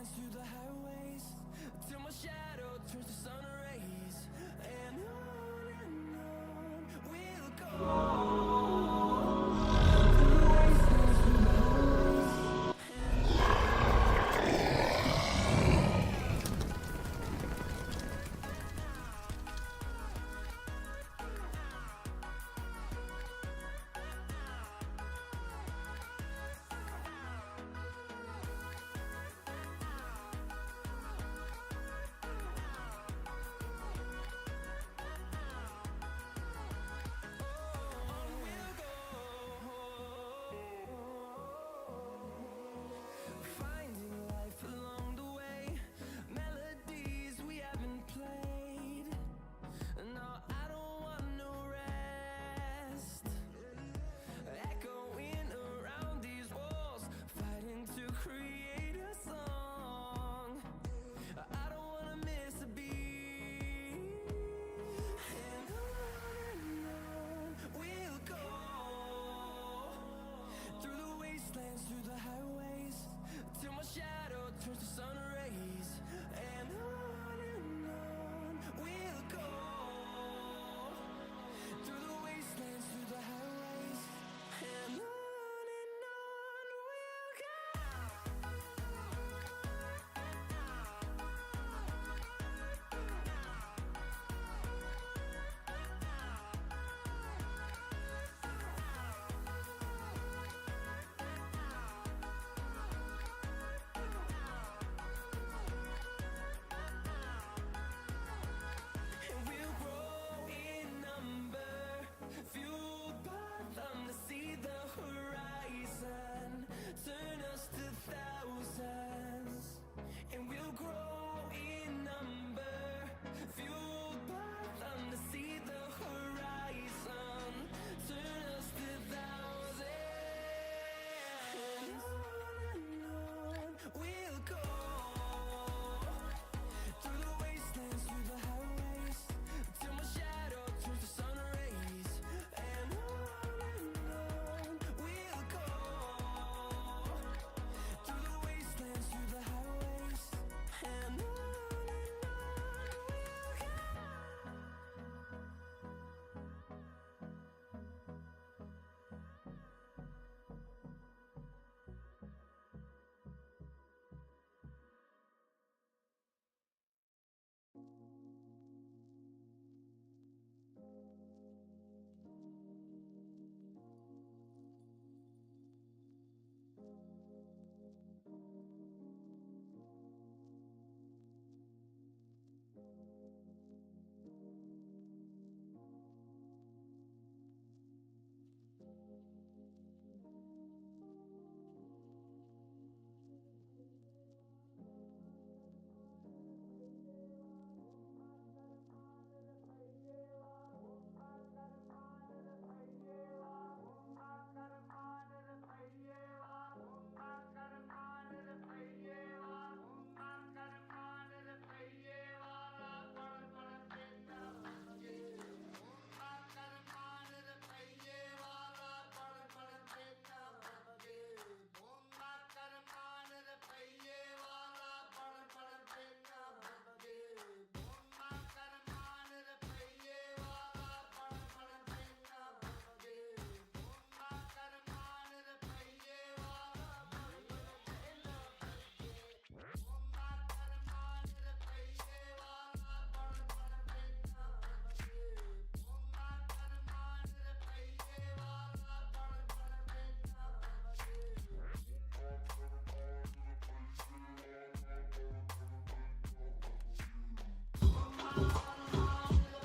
wastelands, through the highways, till my shadow turns to sun rays, and on we'll go. Through the highways, till my shadow turns to sun rays, and on we'll go. Through the wastelands, through the highways, and on we'll go.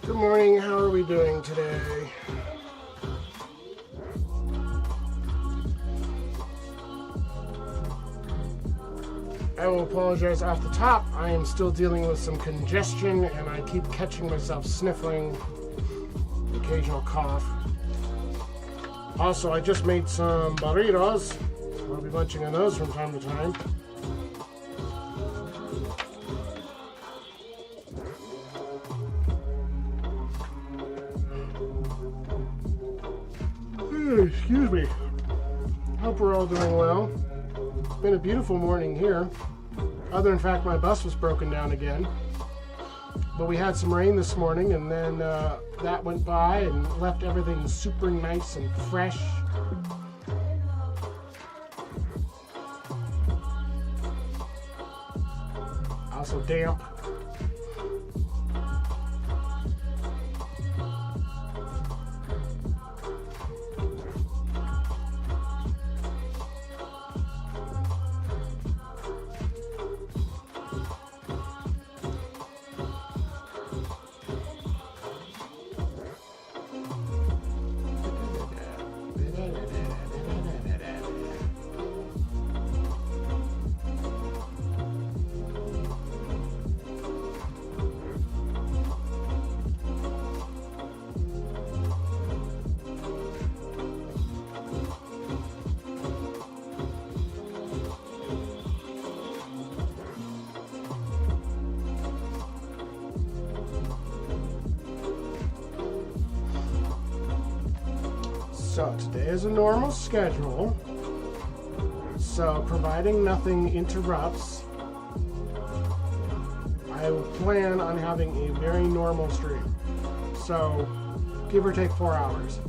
Good morning, how are we doing today? I will apologize off the top. I am still dealing with some congestion and I keep catching myself sniffling, occasional cough. Also, I just made some burritos. I'll be munching on those from time to time. Excuse me. Hope we're all doing well. It's been a beautiful morning here. Other than fact, my bus was broken down again. But we had some rain this morning, and then that went by and left everything super nice and fresh. Also damp. So today is a normal schedule. So providing nothing interrupts, I will plan on having a very normal stream. So give or take 4 hours.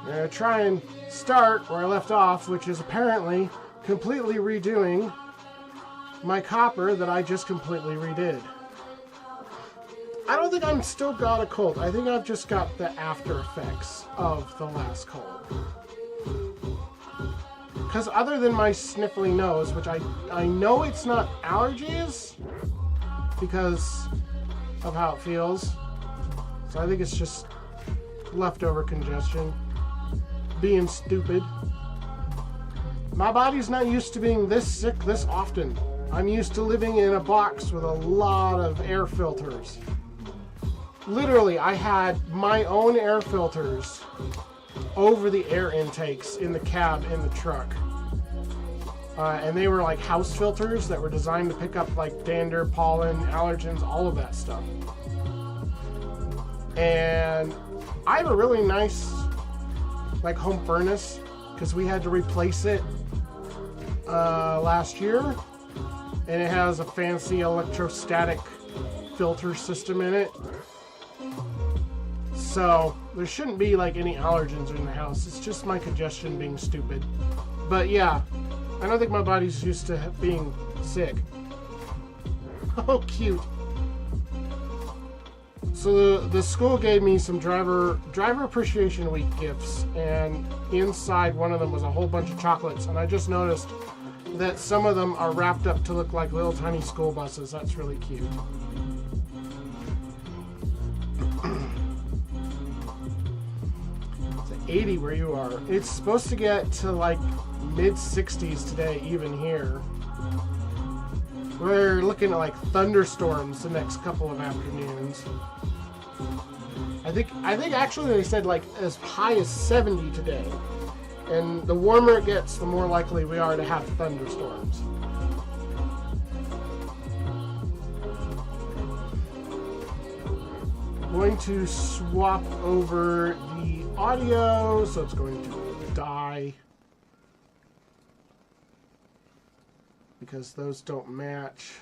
I'm going to try and start where I left off, which is apparently completely redoing my copper that I just completely redid. I don't think I'm still got a cold. I think I've just got the after effects of the last cold. Because other than my sniffly nose, which I know it's not allergies because of how it feels. So I think it's just leftover congestion. Being stupid. My body's not used to being this sick this often. I'm used to living in a box with a lot of air filters. Literally, I had my own air filters over the air intakes in the cab in the truck. And they were like house filters that were designed to pick up like dander, pollen, allergens, all of that stuff. And I have a really nice like home furnace because we had to replace it last year. And it has a fancy electrostatic filter system in it. So there shouldn't be like any allergens in the house. It's just my congestion being stupid. But yeah, I don't think my body's used to being sick. Oh, cute. So the school gave me some driver appreciation week gifts, and inside one of them was a whole bunch of chocolates. And I just noticed that some of them are wrapped up to look like little tiny school buses. That's really cute. It's 80 where you are. It's supposed to get to like mid-60s today, even here. We're looking at like thunderstorms the next couple of afternoons. I think actually they said like as high as 70 today. And the warmer it gets, the more likely we are to have thunderstorms. I'm going to swap over the audio, so it's going to die. Because those don't match.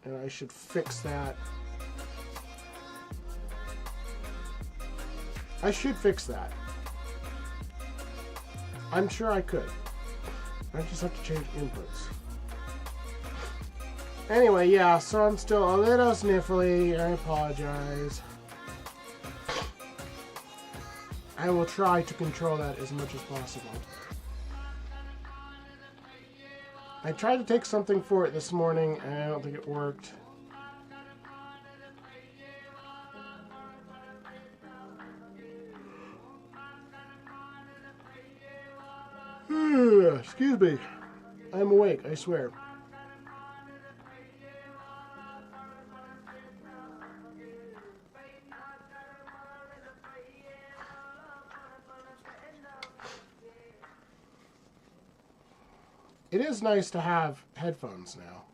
And I should fix that. I should fix that. I'm sure I could. I just have to change inputs. Anyway, yeah, so I'm still a little sniffly. I apologize. I will try to control that as much as possible. I tried to take something for it this morning, and I don't think it worked. Excuse me. I'm awake, I swear. It is nice to have headphones now.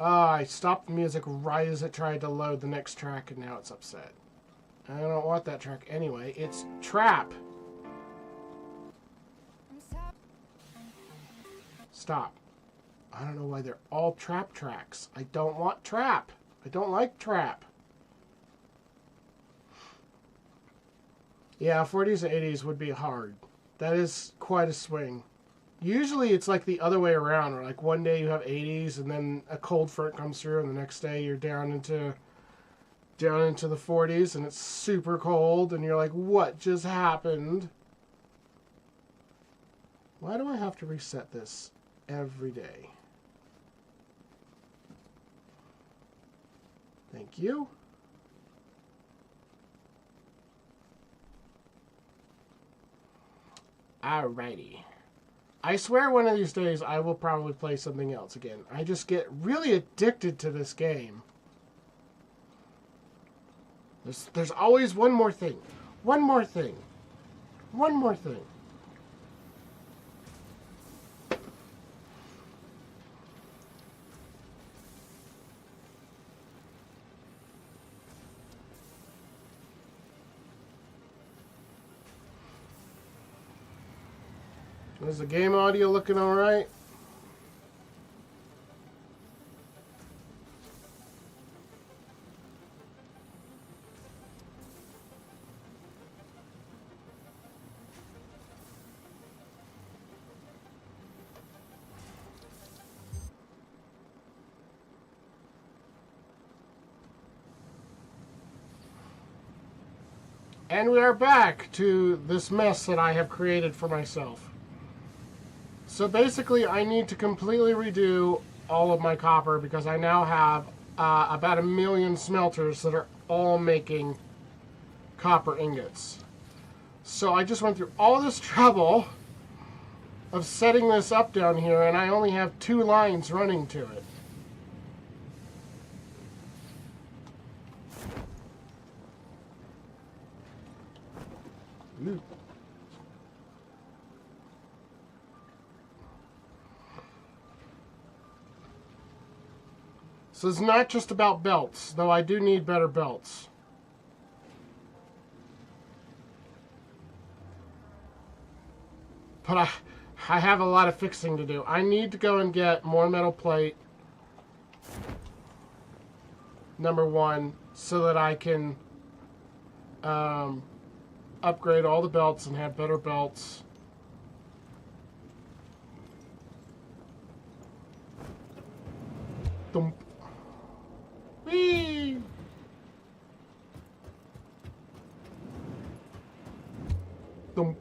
I stopped the music right as it tried to load the next track, and now it's upset. I don't want that track anyway. It's Trap. Stop. I don't know why they're all trap tracks. I don't want trap. I don't like trap. Yeah, 40s and 80s would be hard. That is quite a swing. Usually it's like the other way around, where like one day you have 80s and then a cold front comes through and the next day you're down into the 40s and it's super cold and you're like, what just happened? Why do I have to reset this every day? Thank you. Alrighty. I swear one of these days I will probably play something else again. I just get really addicted to this game. There's always one more thing. One more thing. One more thing. Is the game audio looking all right? And we are back to this mess that I have created for myself. So basically, I need to completely redo all of my copper because I now have about 1 million smelters that are all making copper ingots. So I just went through all this trouble of setting this up down here, and I only have 2 lines running to it. Ooh. So it's not just about belts, though I do need better belts. But I have a lot of fixing to do. I need to go and get more metal plate, number 1, so that I can upgrade all the belts and have better belts. Thump. Whee! Thump.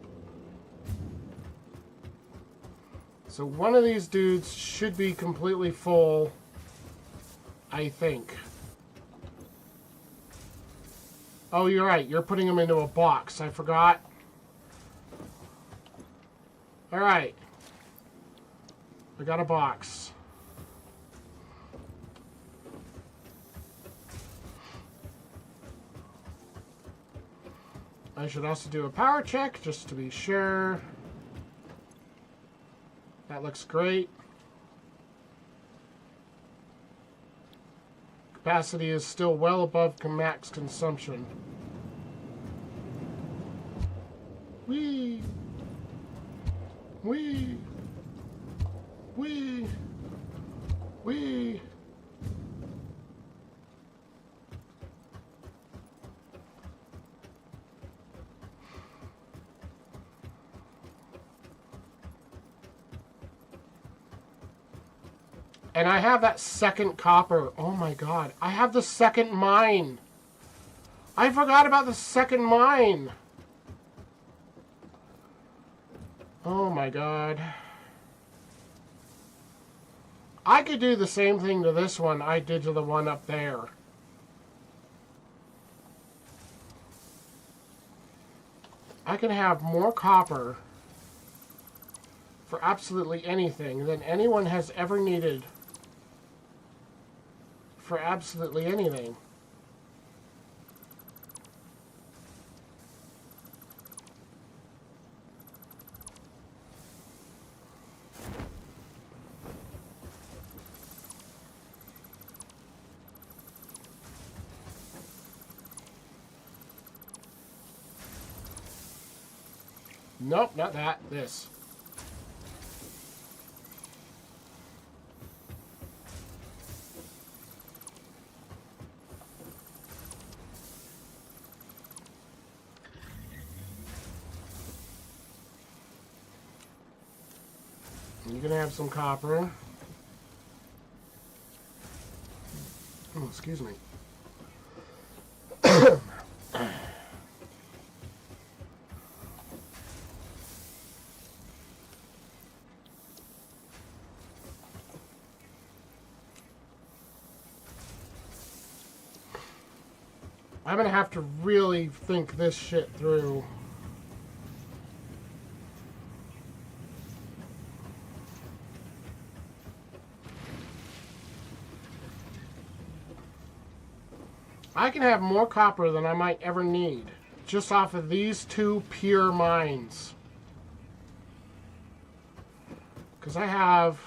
So one of these dudes should be completely full, I think. Oh, you're right. You're putting them into a box. I forgot. All right. I got a box. I should also do a power check just to be sure. That looks great. Capacity is still well above max consumption. Whee! Whee! Whee! Whee! And I have that second copper. Oh my god. I have the second mine. I forgot about the second mine. Oh my god. I could do the same thing to this one I did to the one up there. I can have more copper for absolutely anything than anyone has ever needed for absolutely anything. Nope, not that. This. You can have some copper. Oh, excuse me. I'm gonna have to really think this shit through. I can have more copper than I might ever need just off of these two pure mines. Because I have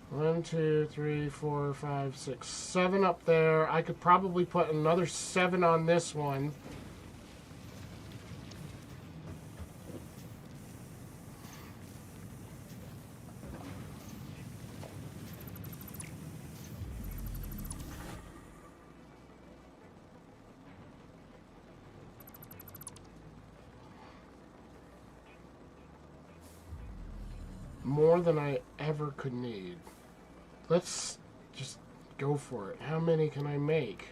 1, 2, 3, 4, 5, 6, 7 up there. I could probably put another 7 on this one. More than I ever could need. Let's just go for it. How many can I make?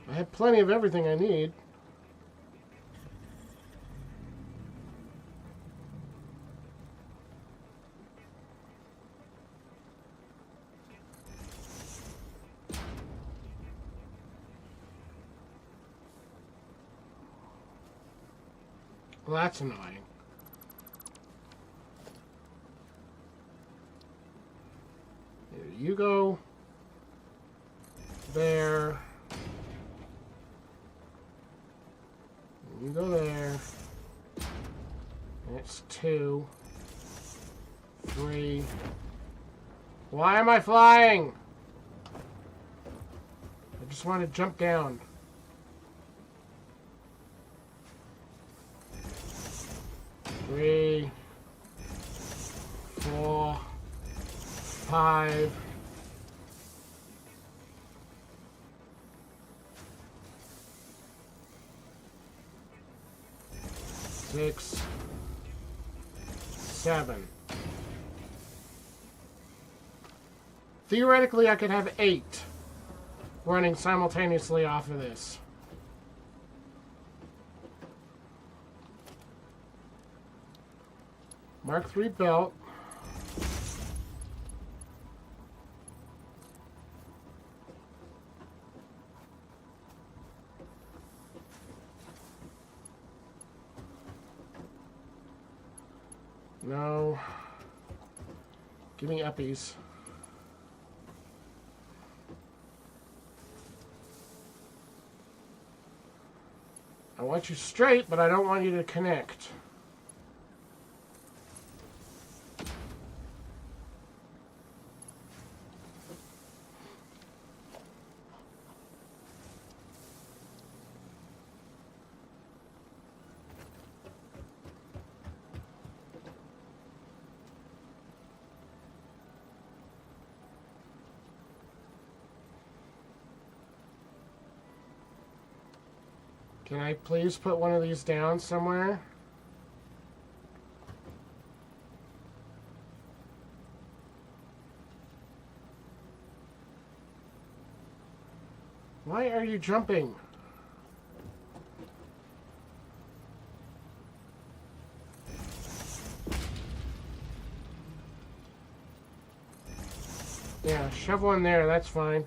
I have plenty of everything I need. Well, that's annoying. You go there. You go there. That's 2, 3. Why am I flying? I just want to jump down. 3, 4, 5. 6, 7. Theoretically, I could have 8 running simultaneously off of this. Mark III belt. No. Give me uppies. I want you straight, but I don't want you to connect. Can I please put one of these down somewhere? Why are you jumping? Yeah, shove one there, that's fine.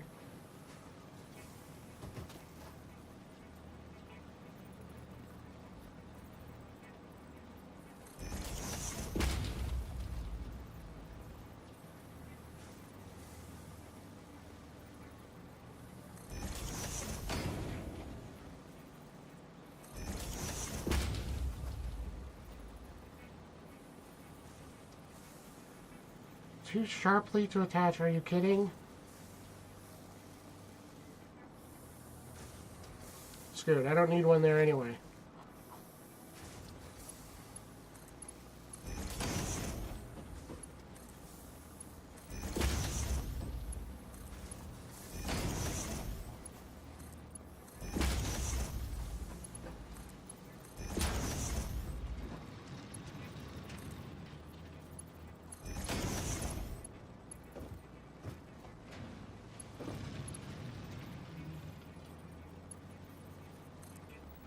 Too sharply to attach, are you kidding? Screw it, I don't need one there anyway.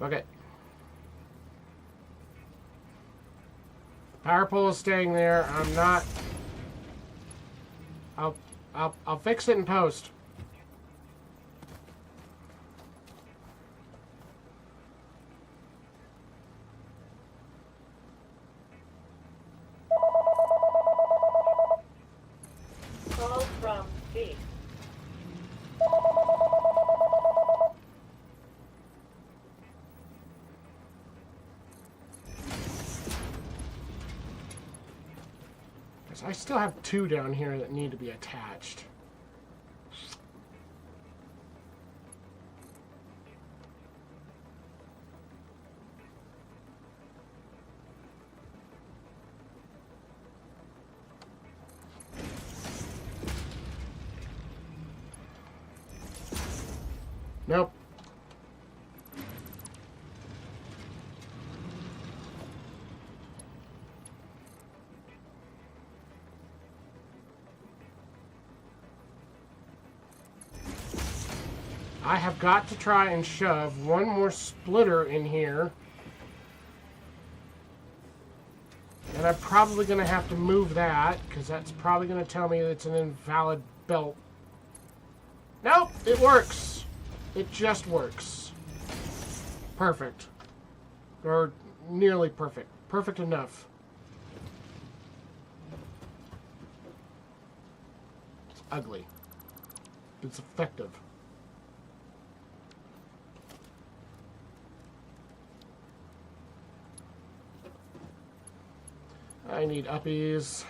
Okay. Power pole is staying there. I'm not... I'll fix it in post. Call from B. I still have 2 down here that need to be attached. Nope. I have got to try and shove one more splitter in here. And I'm probably going to have to move that, because that's probably going to tell me that it's an invalid belt. Nope, it works. It just works. Perfect. Or nearly perfect. Perfect enough. It's ugly. It's effective. I need uppies.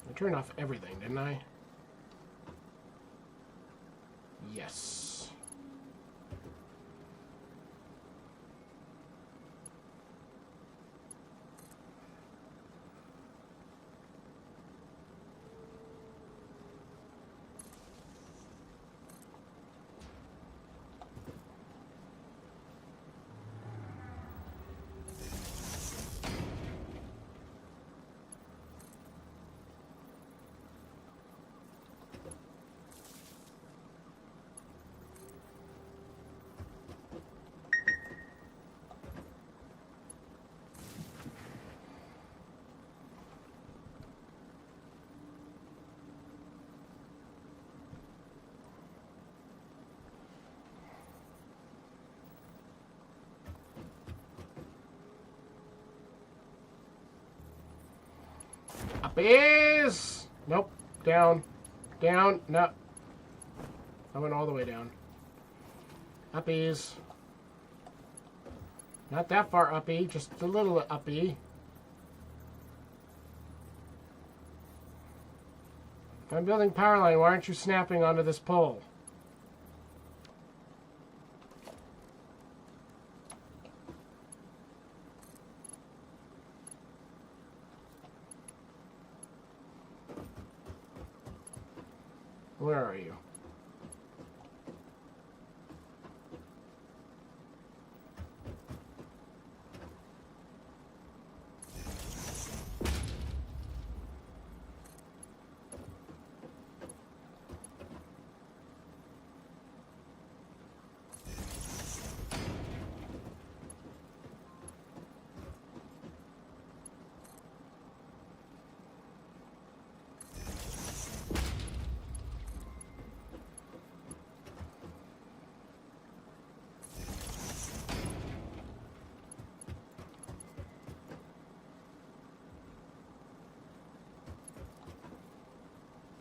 I turned off everything, didn't I? Yes. Uppies! Nope. Down. Down. No. I went all the way down. Uppies. Not that far uppy, just a little uppy. If I'm building power line, why aren't you snapping onto this pole? Where are you?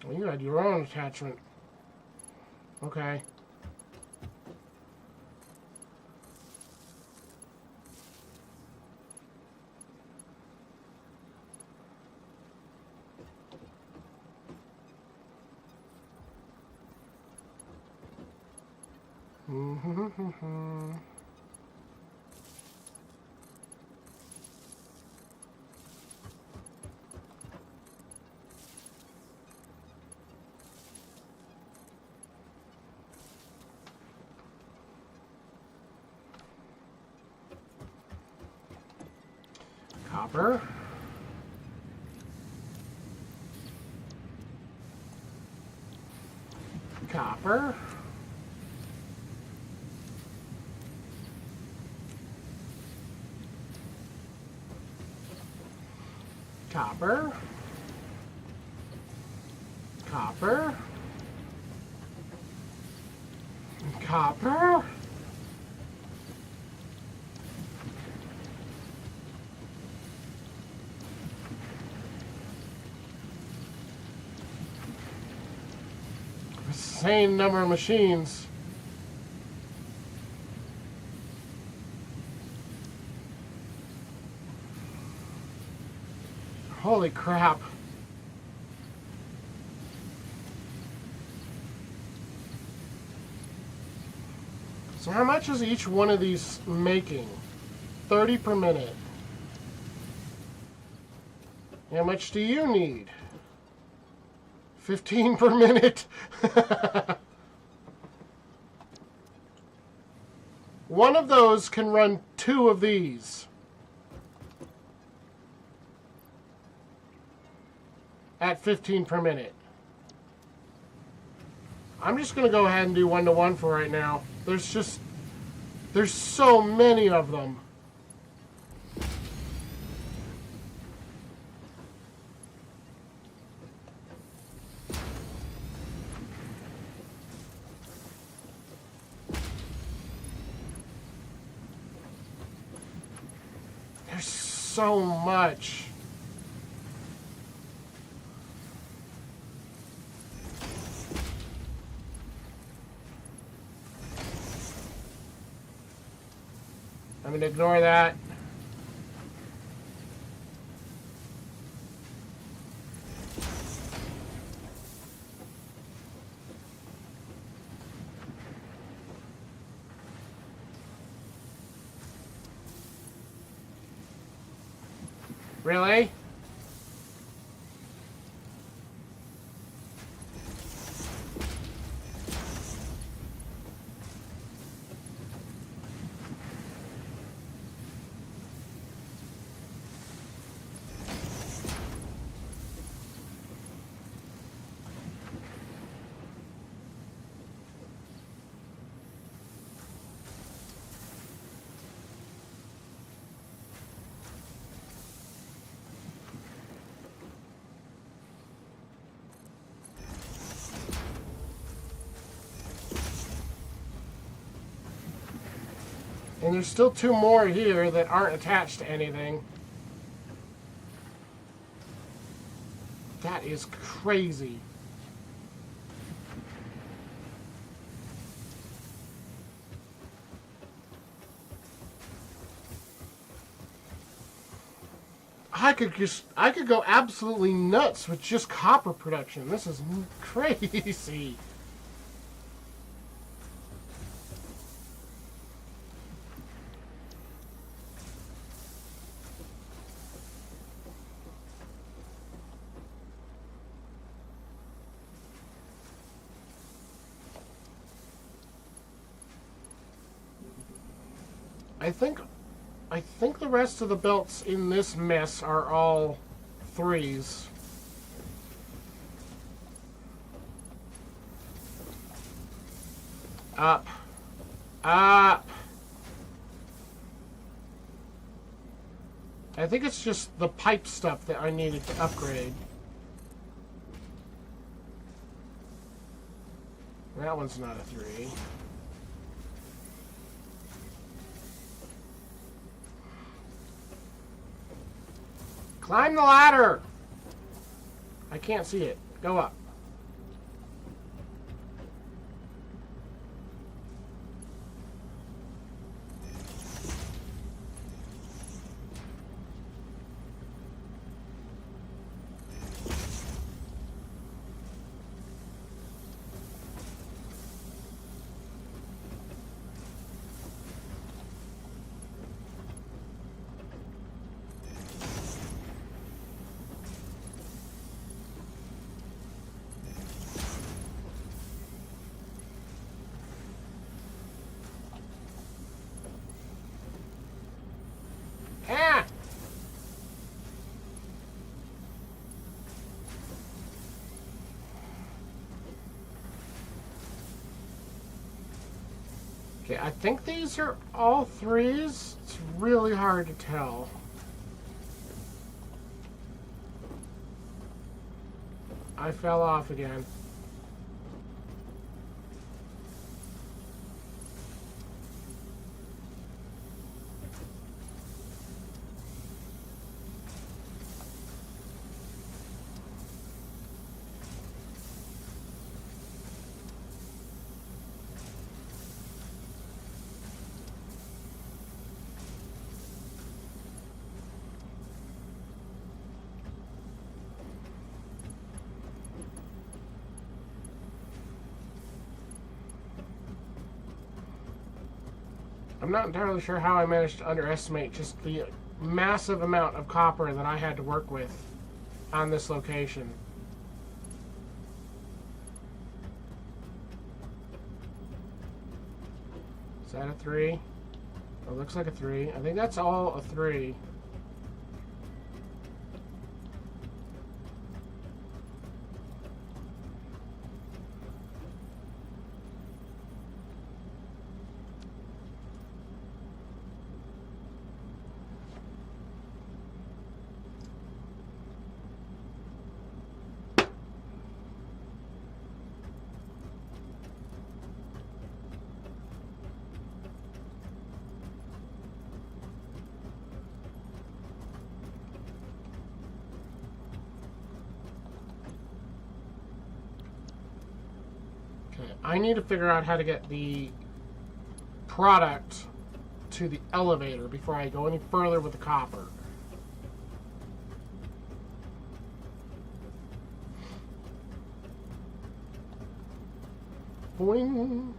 Well, you had your own attachment. Okay. Copper. Copper. Copper. Copper. Copper. Same number of machines. Holy crap. So how much is each one of these making? 30 per minute. How much do you need? 15 per minute. One of those can run 2 of these. At 15 per minute. I'm just going to go ahead and do 1-to-1 for right now. There's so many of them. There's so much. I'm going to ignore that. Really? And there's still 2 more here that aren't attached to anything. That is crazy. I could go absolutely nuts with just copper production. This is crazy. I think the rest of the belts in this mess are all 3s. Up. Up. I think it's just the pipe stuff that I needed to upgrade. That one's not a 3. Climb the ladder! I can't see it. Go up. Okay, I think these are all threes. It's really hard to tell. I fell off again. I'm not entirely sure how I managed to underestimate just the massive amount of copper that I had to work with on this location. Is that a 3? It looks like a 3. I think that's all a 3. I need to figure out how to get the product to the elevator before I go any further with the copper. Boing.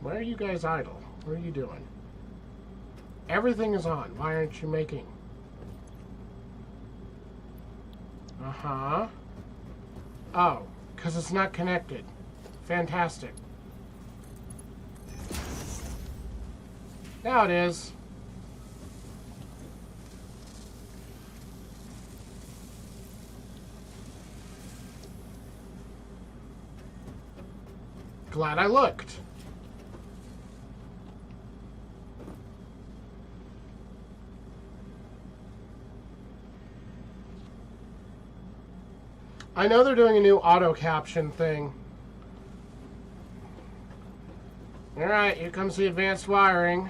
Why are you guys idle? What are you doing? Everything is on. Why aren't you making? Uh-huh. Oh, because it's not connected. Fantastic. Now it is. Glad I looked. I know they're doing a new auto caption thing. Alright, here comes the advanced wiring.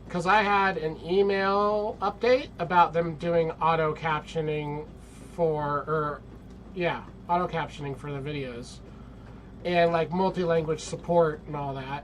Because I had an email update about them doing auto captioning for, auto captioning for the videos. And like multi-language support and all that.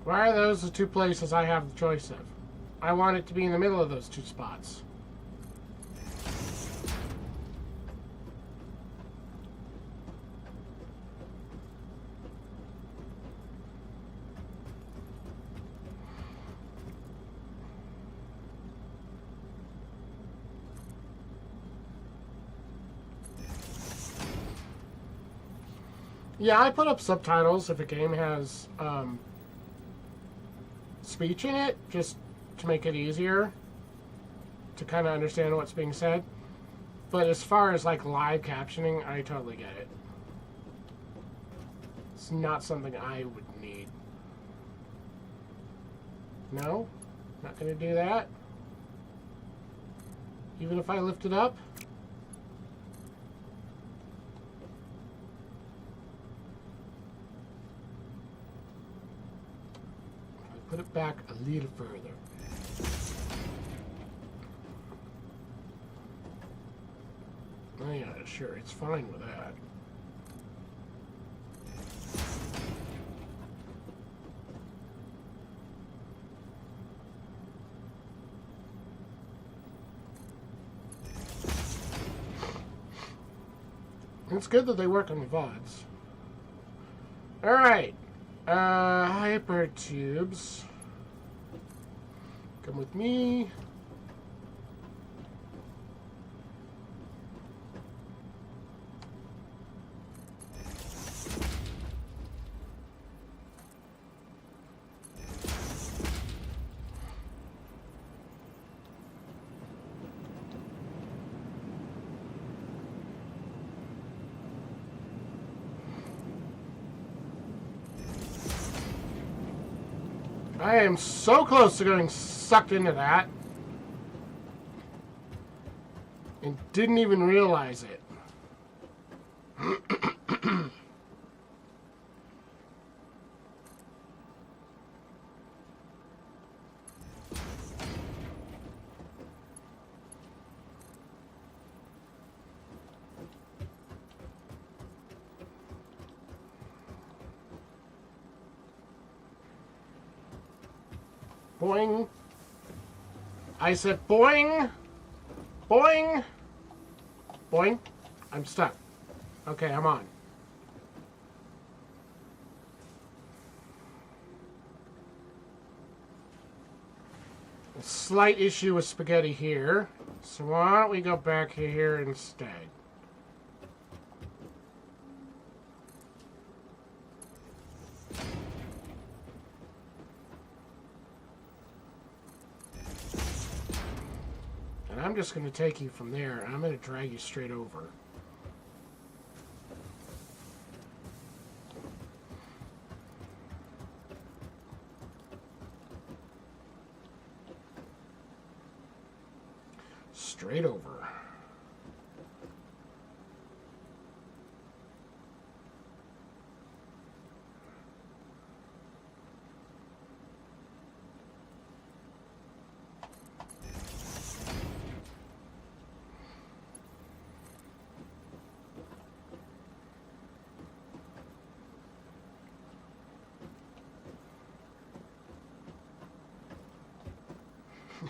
Why are those the two places I have the choice of? I want it to be in the middle of those two spots. Yeah, I put up subtitles if a game has speech in it, just to make it easier to kind of understand what's being said. But as far as like live captioning, I totally get it. It's not something I would need. No? Not going to do that? Even if I lift it up? I put it back a little further. Oh yeah, sure, it's fine with that. It's good that they work on the VODs. Alright. Hypertubes. Come with me. I am so close to getting sucked into that. And didn't even realize it. Boing. I said boing. Boing. Boing. I'm stuck. Okay, I'm on. A slight issue with spaghetti here. So why don't we go back here instead? I'm just going to take you from there, and I'm going to drag you straight over. Straight over.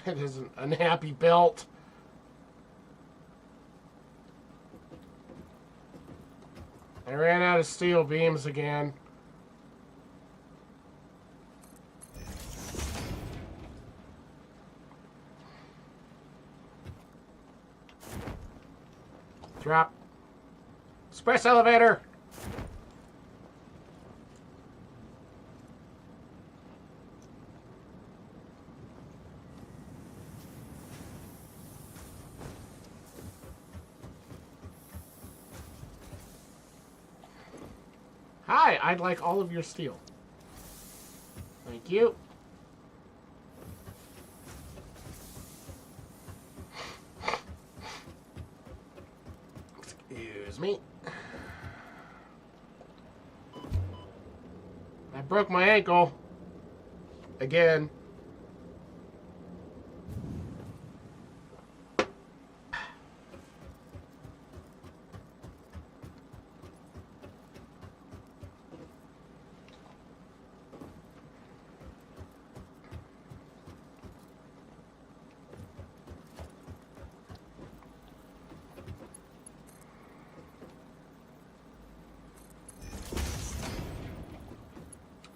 That is an unhappy belt. I ran out of steel beams again. Drop. Express elevator. Hi, I'd like all of your steel. Thank you. Excuse me. I broke my ankle. Again.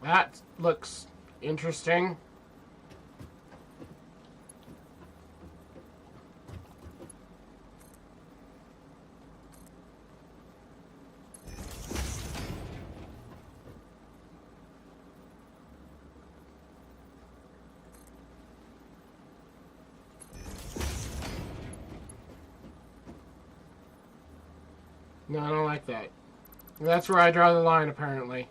That looks interesting. No, I don't like that. That's where I draw the line, apparently.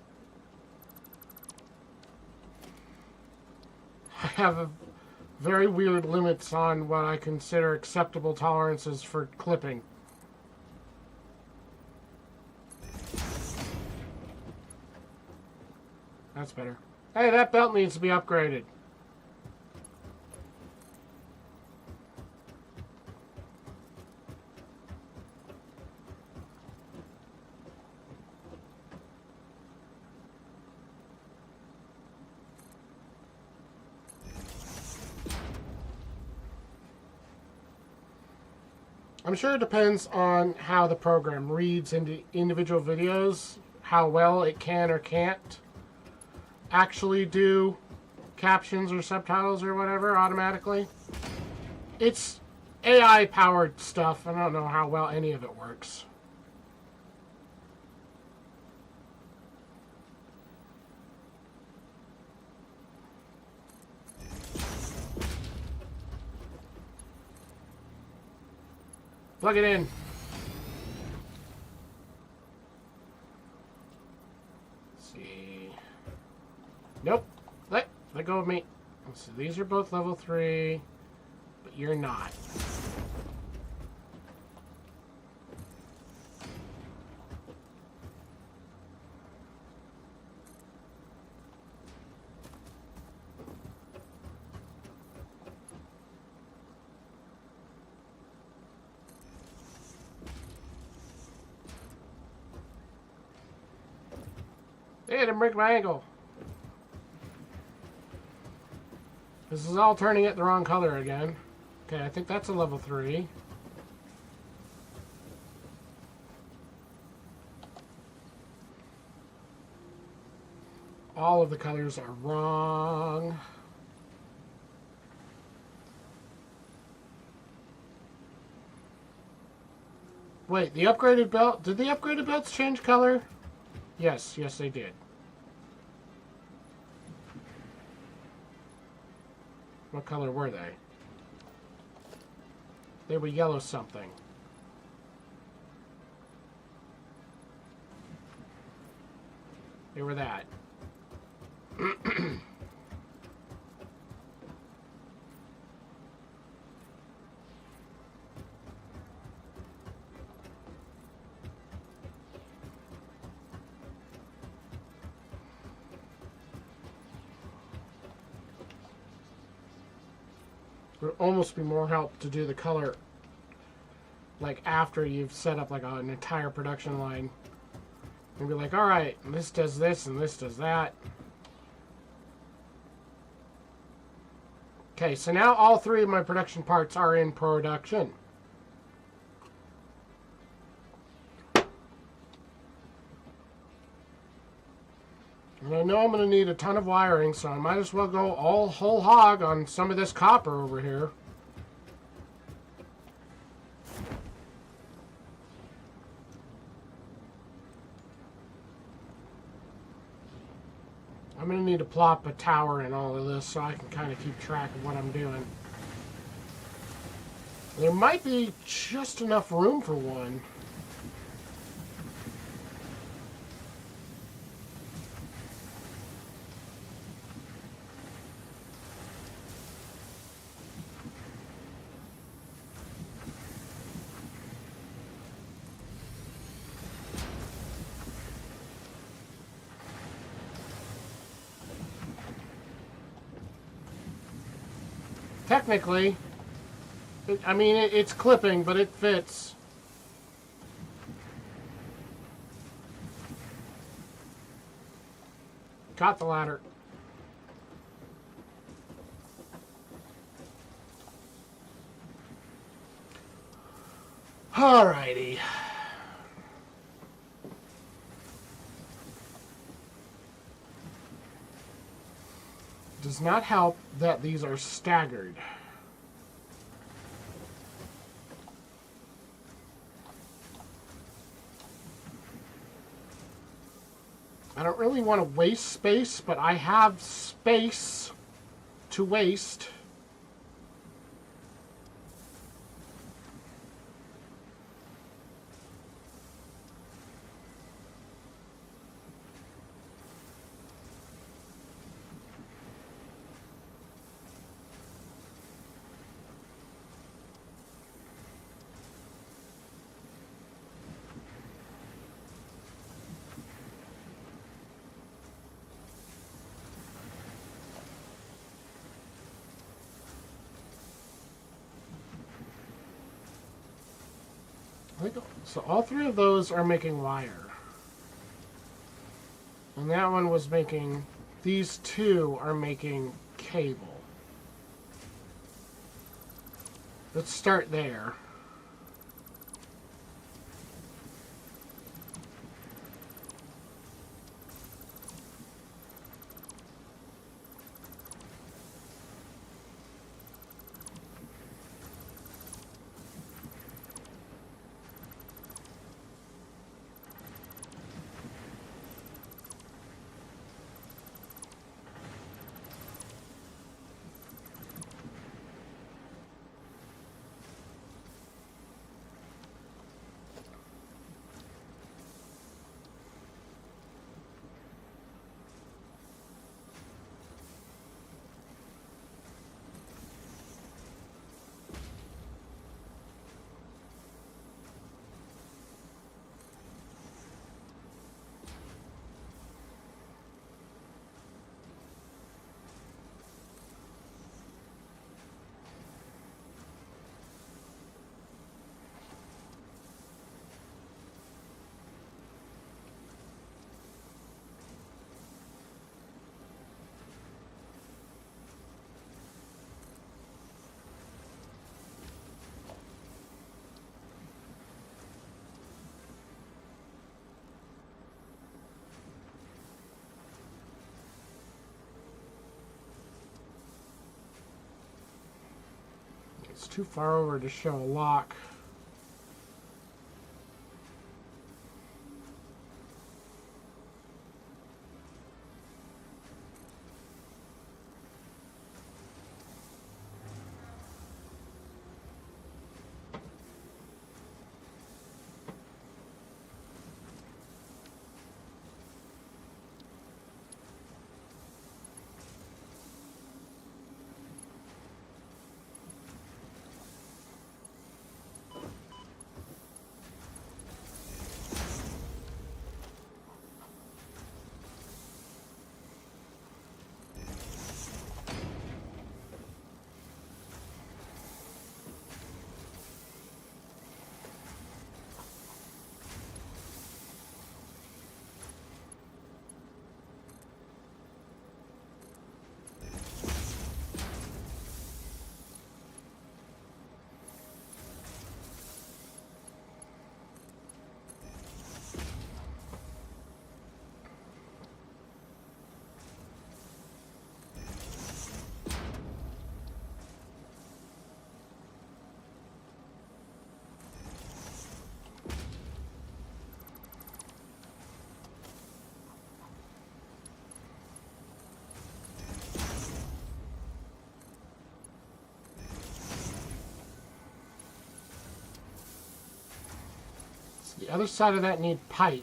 have a very weird limits on what I consider acceptable tolerances for clipping. That's better. Hey, that belt needs to be upgraded. I'm sure it depends on how the program reads into individual videos, how well it can or can't actually do captions or subtitles or whatever automatically. It's AI powered stuff. I don't know how well any of it works. Plug it in. Let's see. Nope. Let go of me. So these are both level 3, but you're not. Hey, I didn't break my ankle. This is all turning it the wrong color again. Okay, I think that's a level 3. All of the colors are wrong. Wait, the upgraded belt... Did the upgraded belts change color? Yes, they did. What color were they? They were yellow something. They were that. Would almost be more help to do the color like after you've set up like an entire production line and be like, all right, this does this and this does that. Okay, so now all 3 of my production parts are in production. And I know I'm going to need a ton of wiring, so I might as well go all whole hog on some of this copper over here. I'm going to need to plop a tower in all of this so I can kind of keep track of what I'm doing. There might be just enough room for one. Technically, it's clipping, but it fits. Got the ladder. Alrighty. Does not help that these are staggered. I don't really want to waste space, but I have space to waste. So all three of those are making wire. And that one was making... These two are making cable. Let's start there. It's too far over to show a lock. The other side of that need pipe.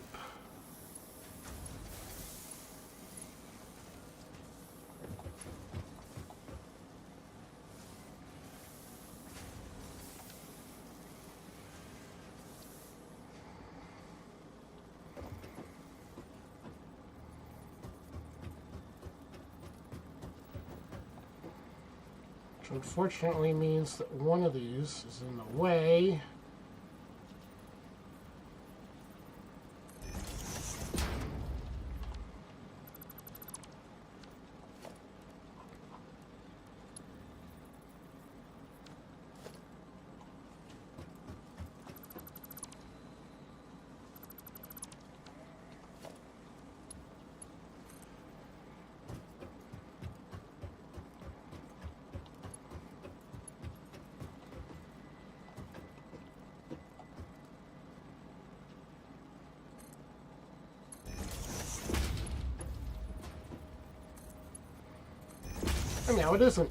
Which unfortunately means that one of these is in the way. And now it isn't.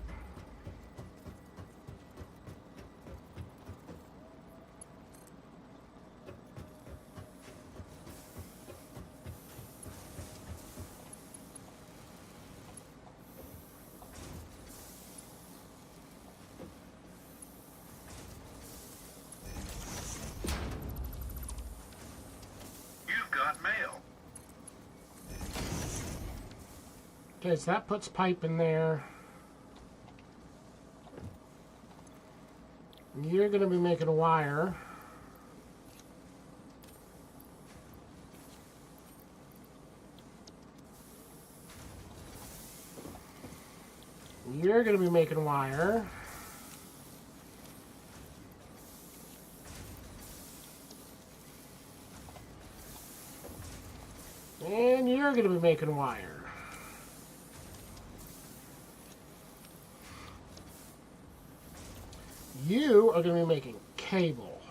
You've got mail. Okay, so that puts pipe in there. You're going to be making a wire. You're going to be making wire. And you're going to be making wire. You are going to be making cable.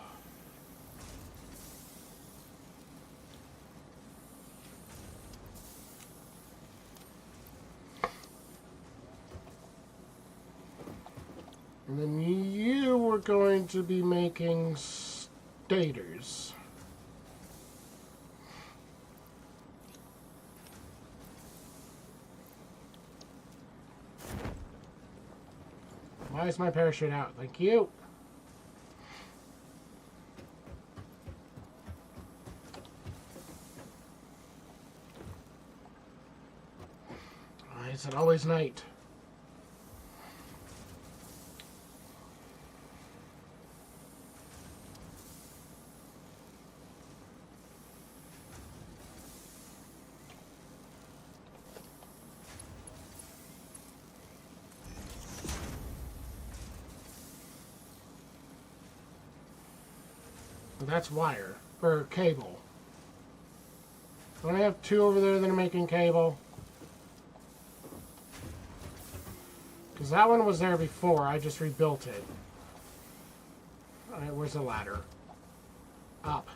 And then you were going to be making stators. Why is my parachute out? Thank you. Why is it always night? That's wire, or cable. Don't I have two over there that are making cable? Because that one was there before, I just rebuilt it. Alright, where's the ladder? Up.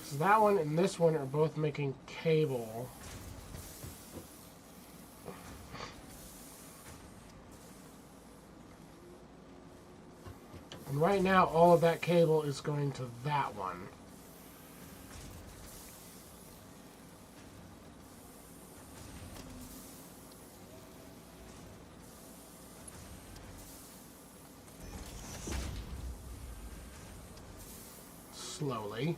So that one and this one are both making cable. And right now, all of that cable is going to that one. Slowly.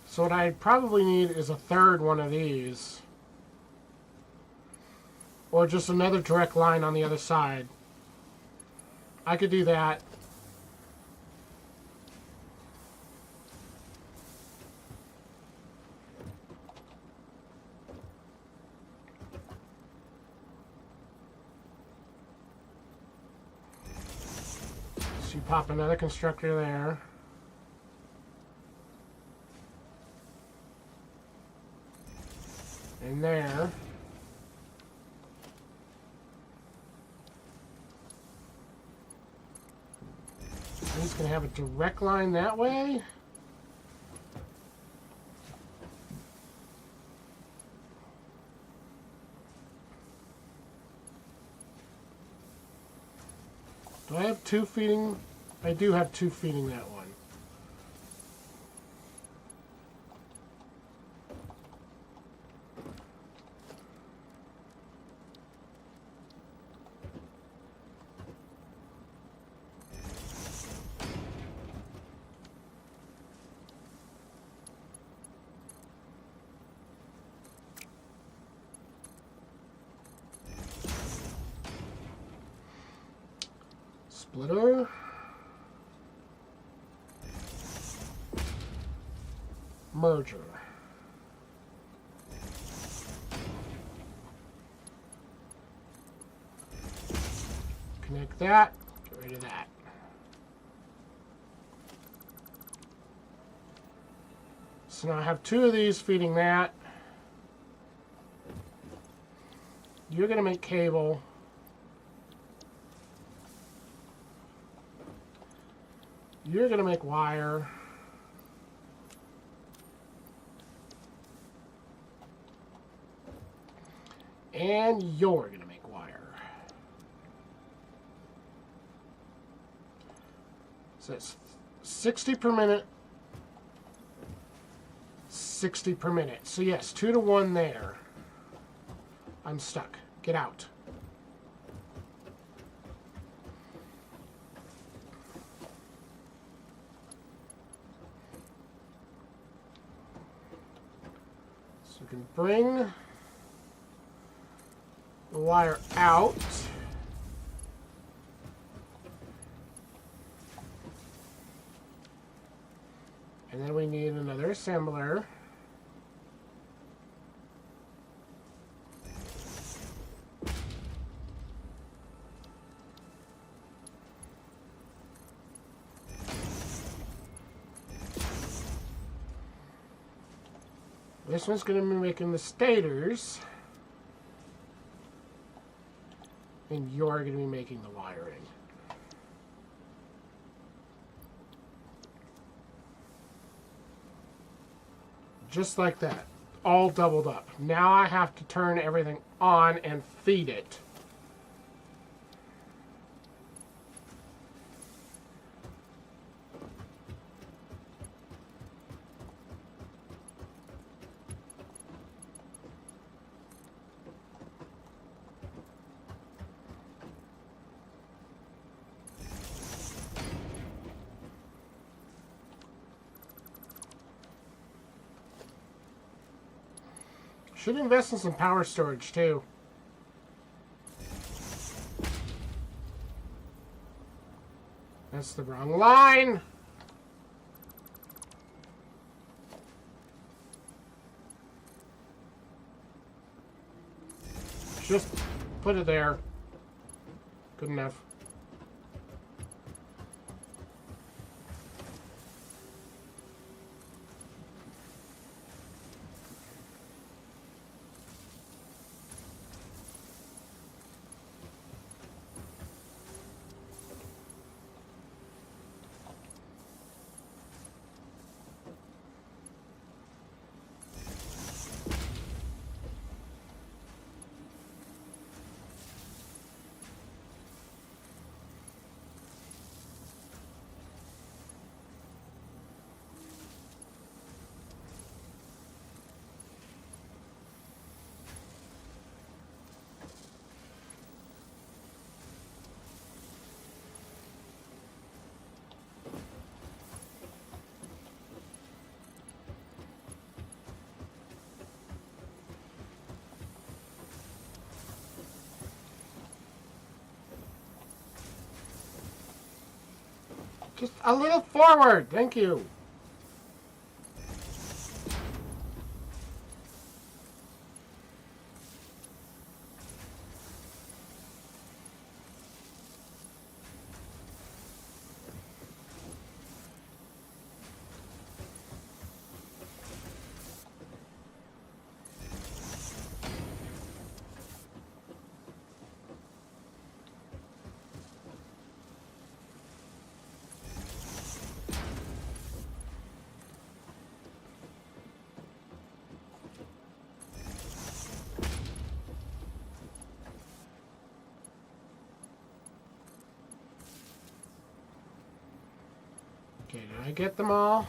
So what I probably need is a third one of these. Or just another direct line on the other side. I could do that. So you pop another constructor there. And there. He's going to have a direct line that way. Do I have two feeding? I do have two feeding that one. Splitter. Merger. Connect that. Get rid of that. So now I have two of these feeding that. You're going to make cable. You're going to make wire. And you're going to make wire. So it's 60 per minute. 60 per minute. So yes, 2 to 1 there. I'm stuck. Get out. So we can bring the wire out. And then we need another assembler. This one's going to be making the stators. And you're going to be making the wiring. Just like that. All doubled up. Now I have to turn everything on and feed it. Should invest in some power storage too. That's the wrong line. Just put it there. Good enough. Just a little forward. Thank you. Okay, did I get them all?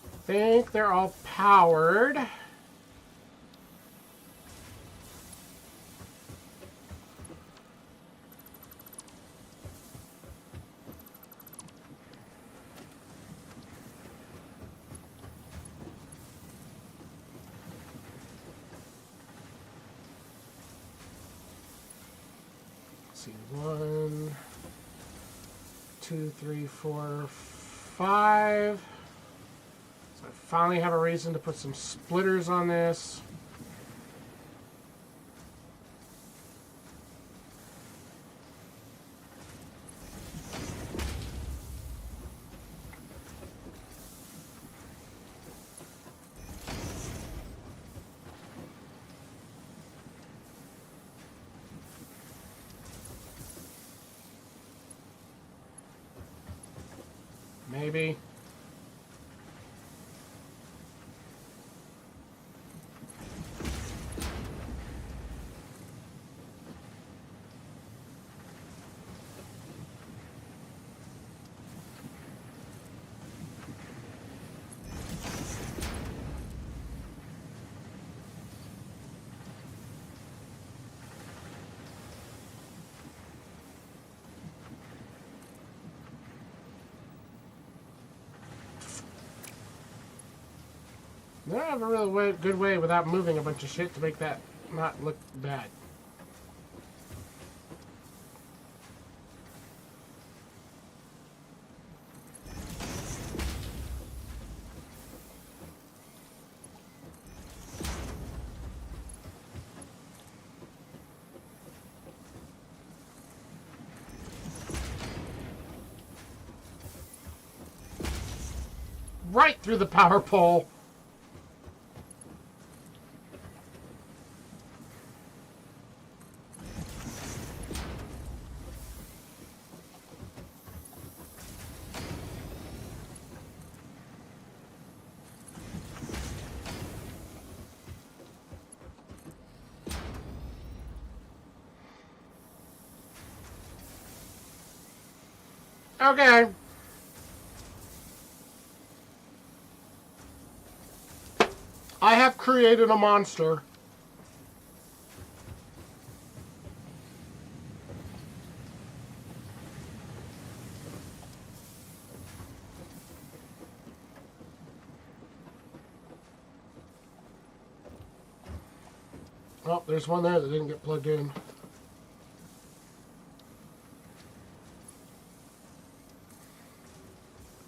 I think they're all powered. See, 1, 2, 3, 4, 5. So I finally have a reason to put some splitters on this. Maybe. I don't have a really good way without moving a bunch of shit to make that not look bad. right through the power pole. Okay. I have created a monster. Oh, there's one there that didn't get plugged in.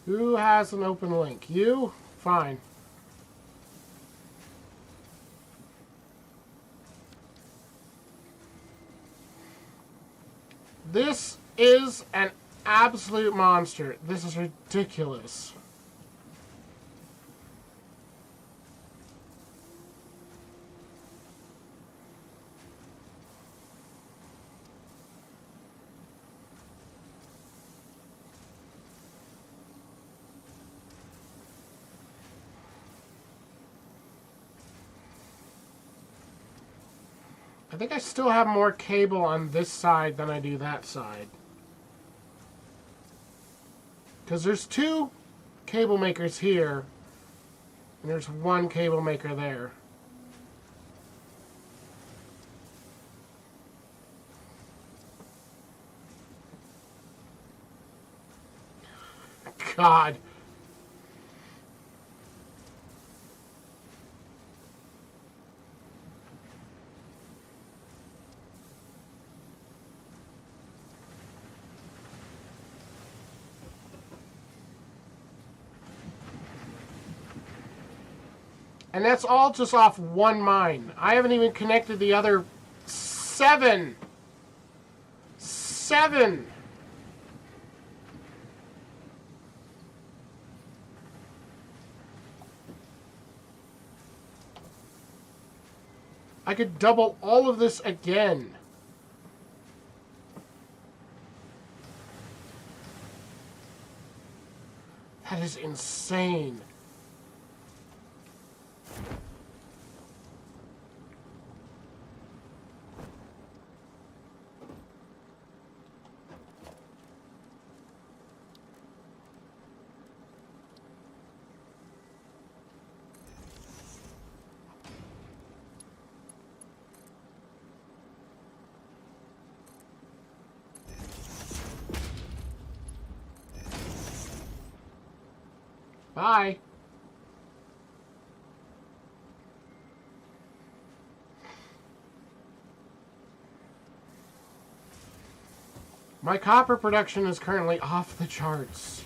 Who has an open link? You? Fine. This is an absolute monster. This is ridiculous. I think I still have more cable on this side than I do that side. Because there's 2 cable makers here, and there's 1 cable maker there. God. And that's all just off 1 mine. I haven't even connected the other 7. 7! I could double all of this again. That is insane. Bye. My copper production is currently off the charts.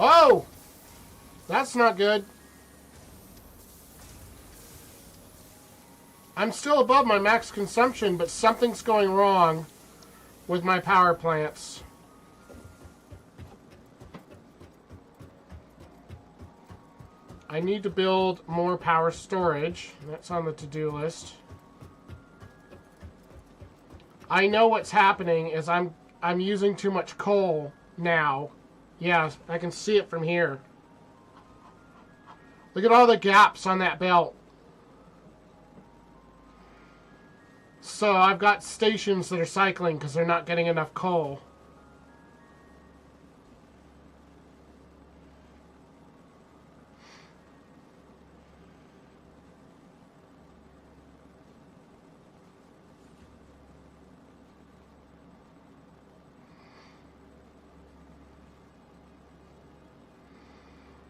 Oh! That's not good. I'm still above my max consumption, but something's going wrong with my power plants. I need to build more power storage. That's on the to-do list. I know what's happening is I'm using too much coal now. Yeah, I can see it from here. Look at all the gaps on that belt. So I've got stations that are cycling because they're not getting enough coal.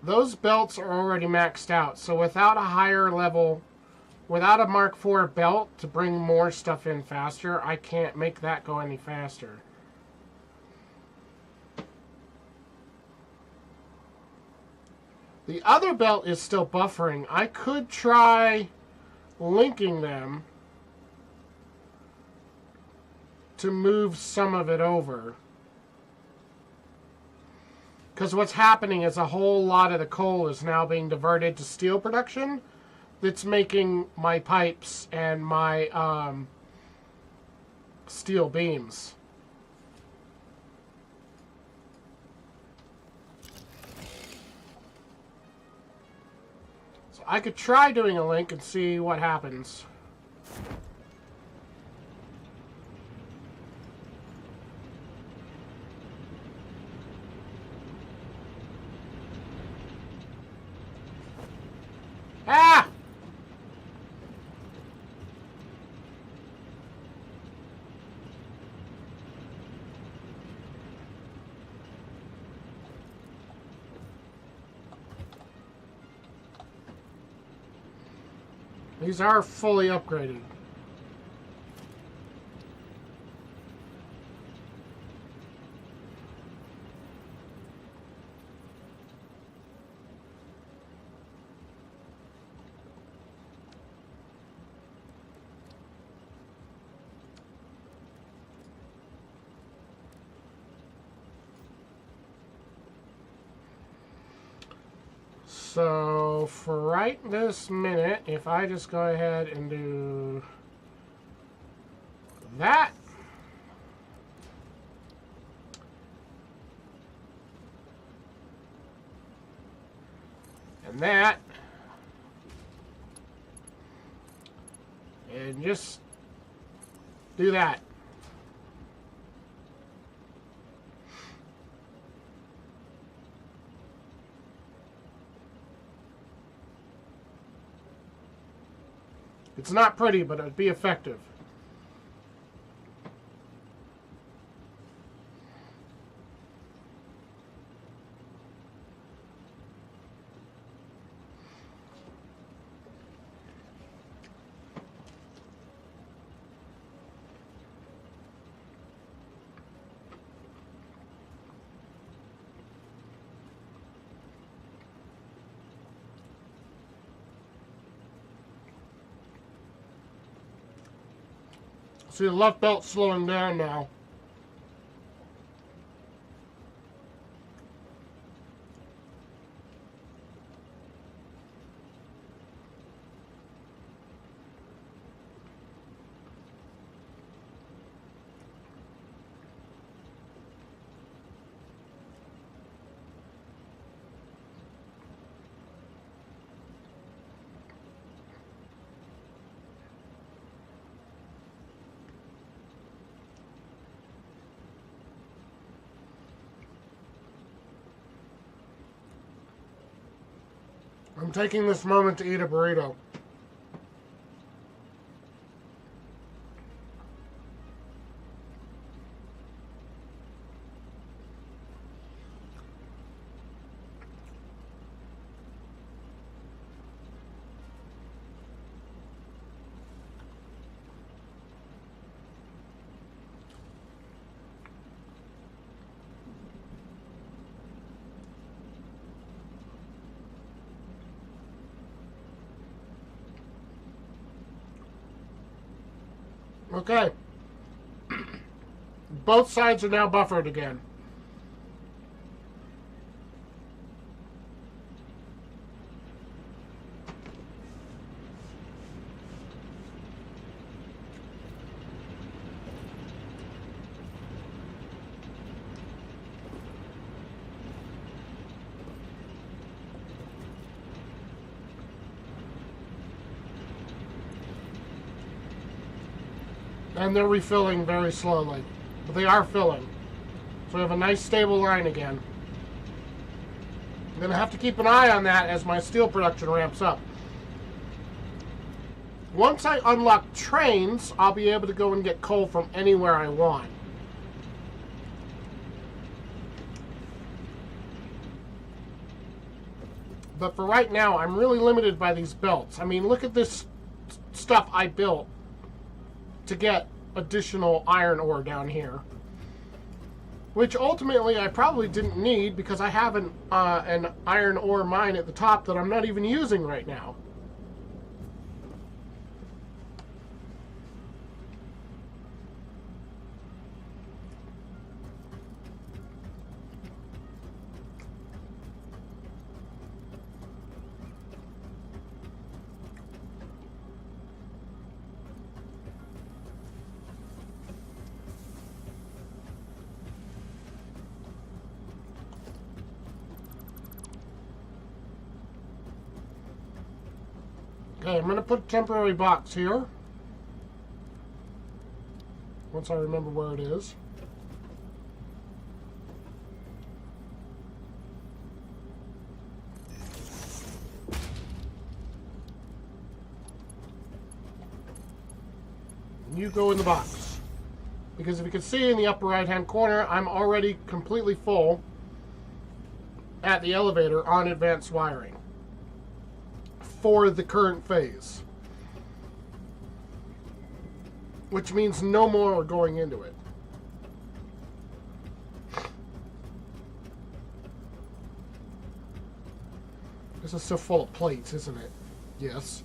those belts are already maxed out. So without a higher level, without a Mark IV belt to bring more stuff in faster, I can't make that go any faster. The other belt is still buffering. I could try linking them to move some of it over. Because what's happening is a whole lot of the coal is now being diverted to steel production. That's making my pipes and my steel beams. So I could try doing a link and see what happens. Ah! These are fully upgraded. So, for right this minute, if I just go ahead and do that, and that, and just do that. It's not pretty, but it'd be effective. See the left belt slowing down now. I'm taking this moment to eat a burrito. Okay. Both sides are now buffered again. And they're refilling very slowly. But they are filling. So we have a nice stable line again. I'm going to have to keep an eye on that as my steel production ramps up. Once I unlock trains, I'll be able to go and get coal from anywhere I want. But for right now, I'm really limited by these belts. I mean, look at this stuff I built to get additional iron ore down here. Which ultimately I probably didn't need because I have an iron ore mine at the top that I'm not even using right now. Okay, I'm going to put a temporary box here. Once I remember where it is. You go in the box. Because if you can see in the upper right hand corner, I'm already completely full at the elevator on advanced wiring for the current phase, which means no more are going into it. This is so full of plates, isn't it? Yes.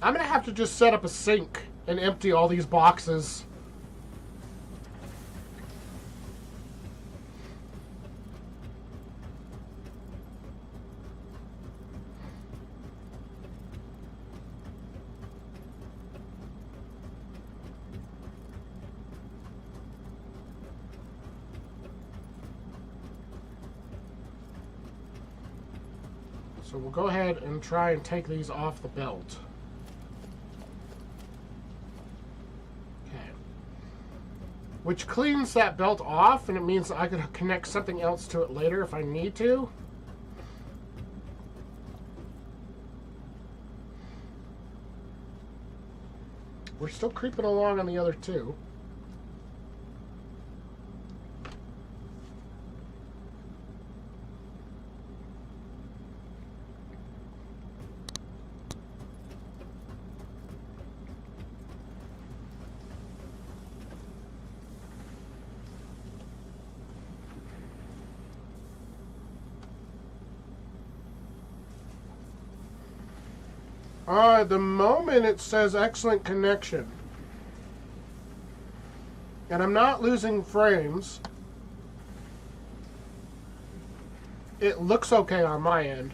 I'm gonna have to just set up a sink and empty all these boxes. So we'll go ahead and try and take these off the belt. Okay. Which cleans that belt off, and it means I could connect something else to it later if I need to. We're still creeping along on the other two. At the moment it says excellent connection. And I'm not losing frames. It looks okay on my end.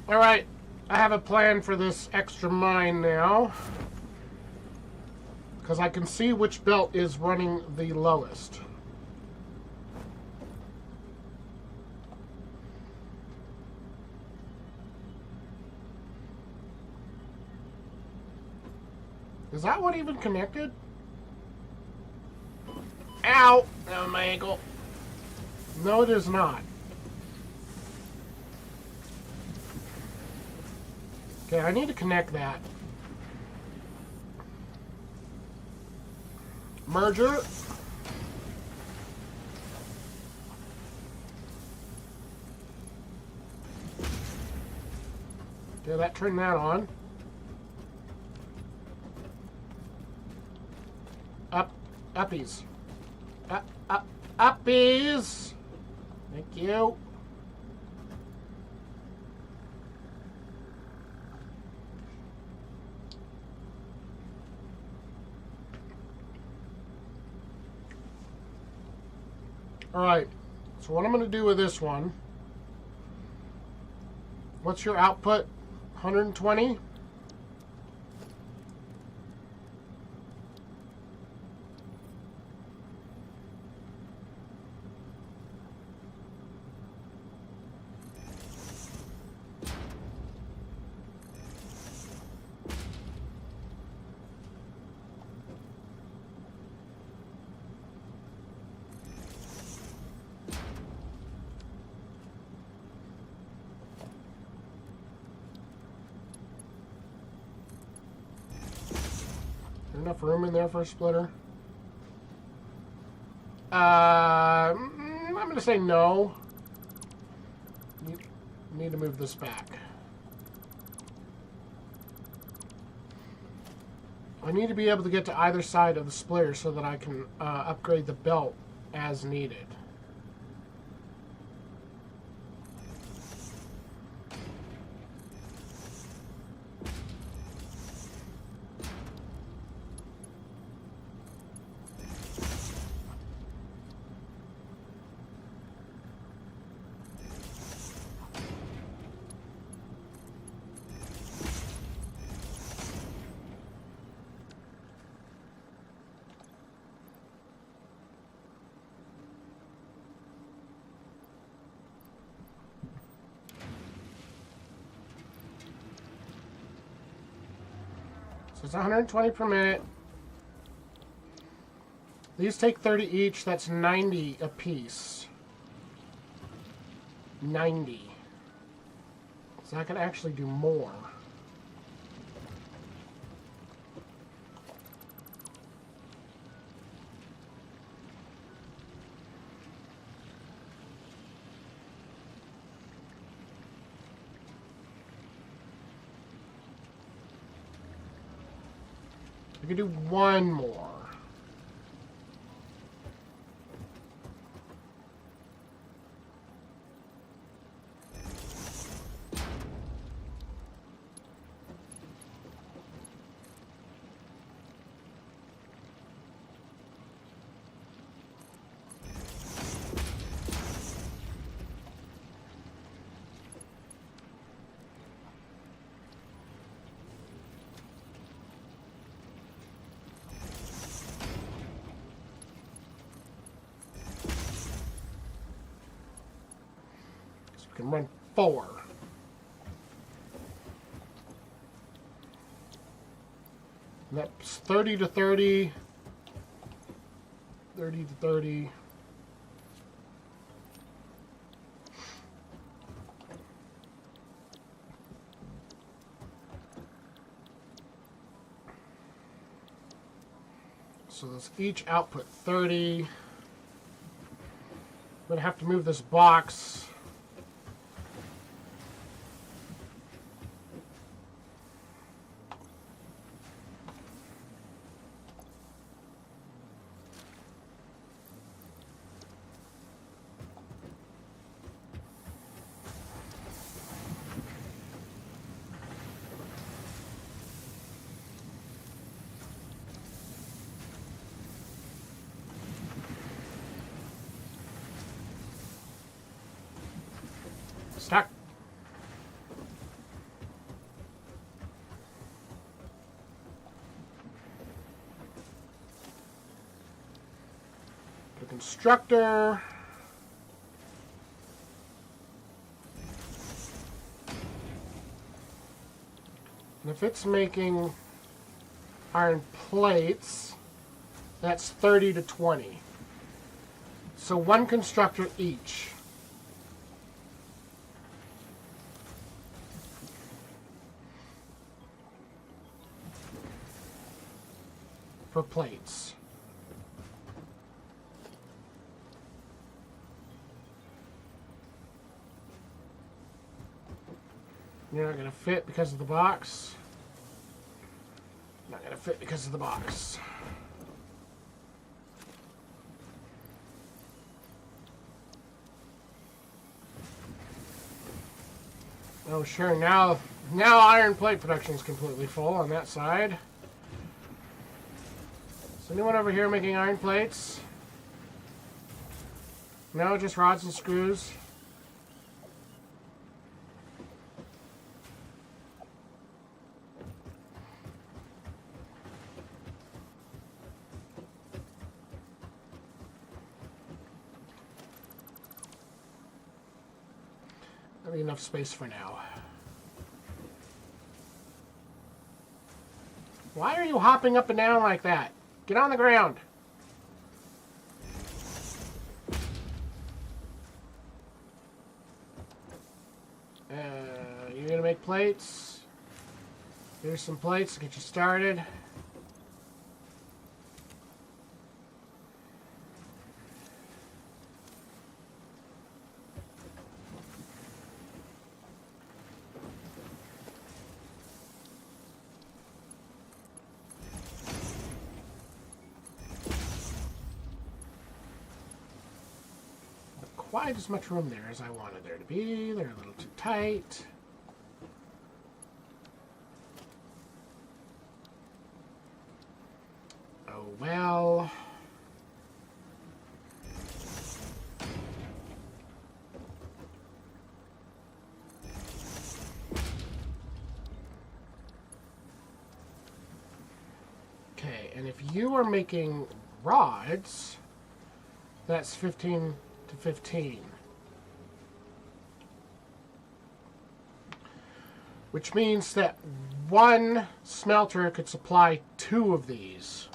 Alright, I have a plan for this extra mine now. Because I can see which belt is running the lowest. Is that one even connected? Ow! Oh, my ankle. No, it is not. Okay, I need to connect that. Merger. Okay, that turned that on. Uppies. Uppies! Thank you. Alright, so what I'm going to do with this one, what's your output? 120? enough room in there for a splitter? I'm going to say no. Need to move this back. I need to be able to get to either side of the splitter so that I can upgrade the belt as needed. So it's 120 per minute. These take 30 each. That's 90 a piece. 90. So I can actually do more. I could do one more. Can run 4. And that's 30 to 30. 30 to 30. So that's each output 30. I'm going to have to move this box. Stuck. The constructor. And if it's making iron plates, that's 30 to 20. So one constructor each. For plates. You're not going to fit because of the box. Not going to fit because of the box. Oh sure, now iron plate production is completely full on that side. Is anyone over here making iron plates? No, just rods and screws. That'll be enough space for now. Why are you hopping up and down like that? Get on the ground. You're gonna make plates. Here's some plates to get you started. quite as much room there as I wanted there to be. They're a little too tight. Oh well. Okay, and if you are making rods, that's 15 to 15. Which means that one smelter could supply 2 of these.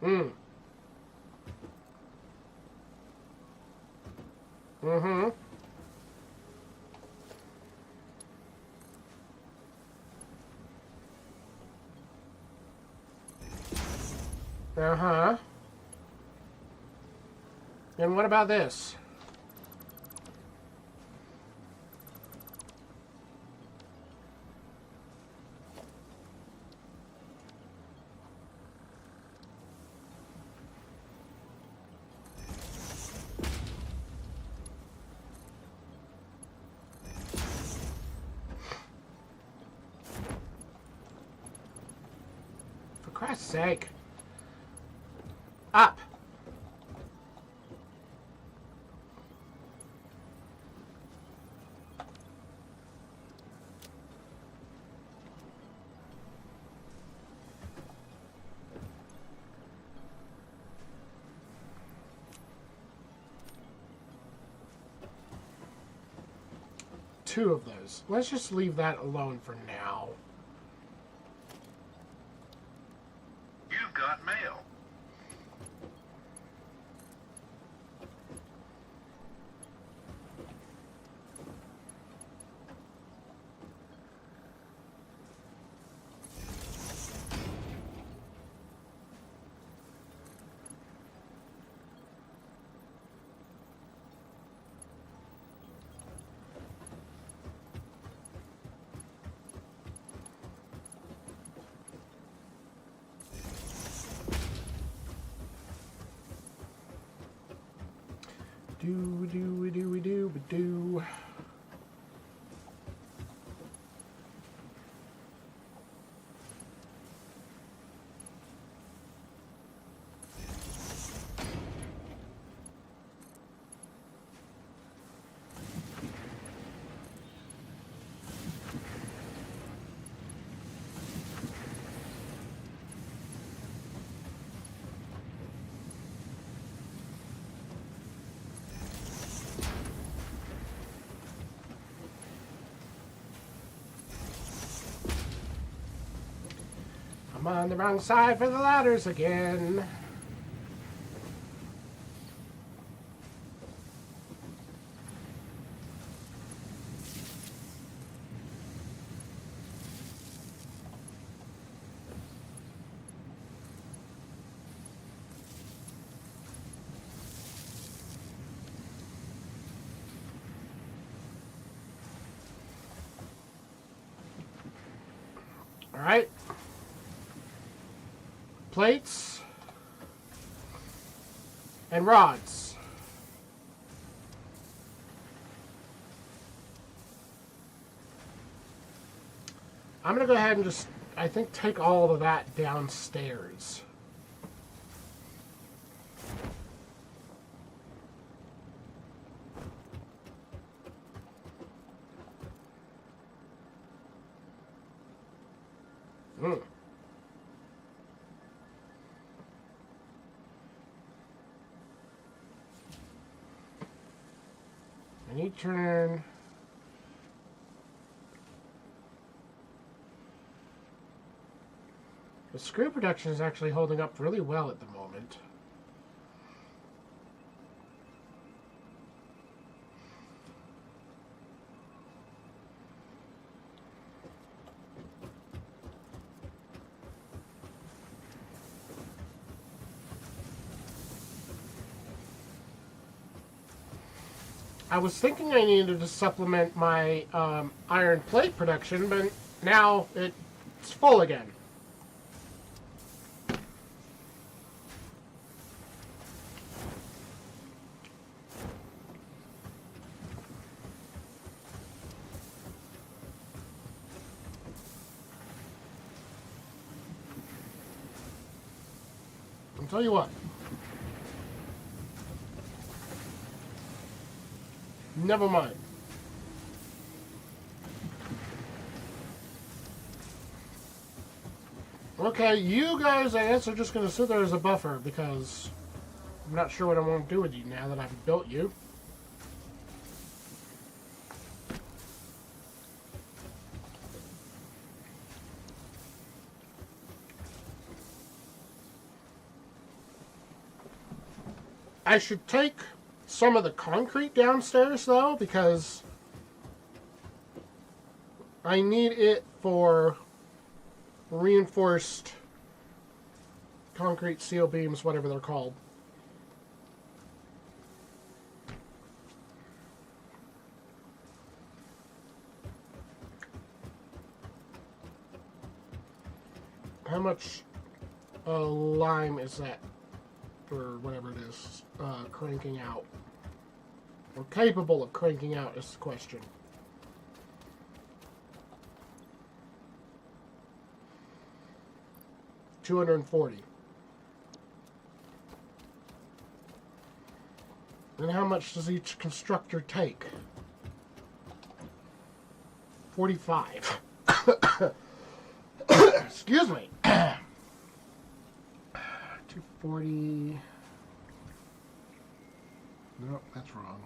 Mm-hmm. Uh-huh. And what about this? For Christ's sake. Up. Two of those. Let's just leave that alone for now. You've got mail. Do. I'm on the wrong side for the ladders again. All right. Plates and rods. I'm going to go ahead and just, I think, take all of that downstairs. I need turn. The screw production is actually holding up really well at the moment. I was thinking I needed to supplement my iron plate production, but now it's full again. I'll tell you what. Never mind. Okay, you guys, I guess, are just going to sit there as a buffer because I'm not sure what I want to do with you now that I've built you. I should take some of the concrete downstairs, though, because I need it for reinforced concrete steel beams, whatever they're called. How much lime is that? Or whatever it is, cranking out. Or capable of cranking out is the question. $240. And how much does each constructor take? 45. Excuse me. 240. No, that's wrong.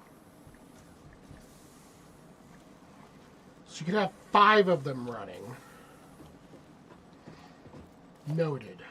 So you could have 5 of them running. Noted.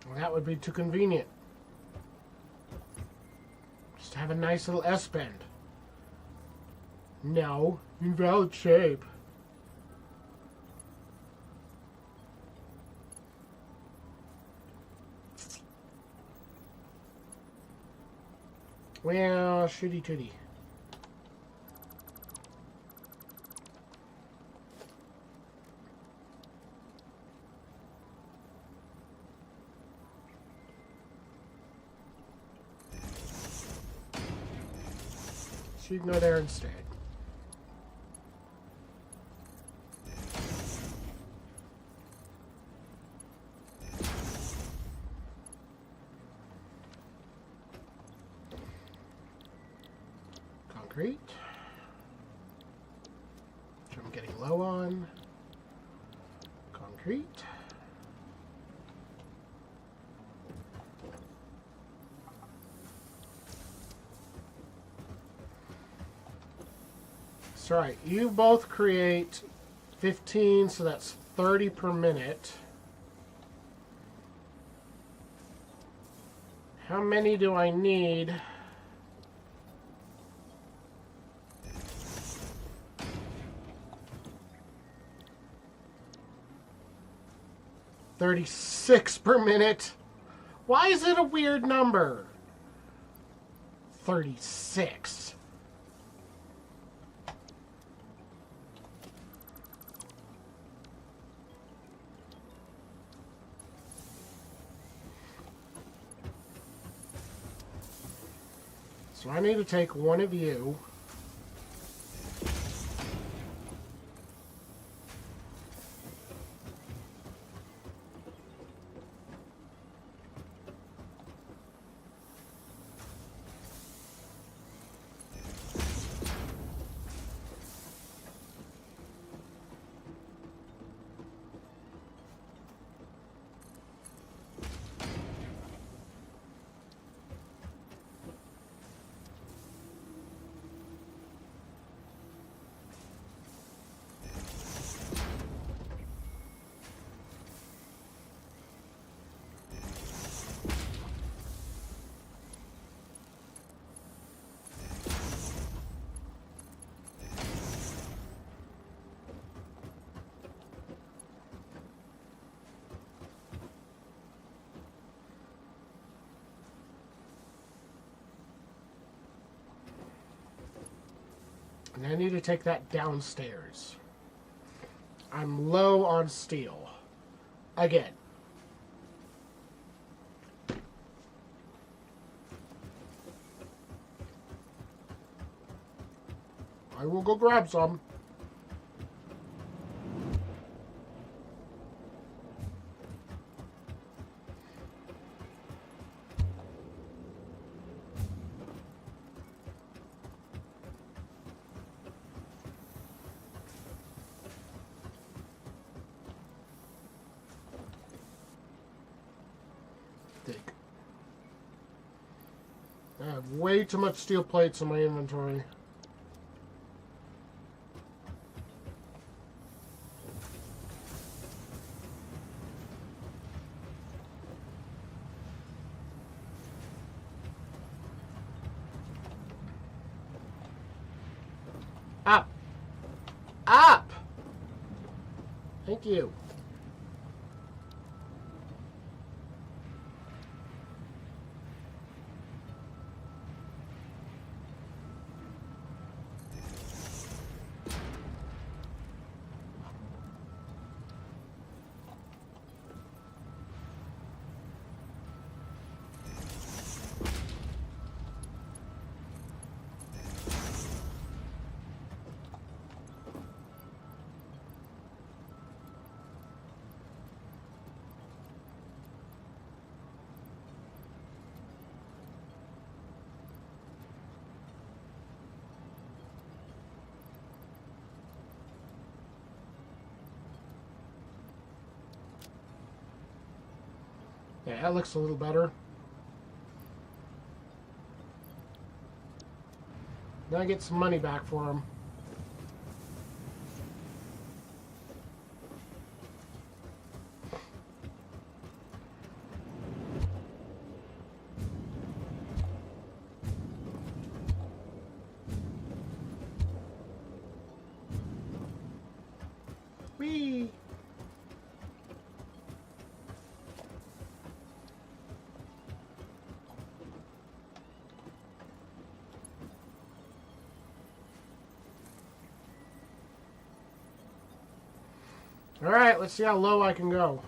Well, that would be too convenient. Just have a nice little S-bend. No, invalid shape. Well, shitty titty. So you can go there instead. Concrete. Which I'm getting low on. Concrete. That's right. You both create 15, so that's 30 per minute. How many do I need? $36 per minute. Why is it a weird number? 36. So I need to take one of you. And I need to take that downstairs. I'm low on steel. Again. I will go grab some. I have way too much steel plates in my inventory. Up! Up! Thank you. Yeah, that looks a little better. Then I get some money back for them. Whee! Alright, let's see how low I can go.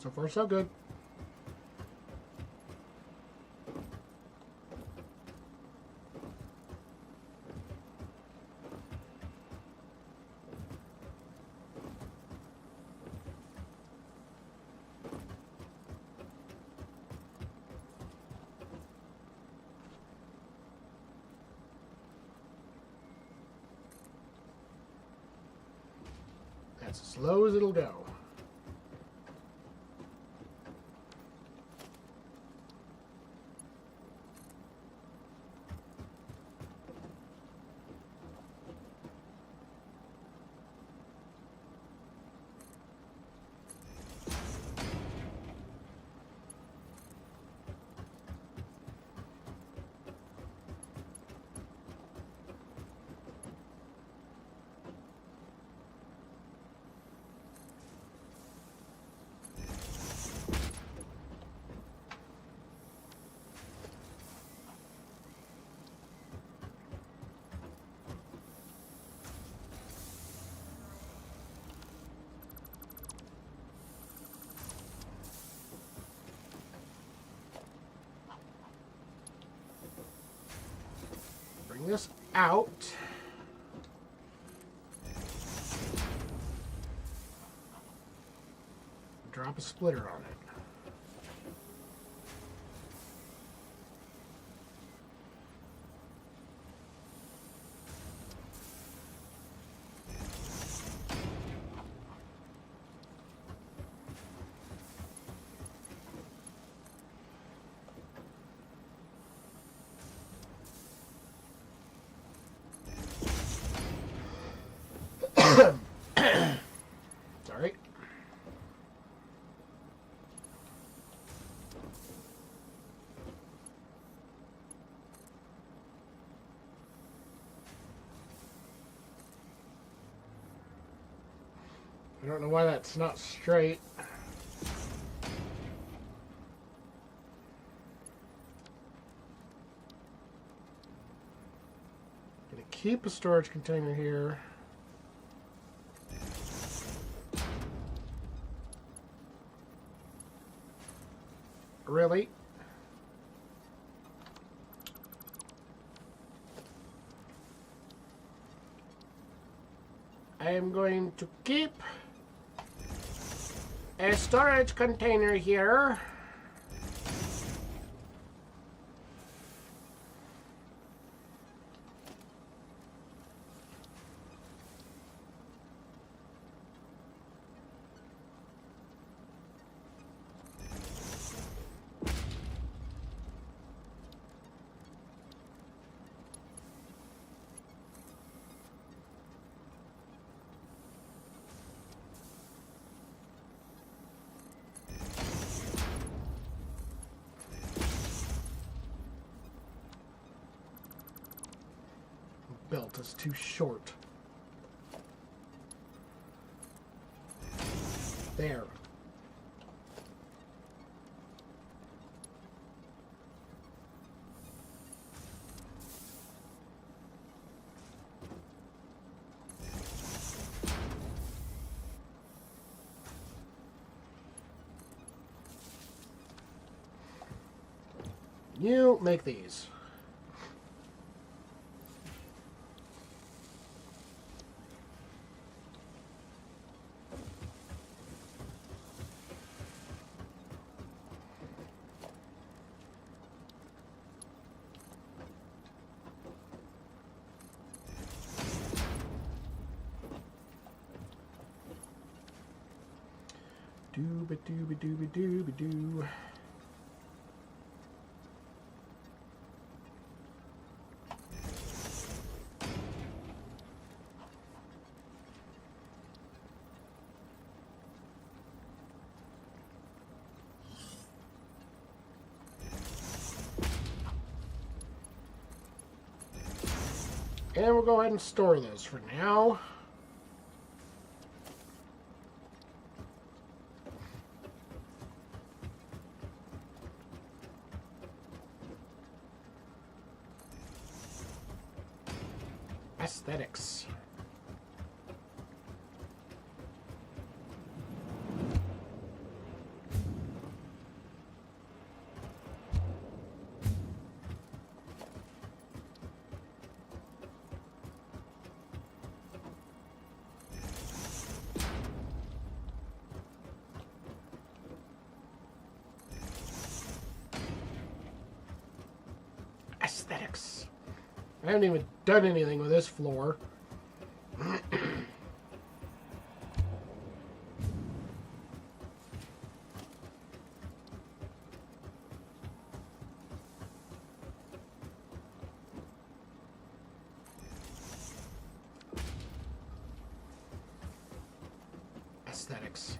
So far, so good. That's as slow as it'll go. Bring this out. Drop a splitter on it. Sorry. I don't know why that's not straight. Gonna keep a storage container here. Really? I am going to keep a storage container here. Belt is too short. There. You make these. Dooba-dooba-dooba-dooba-doo. And we'll go ahead and store those for now. Aesthetics. Aesthetics. I haven't even done anything with this floor. Aesthetics.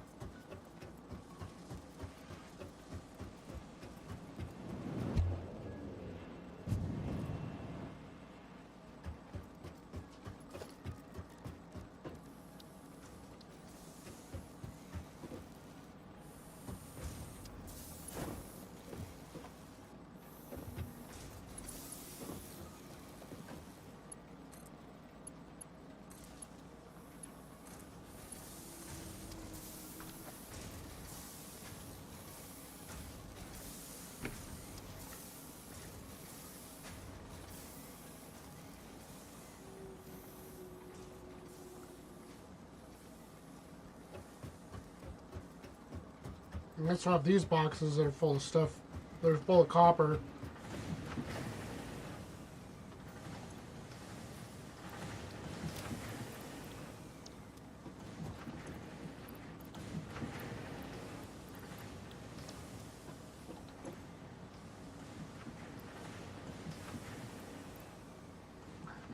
And let's have these boxes that are full of stuff. They're full of copper.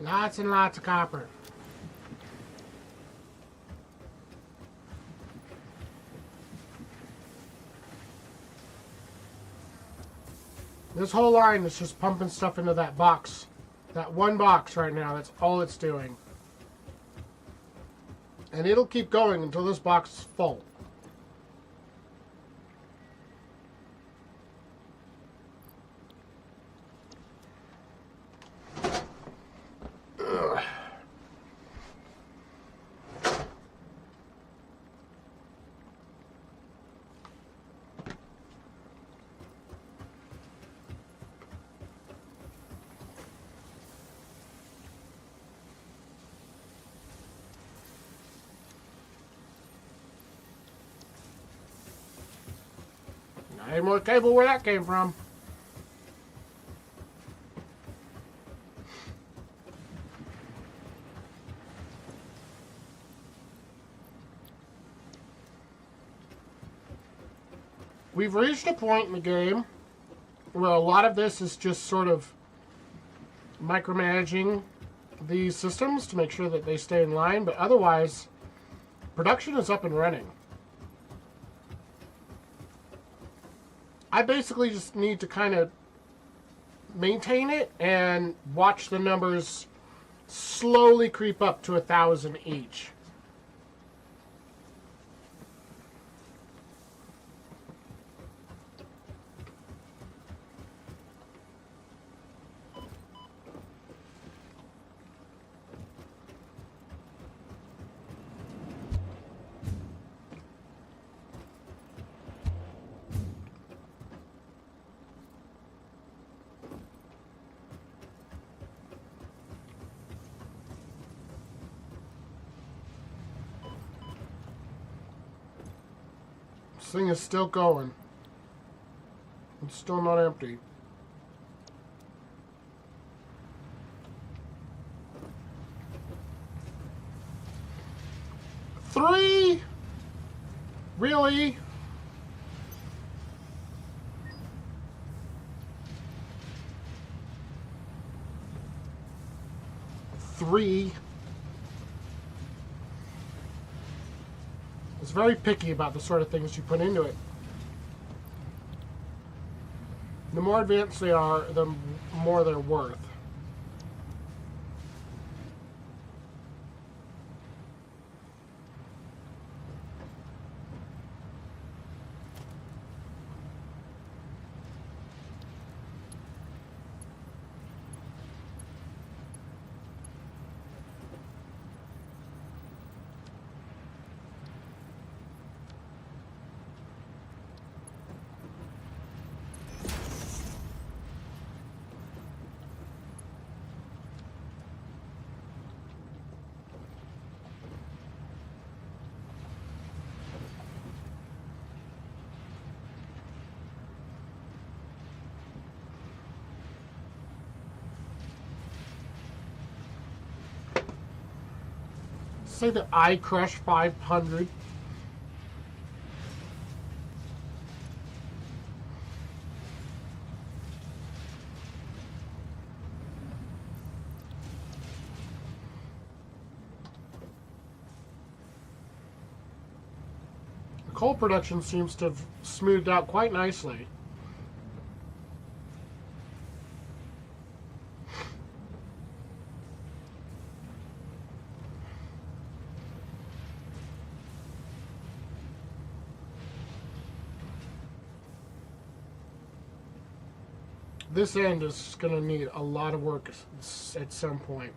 Lots and lots of copper. This whole line is just pumping stuff into that box. That one box right now. That's all it's doing. And it'll keep going until this box is full. Any more cable where that came from? We've reached a point in the game where a lot of this is just sort of micromanaging these systems to make sure that they stay in line, but otherwise, production is up and running. I basically just need to kind of maintain it and watch the numbers slowly creep up to 1,000 each. This thing is still going. It's still not empty. Three? Really? Three? It's very picky about the sort of things you put into it. The more advanced they are, the more they're worth. Say that I crush 500. The coal production seems to have smoothed out quite nicely. This end is going to need a lot of work at some point.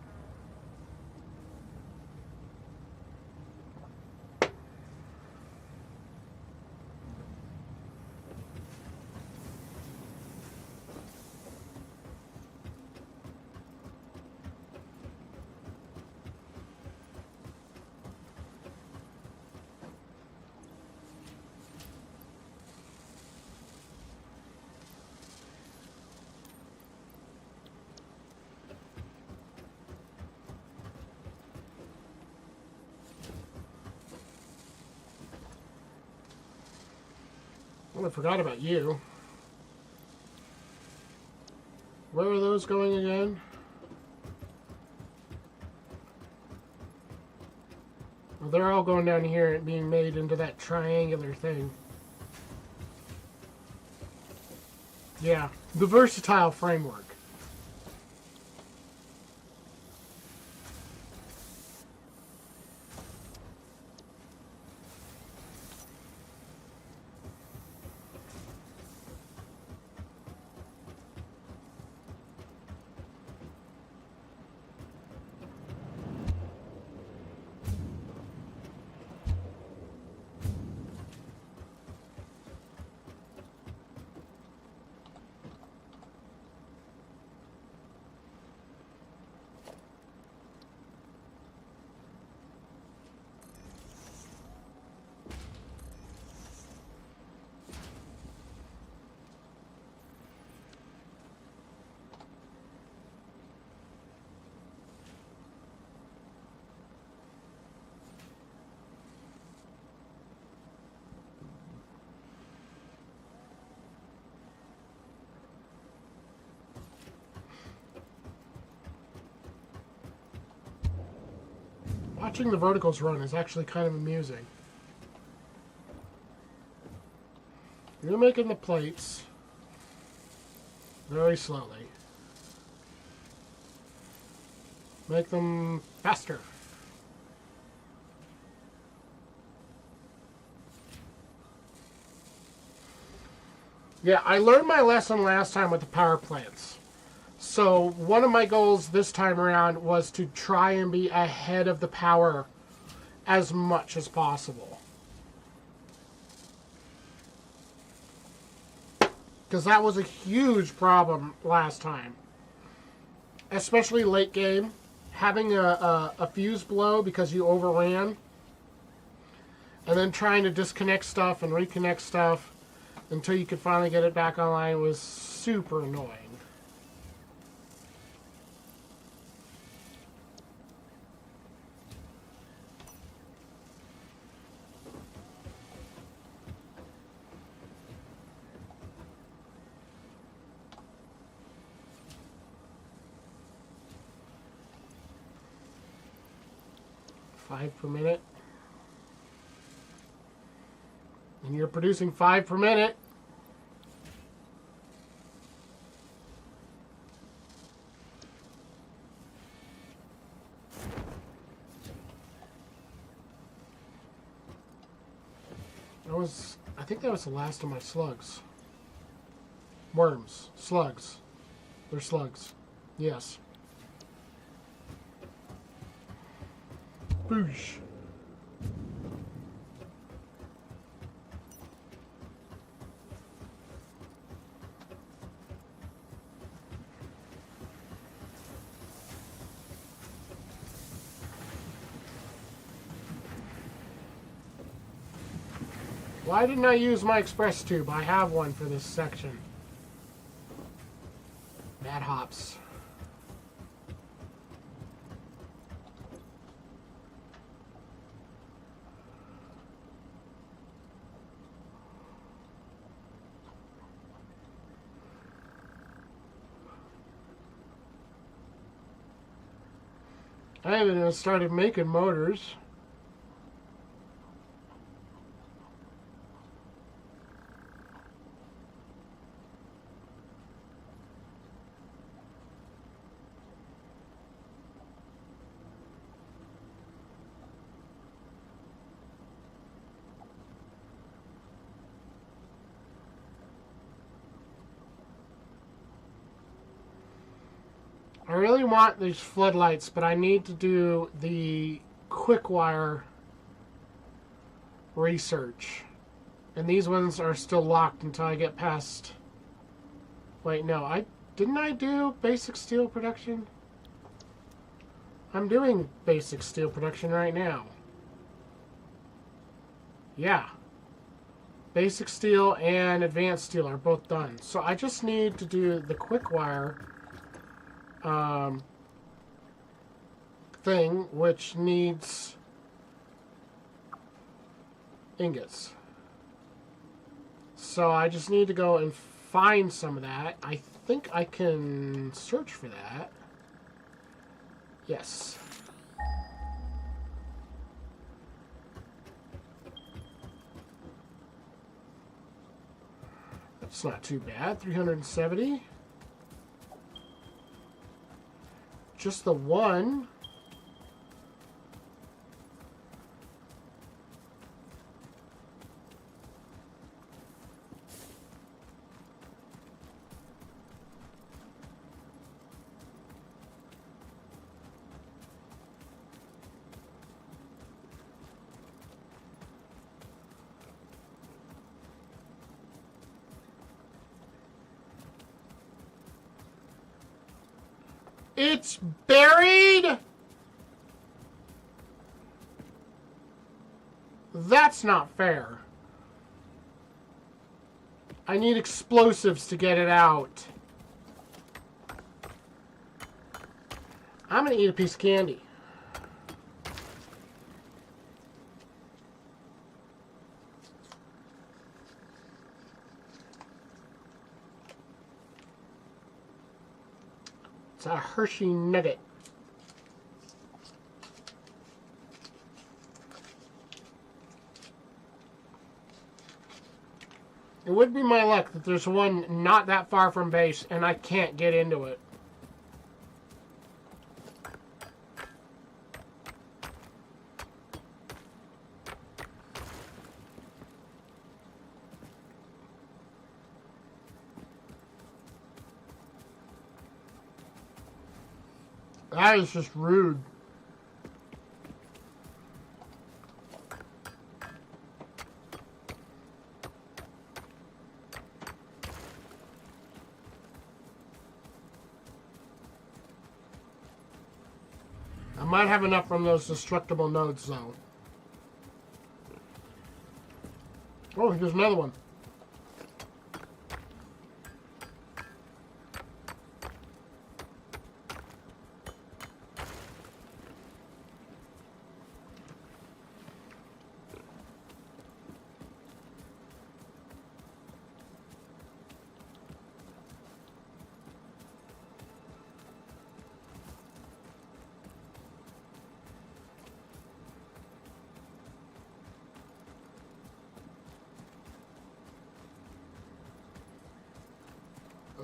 Oh, I forgot about you. Where are those going again? Well, they're all going down here and being made into that triangular thing. Yeah, the versatile framework. Watching the verticals run is actually kind of amusing. You're making the plates very slowly. Make them faster. Yeah, I learned my lesson last time with the power plants. So one of my goals this time around was to try and be ahead of the power as much as possible. Because that was a huge problem last time. Especially late game. Having a fuse blow because you overran. And then trying to disconnect stuff and reconnect stuff until you could finally get it back online was super annoying. Five per minute. And you're producing 5 per minute. I think that was the last of my slugs. Worms. Slugs. They're slugs. Yes. Boosh. Why didn't I use my express tube? I have one for this section. Bad hops. I haven't even started making motors. I really want these floodlights, but I need to do the quick wire research. And these ones are still locked until I get past... Wait, no, didn't I do basic steel production? I'm doing basic steel production right now. Yeah. Basic steel and advanced steel are both done. So I just need to do the quick wire thing, which needs ingots. So I just need to go and find some of that. I think I can search for that. Yes. That's not too bad. 370. Just the one. It's buried? That's not fair. I need explosives to get it out. I'm gonna eat a piece of candy. It's a Hershey nugget. It would be my luck that there's one not that far from base and I can't get into it. That is just rude. I might have enough from those destructible nodes, though. Oh, here's another one.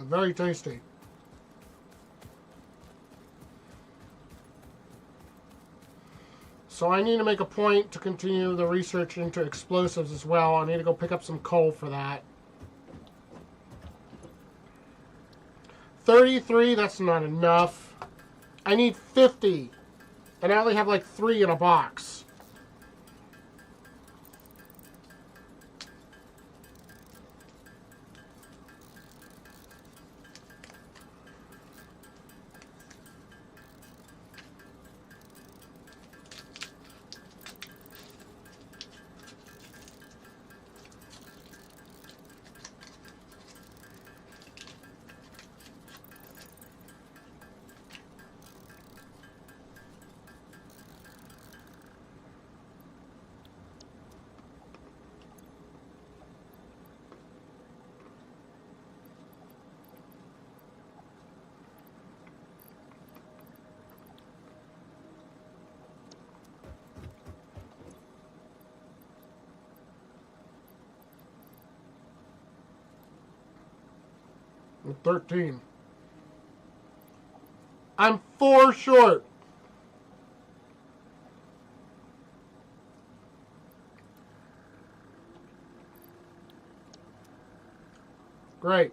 Very tasty. So I need to make a point to continue the research into explosives as well. I need to go pick up some coal for that. 33, that's not enough. I need 50. And I only have like 3 in a box. I'm 13. I'm 4 short. Great.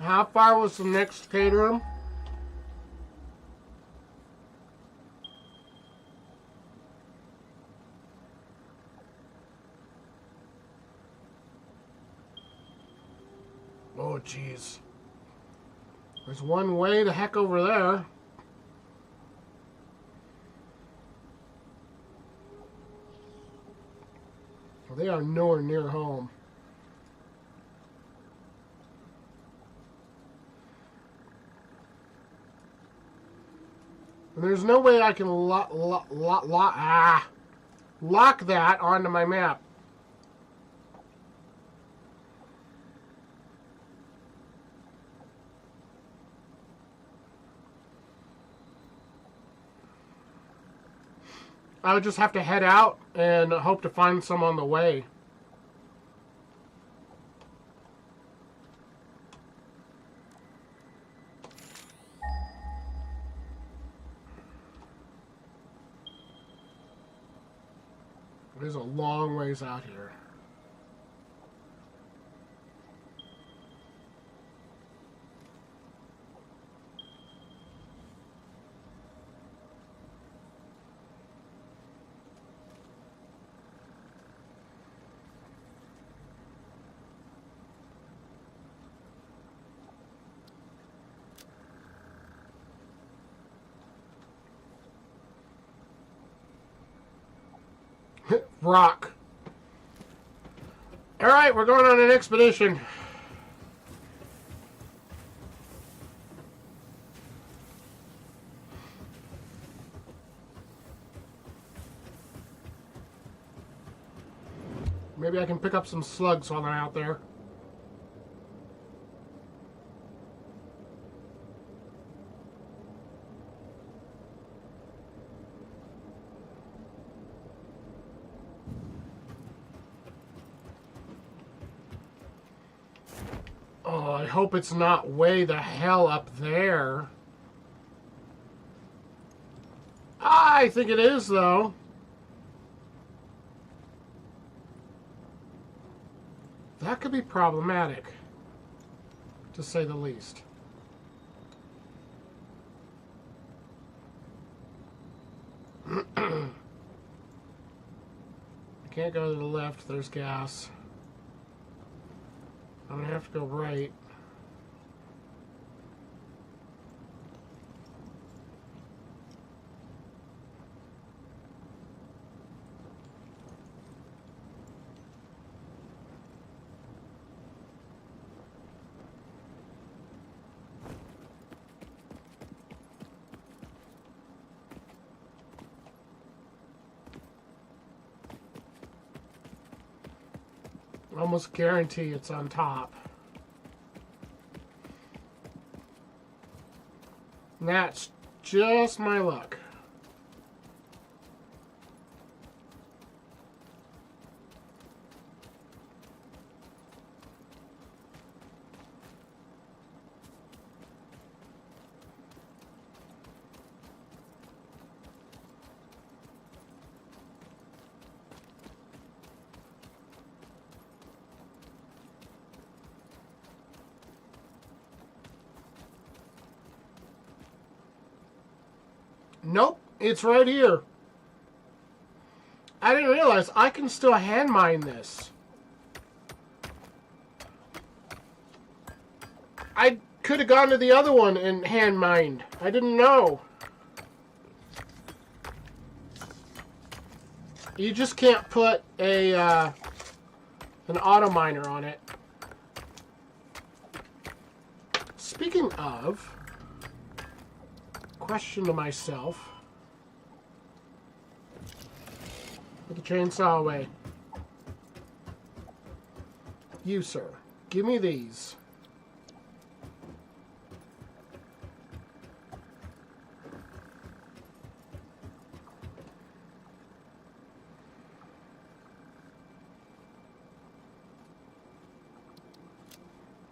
How far was the next caterer? Oh, jeez. There's one way the heck over there. Well, they are nowhere near home. And there's no way I can lock that onto my map. I would just have to head out and hope to find some on the way. It is a long ways out here. Rock. All right, we're going on an expedition. Maybe I can pick up some slugs while I'm out there. Oh, I hope it's not way the hell up there. I think it is, though. That could be problematic, to say the least. I can't go to the left, there's gas. I'm gonna have to go right. Almost guarantee it's on top. And that's just my luck. Nope, it's right here. I didn't realize I can still hand mine this. I could have gone to the other one and hand mined. I didn't know. You just can't put a an auto miner on it. Speaking of, question to myself. Put the chainsaw away. You, sir, give me these.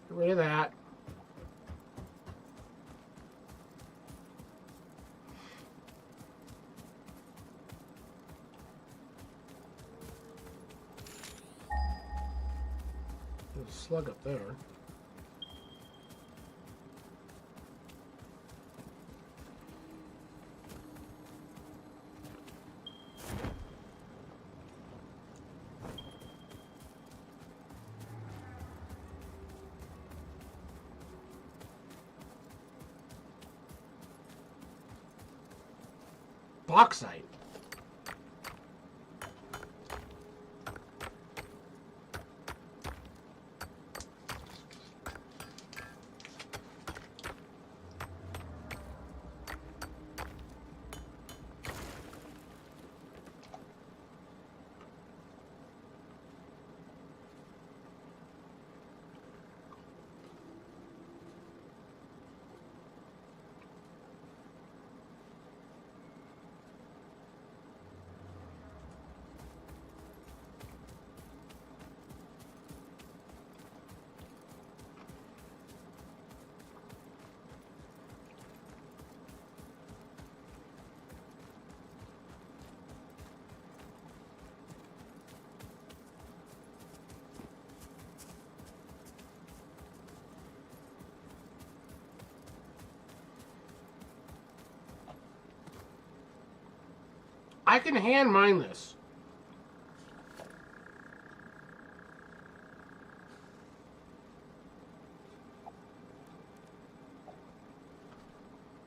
Get rid of that. There's a slug up there. Bauxite. I can hand mine this.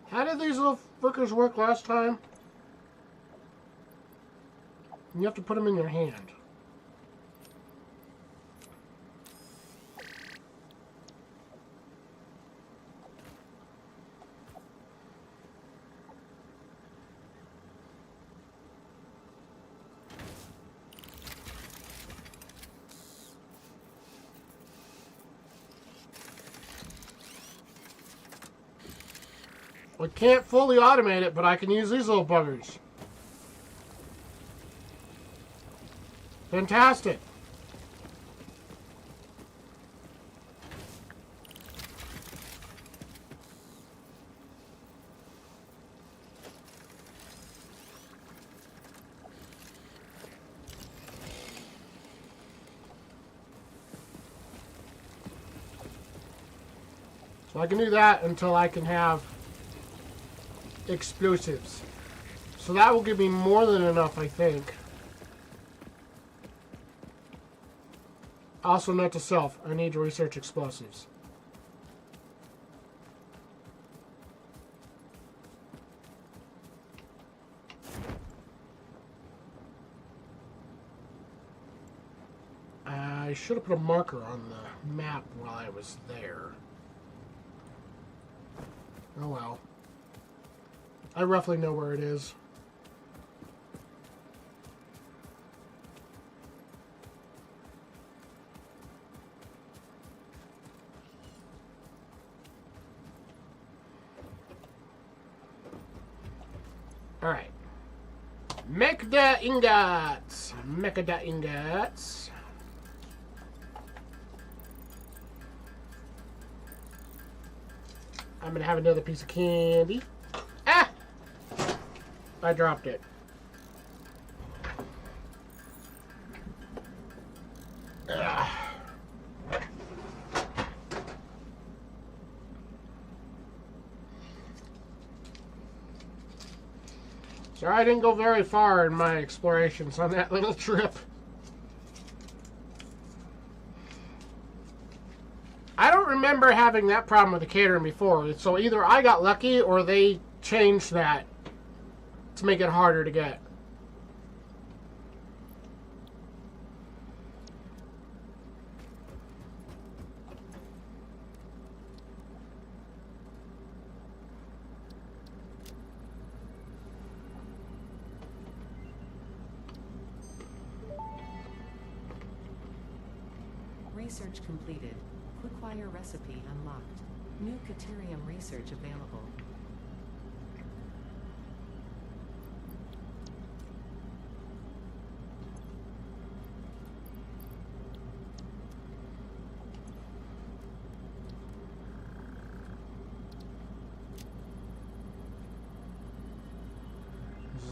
How did these little frickers work last time? You have to put them in your hand. I can't fully automate it, but I can use these little buggers. Fantastic. So I can do that until I can have explosives. So that will give me more than enough, I think. Also, note to self, I need to research explosives. I should have put a marker on the map while I was there. Oh well. I roughly know where it is. Alright. Make the ingots. Make the ingots. I'm gonna have another piece of candy. Ah! I dropped it. Ugh. Sorry, I didn't go very far in my explorations on that little trip. I don't remember having that problem with the catering before, so either I got lucky or they changed that to make it harder to get. Research completed. Quickwire recipe unlocked. New Caterium research available.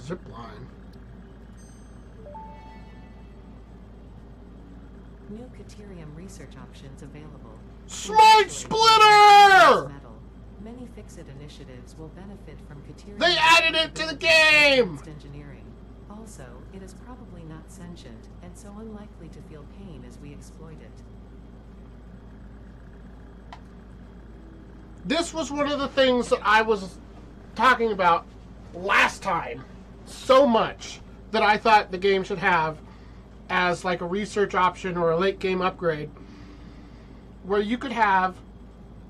Zip line. New Caterium research options available. Smart splitter! Metal. Many Fix-It initiatives will benefit from Caterium. They added it to the game! Engineering. Also, it is probably not sentient, and so unlikely to feel pain as we exploit it. This was one of the things that I was talking about last time so much that I thought the game should have as like a research option or a late game upgrade, where you could have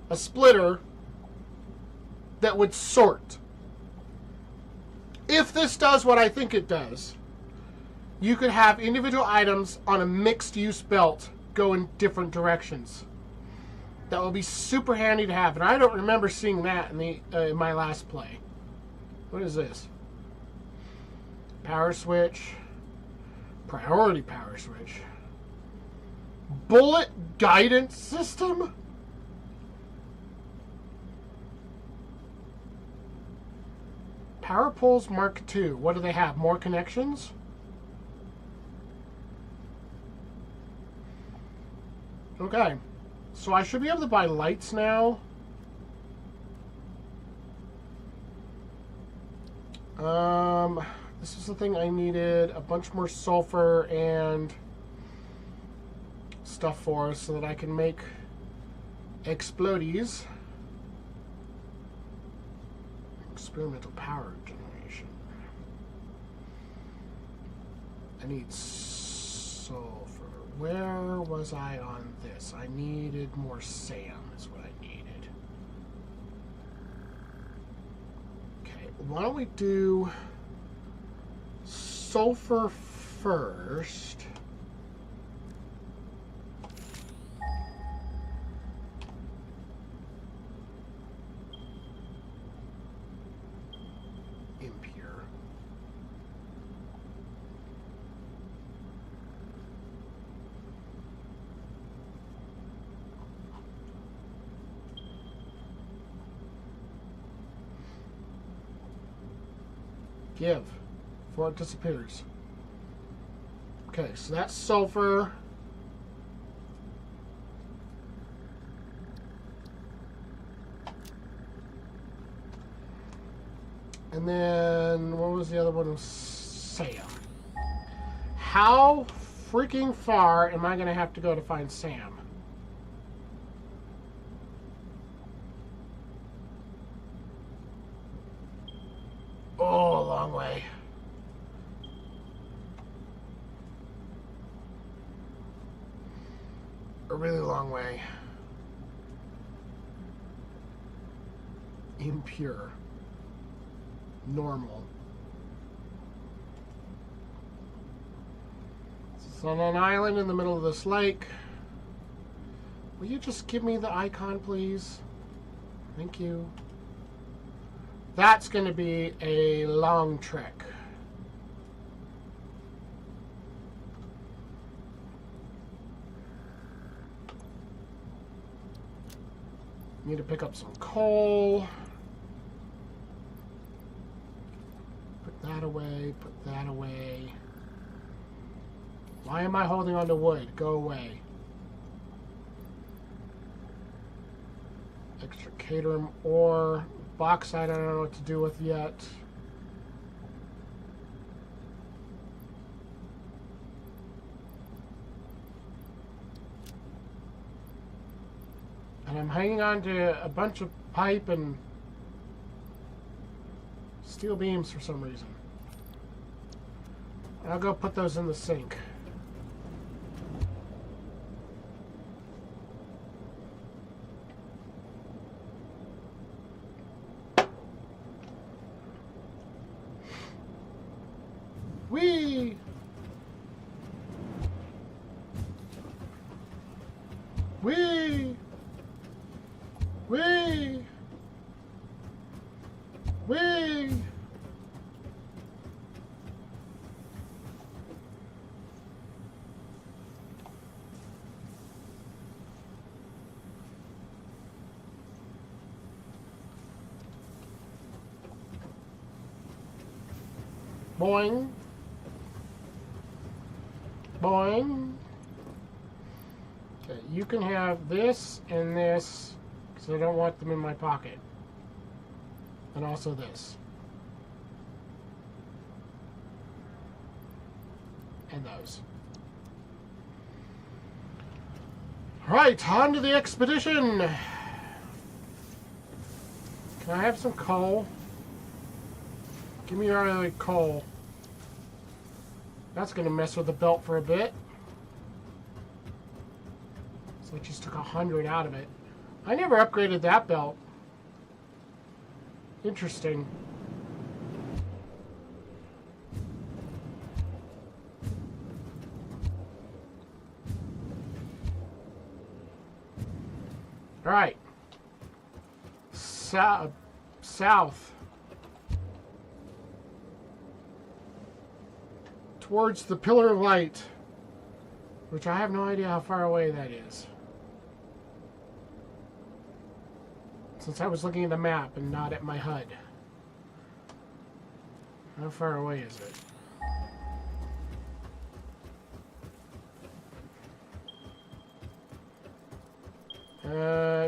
a splitter that would sort. If this does what I think it does, you could have individual items on a mixed use belt go in different directions. That would be super handy to have, and I don't remember seeing that in the in my last play. What is this? Power switch. Priority power switch. Bullet guidance system? Power poles Mark II. What do they have? More connections? Okay. So I should be able to buy lights now. This is the thing I needed a bunch more sulfur and stuff for so that I can make explodies. Experimental power generation. I need sulfur. Where was I on this? I needed more SAM is what I needed. Okay, why don't we do sulfur first. Impure. Give before it disappears. Okay, so that's sulfur. And then, what was the other one? Sam. How freaking far am I going to have to go to find Sam? Oh, a long way. A really long way. Impure. Normal. It's on an island in the middle of this lake. Will you just give me the icon, please? Thank you. That's going to be a long trek. Need to pick up some coal. Put that away, put that away. Why am I holding on to wood? Go away. Extricator ore. Bauxite I don't know what to do with yet. And I'm hanging on to a bunch of pipe and steel beams for some reason. I'll go put those in the sink. Whee! Whee! Whee! Whee! Boing. Boing. Okay, you can have this and this, because I don't want them in my pocket. And also this. And those. Alright, on to the expedition! Can I have some coal? Give me your coal. That's gonna mess with the belt for a bit. So I just took 100 out of it. I never upgraded that belt. Interesting. Alright. South. Towards the Pillar of Light. Which I have no idea how far away that is. Since I was looking at the map and not at my HUD. How far away is it?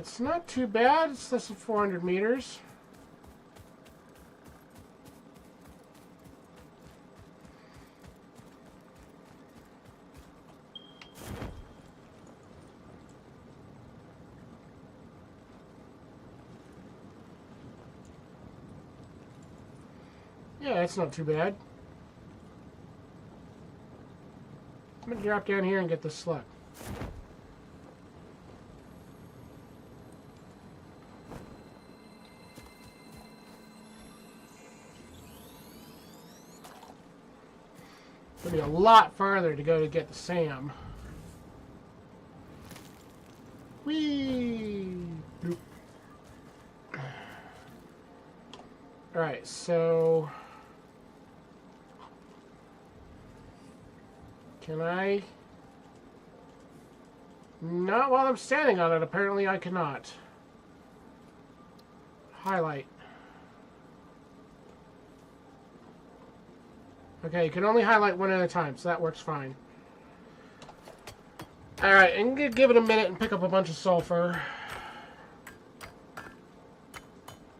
It's not too bad. It's less than 400 meters. Yeah, that's not too bad. I'm gonna drop down here and get this slug. It'll be a lot farther to go to get the SAM. Whee! Bloop. Alright, so... Can I... Not while I'm standing on it. Apparently I cannot. Highlight. Okay, you can only highlight one at a time, so that works fine. Alright, I'm going to give it a minute and pick up a bunch of sulfur.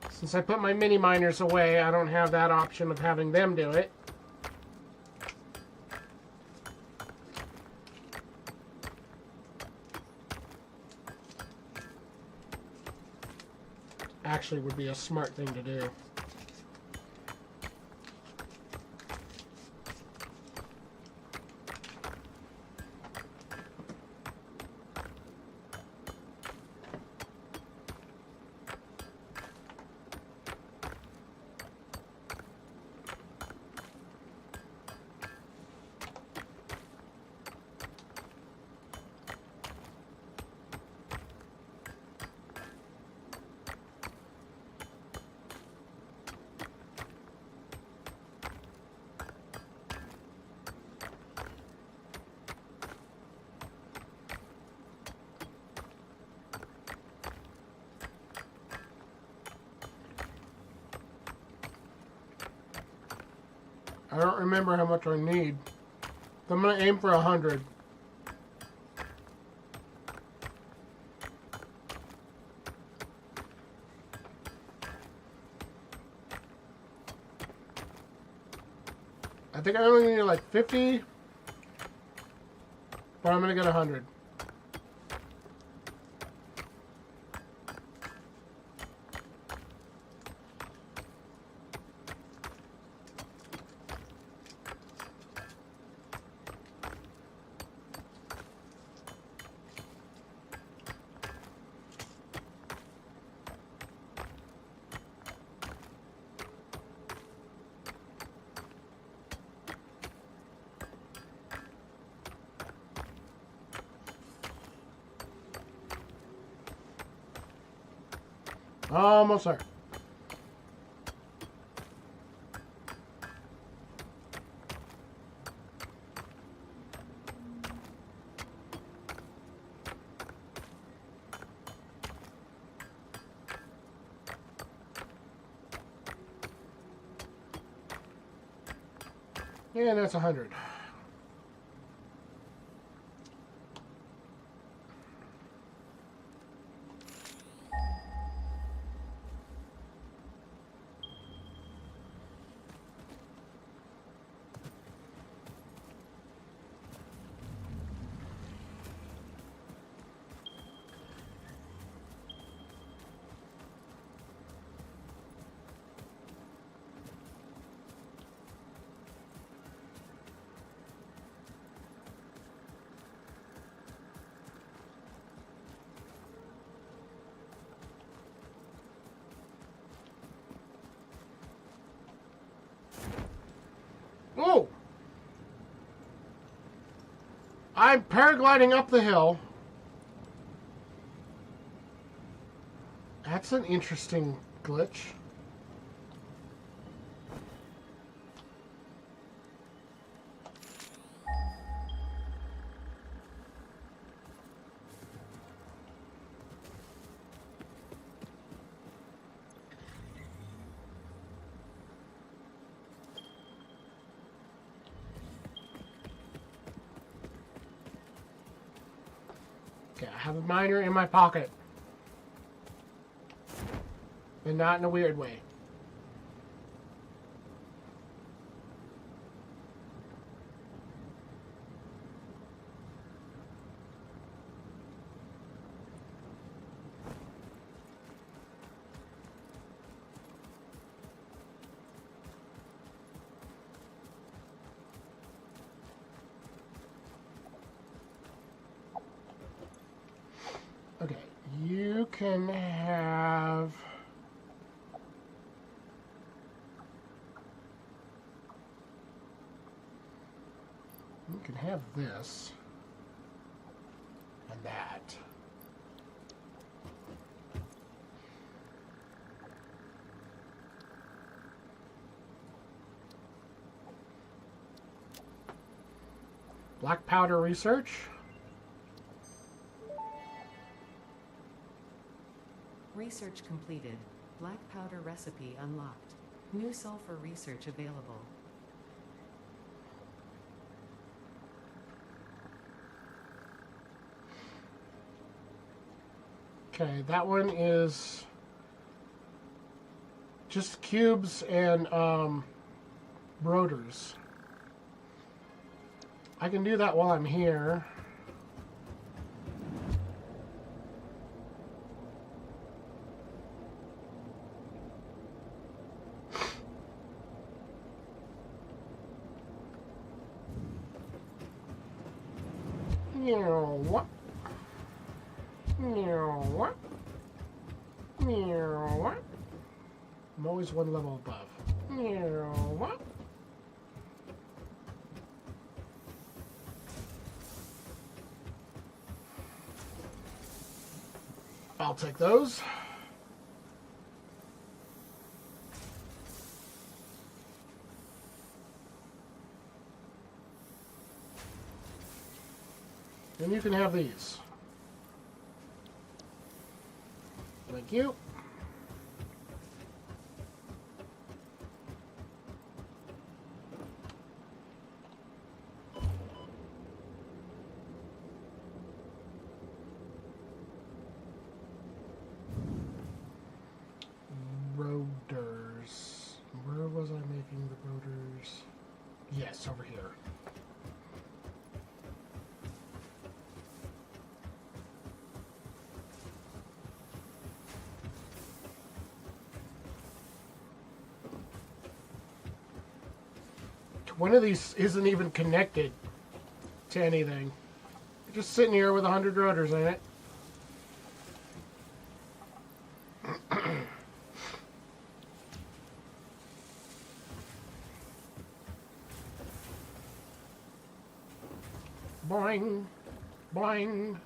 Since I put my mini miners away, I don't have that option of having them do it. Actually would be a smart thing to do. I don't remember how much I need. So I'm going to aim for 100. I think I only need like 50, but I'm going to get 100. Almost there. Yeah, that's 100. Oh! I'm paragliding up the hill. That's an interesting glitch. Okay, I have a miner in my pocket. And not in a weird way. can have... You can have this and that. Black powder research. Research completed. Black powder recipe unlocked. New sulfur research available. Okay, that one is just cubes and rotors. I can do that while I'm here. What? What? What? I'm always one level above. What? I'll take those. And you can have these. Thank you. Rotors. Where was I making the rotors? Yes, over here. One of these isn't even connected to anything. Just sitting here with 100 rotors in it. Boing, boing.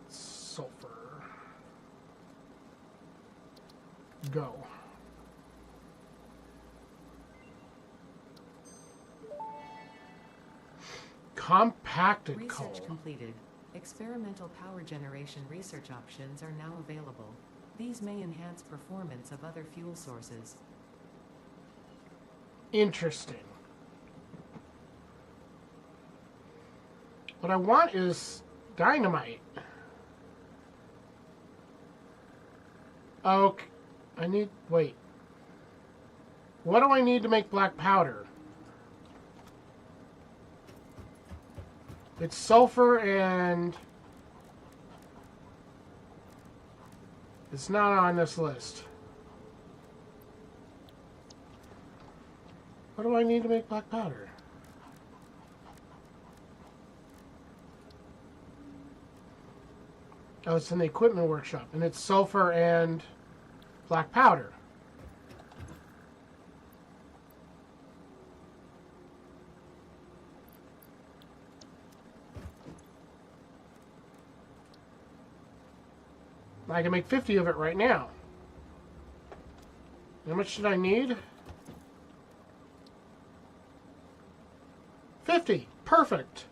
Sulfur. Go. Compacted coal. Research completed. Experimental power generation research options are now available. These may enhance performance of other fuel sources. Interesting. What I want is dynamite. Okay. I need... Wait. What do I need to make black powder? It's sulfur and... It's not on this list. What do I need to make black powder? Oh, it's in the equipment workshop. And it's sulfur and black powder. I can make 50 of it right now. How much should I need? 50. Perfect.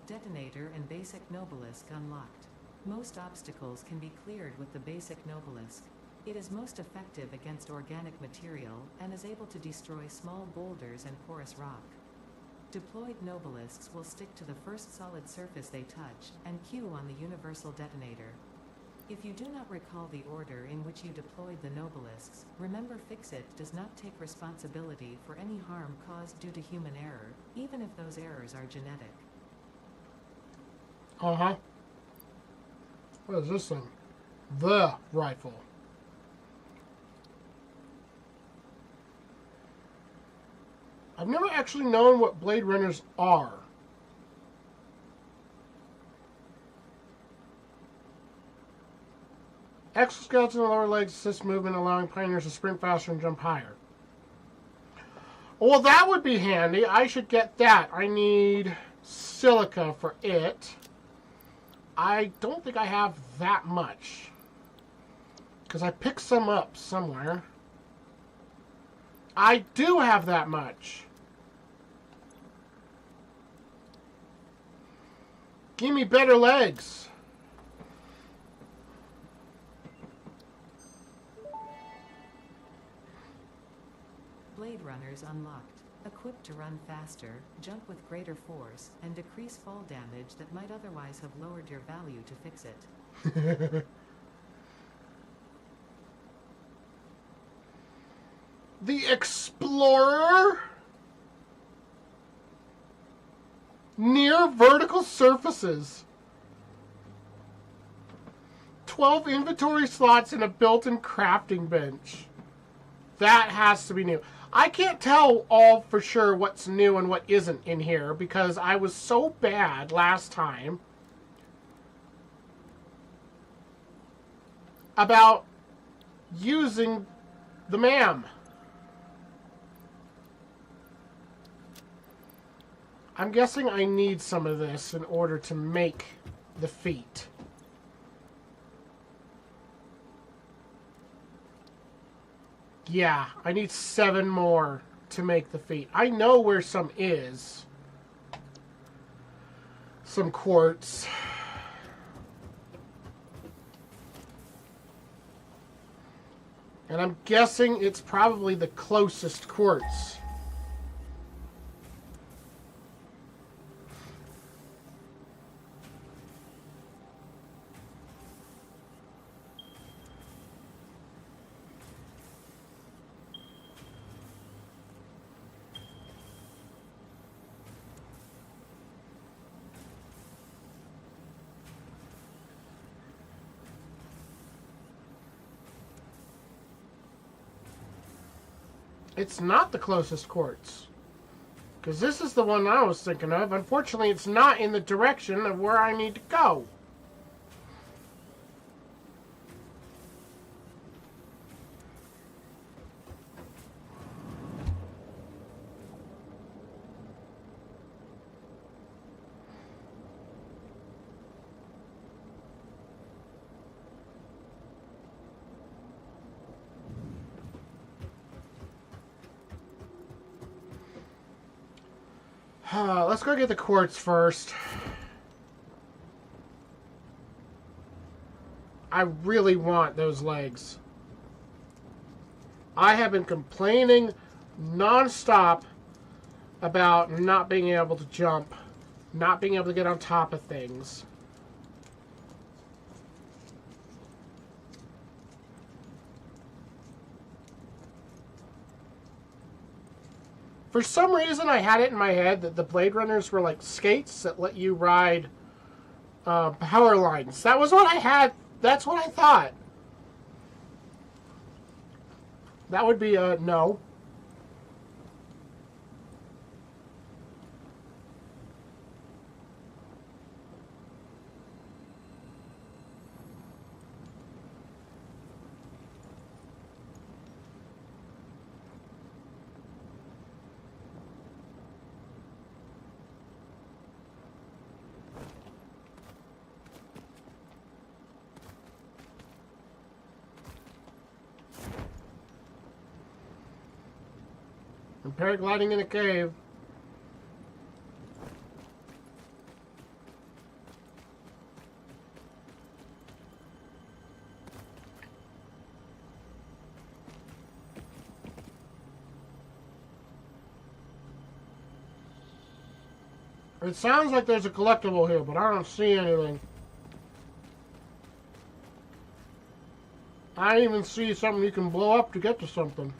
Detonator and basic Nobelisk unlocked. Most obstacles can be cleared with the basic Nobelisk. It is most effective against organic material, and is able to destroy small boulders and porous rock. Deployed Nobelisks will stick to the first solid surface they touch, and cue on the universal detonator. If you do not recall the order in which you deployed the Nobelisks, remember Fix-It does not take responsibility for any harm caused due to human error, even if those errors are genetic. Uh-huh. What is this thing? The rifle. I've never actually known what Blade Runners are. Exoskeletons in the lower legs assist movement, allowing pioneers to sprint faster and jump higher. Well, that would be handy. I should get that. I need silica for it. I don't think I have that much, because I picked some up somewhere. I do have that much. Give me better legs. Blade Runners unlocked. Equipped to run faster, jump with greater force, and decrease fall damage that might otherwise have lowered your value to Fix-It. The Explorer. Near vertical surfaces. 12 inventory slots and a built-in crafting bench. That has to be new. I can't tell all for sure what's new and what isn't in here because I was so bad last time about using the MAM. I'm guessing I need some of this in order to make the feat. Yeah, I need 7 more to make the feat. I know where some is. Some quartz. And I'm guessing it's probably the closest quartz. It's not the closest quartz. Because this is the one I was thinking of. Unfortunately, it's not in the direction of where I need to go. Let's go get the quartz first. I really want those legs. I have been complaining non-stop about not being able to jump, not being able to get on top of things. For some reason, I had it in my head that the Blade Runners were like skates that let you ride power lines. That was what I had. That's what I thought. That would be a no. I'm paragliding in a cave. It sounds like there's a collectible here, but I don't see anything. I even see something you can blow up to get to something.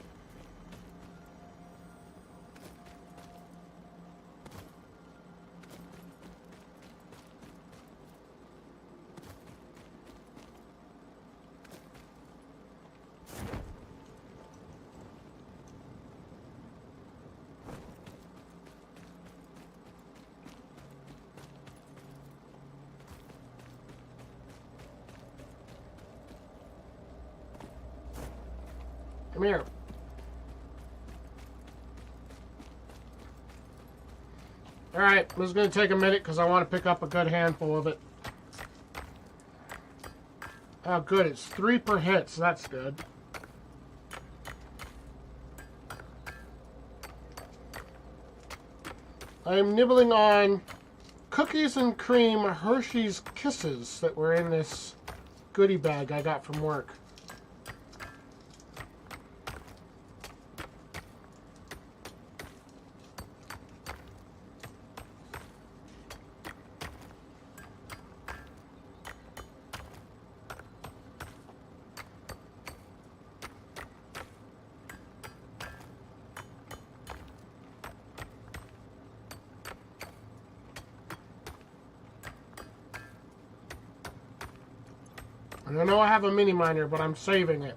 Come here. Alright, this is going to take a minute because I want to pick up a good handful of it. Oh, good. It's 3 per hit, so that's good. I am nibbling on cookies and cream Hershey's Kisses that were in this goodie bag I got from work. I know I have a mini miner, but I'm saving it.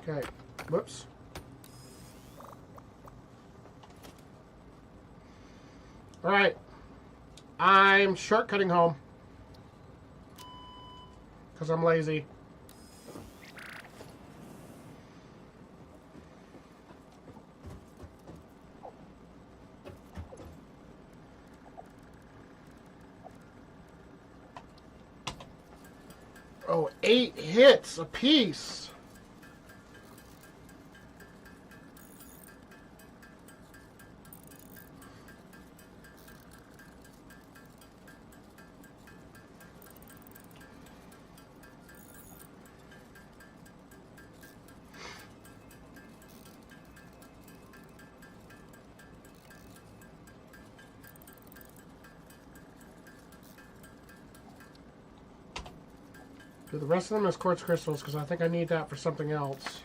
Okay, whoops. All right. I'm shortcutting home because I'm lazy. Oh, 8 hits apiece. Do the rest of them as quartz crystals because I think I need that for something else.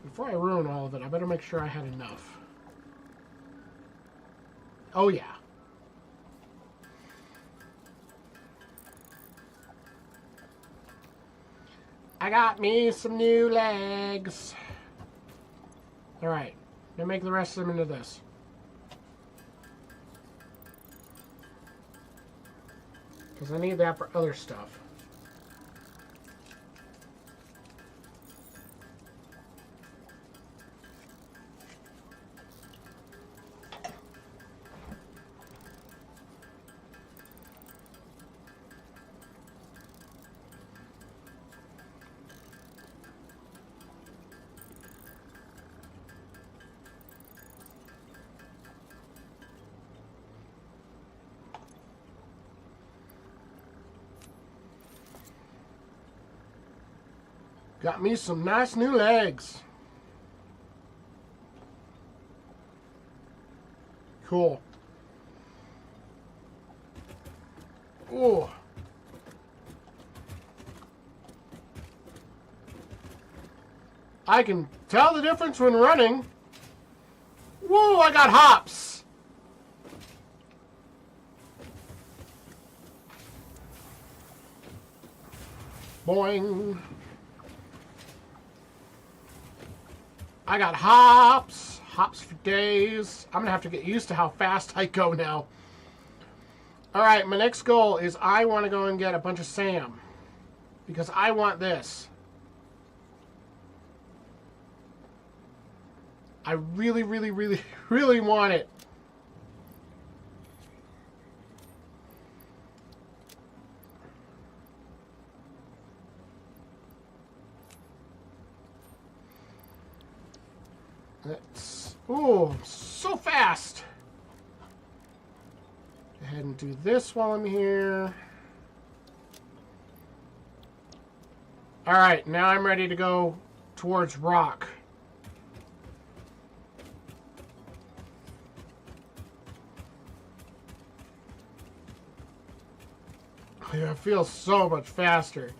Before I ruin all of it, I better make sure I had enough. Oh yeah. I got me some new legs. Alright, now make the rest of them into this. Because I need that for other stuff. Got me some nice new legs. Cool. Ooh. I can tell the difference when running. Whoa, I got hops. Boing. I got hops. Hops for days. I'm going to have to get used to how fast I go now. Alright, my next goal is I want to go and get a bunch of SAM. Because I want this. I really, really, really, really want it. Let's... Ooh, so fast! Go ahead and do this while I'm here. Alright, now I'm ready to go towards rock. Yeah, it feels so much faster.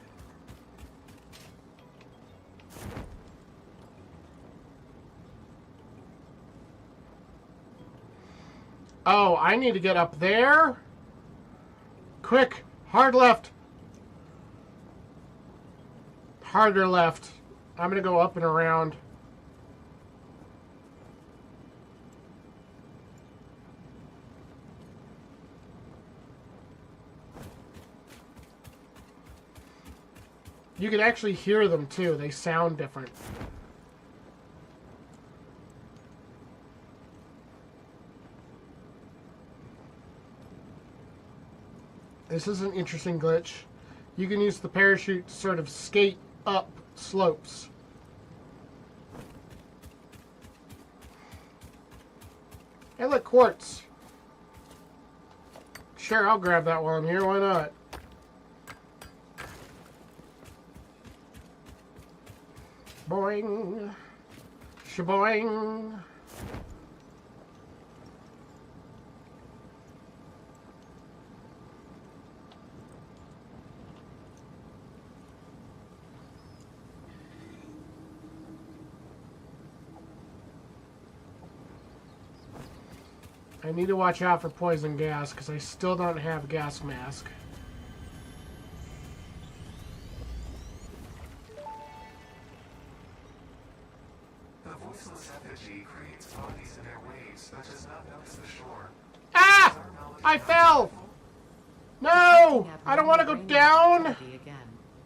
Oh, I need to get up there? Quick! Hard left! Harder left. I'm gonna go up and around. You can actually hear them too. They sound different. This is an interesting glitch. You can use the parachute to sort of skate up slopes. Hey, look, quartz. Sure, I'll grab that while I'm here. Why not? Boing. Shaboing. I need to watch out for poison gas because I still don't have a gas mask. The voiceless effigy creates bodies in their waves but does not notice the shore. Ah! I fell! No! I don't want to go down! Again.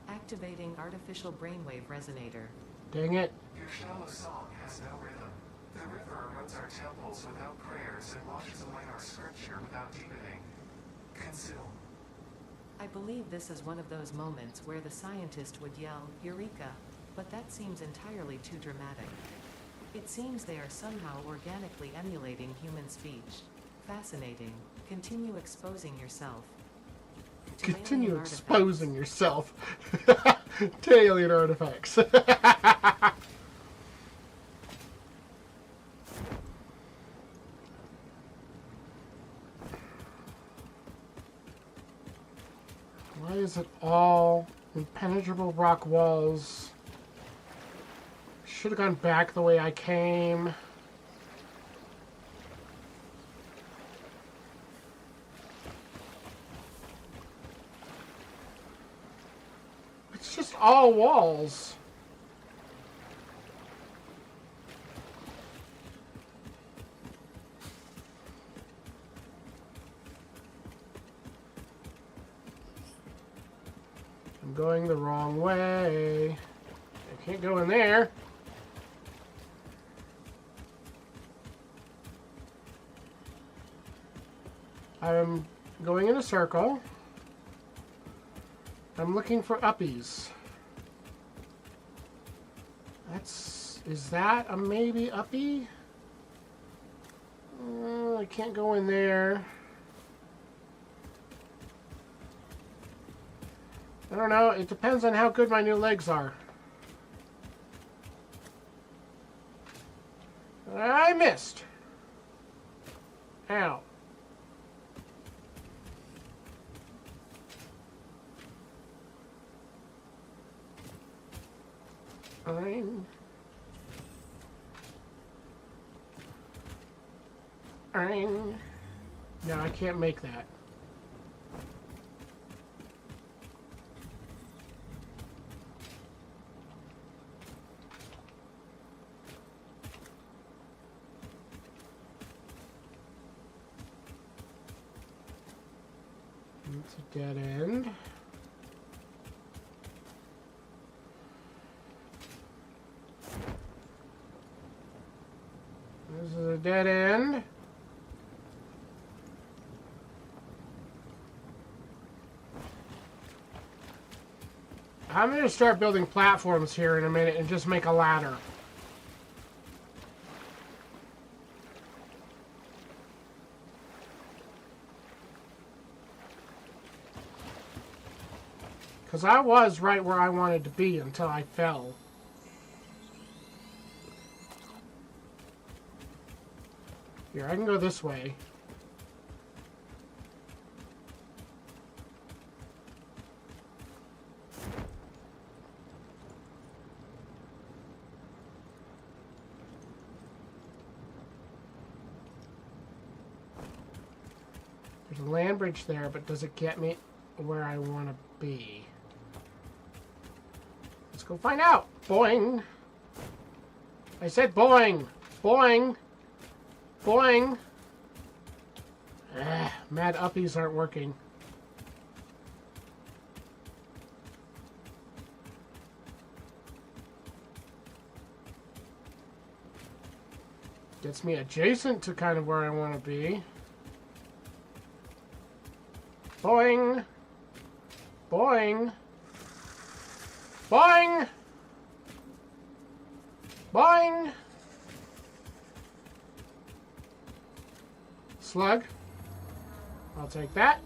Activating artificial brainwave resonator. Dang it. Your shallow song has no rhythm. The river erodes our temples without prayers and washes away our scripture without deepening. Consume. I believe this is one of those moments where the scientist would yell, Eureka, but that seems entirely too dramatic. It seems they are somehow organically emulating human speech. Fascinating. Continue exposing yourself. To Continue alien exposing yourself to alien artifacts. Why is it all impenetrable rock walls? Should have gone back the way I came. It's just all walls. I'm going the wrong way. I can't go in there. I'm going in a circle. I'm looking for uppies. Is that a maybe uppie? I can't go in there. I don't know. It depends on how good my new legs are. I missed. Ow. Fine. Fine. No, I can't make that. It's a dead end. This is a dead end. I'm going to start building platforms here in a minute and just make a ladder. Because I was right where I wanted to be until I fell. Here, I can go this way. There's a land bridge there, but does it get me where I want to be? Let's go find out. Boing. I said boing. Boing. Boing. Mad uppies aren't working. Gets me adjacent to kind of where I want to be. Boing. Boing. Boing. Boing. Slug. I'll take that.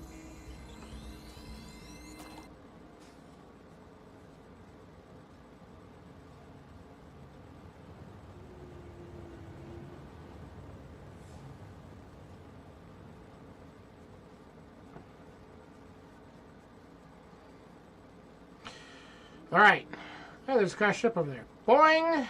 All right. Oh, there's a crashed ship over there. Boing.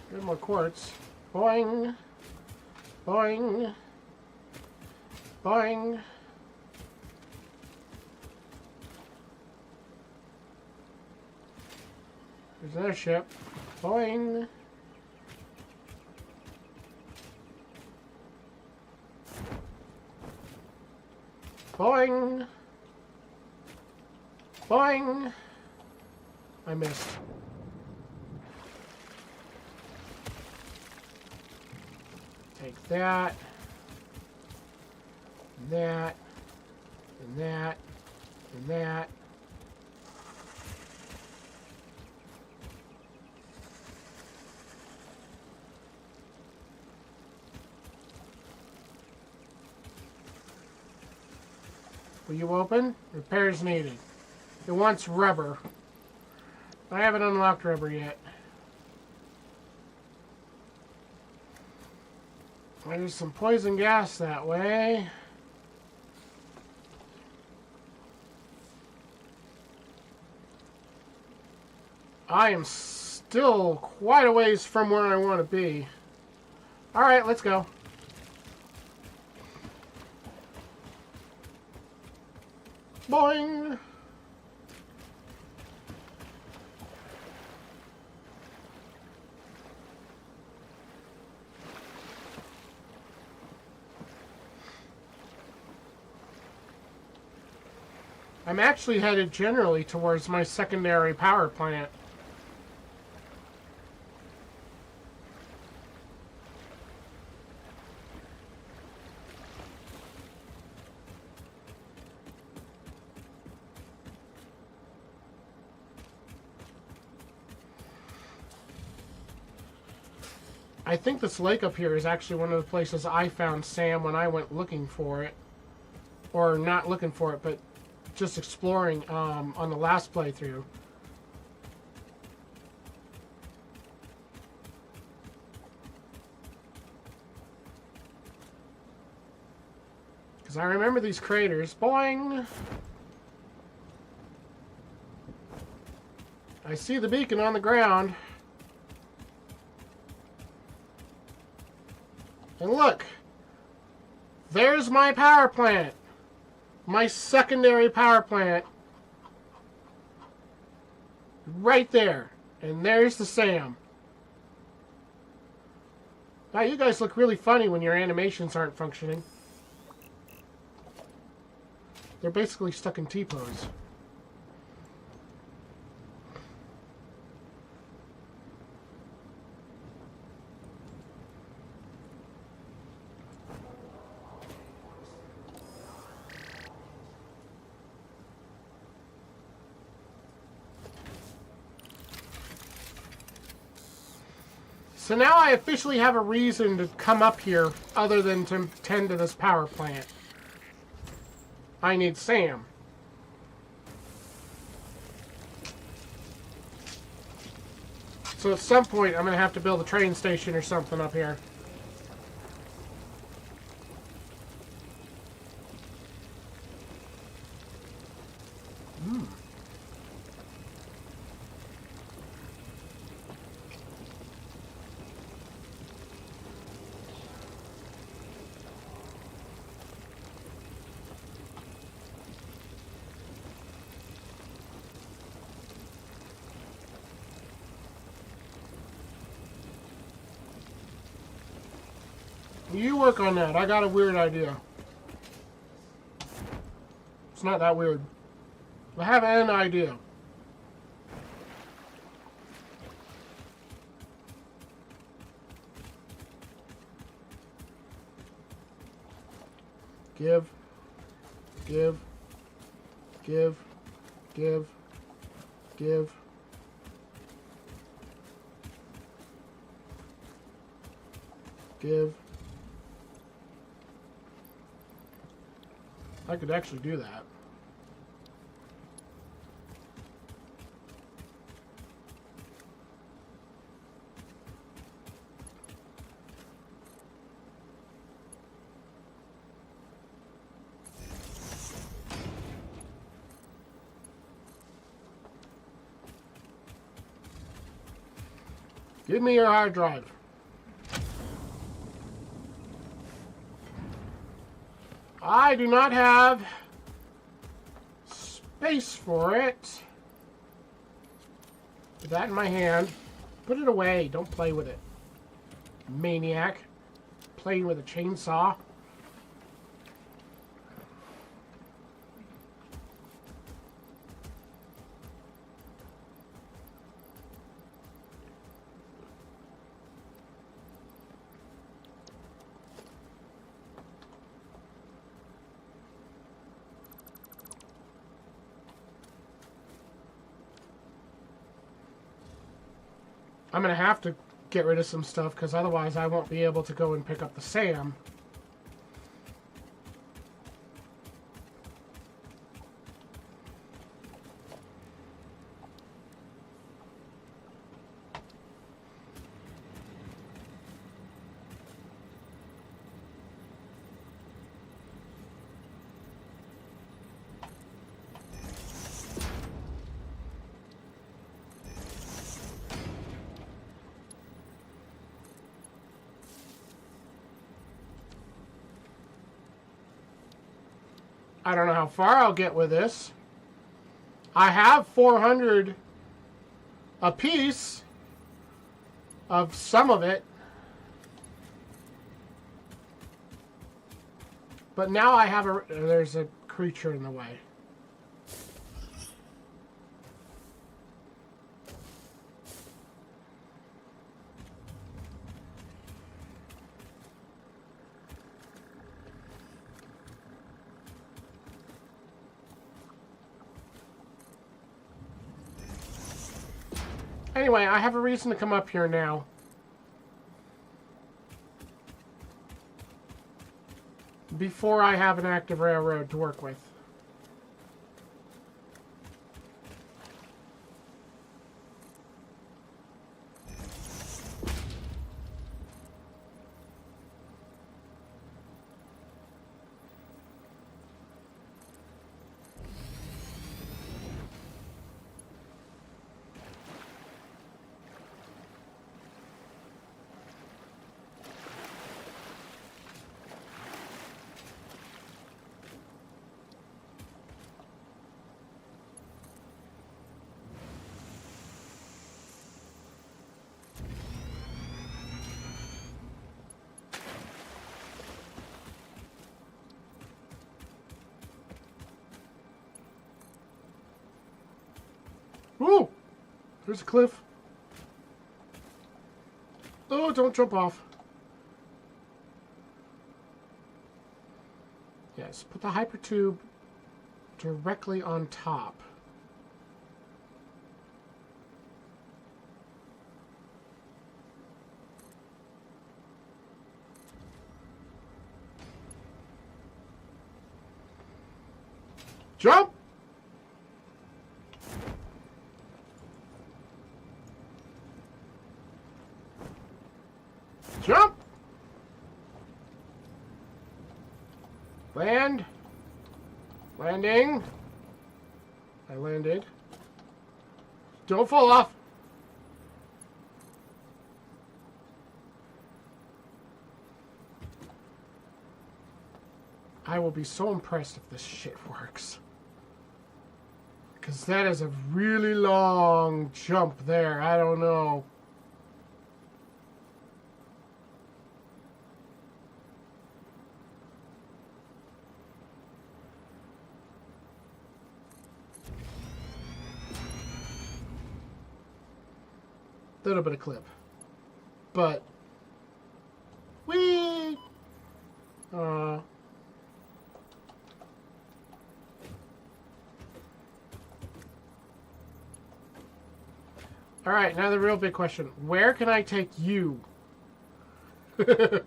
Good, more quartz. Boing. Boing. Boing. There's another ship. Boing. Boing. Boing. I missed. Take that. And that. And that. And that. Will you open? Repairs needed. It wants rubber. I haven't unlocked rubber yet. There's some poison gas that way. I am still quite a ways from where I want to be. Alright, let's go. Boing! I'm actually headed generally towards my secondary power plant. I think this lake up here is actually one of the places I found Sam when I went looking for it. Or not looking for it, but just exploring on the last playthrough. Because I remember these craters. Boing! I see the beacon on the ground. And look! There's my power plant! My secondary power plant. Right there. And there's the Sam. Wow, you guys look really funny when your animations aren't functioning. They're basically stuck in T-pose. So now I officially have a reason to come up here other than to tend to this power plant. I need Sam. So at some point I'm going to have to build a train station or something up here. You work on that. I got a weird idea. It's not that weird. I have an idea. Give. Give. Give. Give. Give. Give. I could actually do that. Give me your hard drive. I do not have space for it. Put that in my hand. Put it away. Don't play with it. Maniac. Playing with a chainsaw. I'm going to have to get rid of some stuff because otherwise I won't be able to go and pick up the Sam. I don't know how far I'll get with this. I have 400 a piece of some of it. But now I have there's a creature in the way. Anyway, I have a reason to come up here now. Before I have an active railroad to work with. Ooh! There's a cliff. Oh, don't jump off. Yes, put the hypertube directly on top. Jump! Jump! Land. Landing. I landed. Don't fall off. I will be so impressed if this shit works. Because that is a really long jump there. I don't know. Little bit of clip. But... Whee! Alright, now the real big question. Where can I take you? Very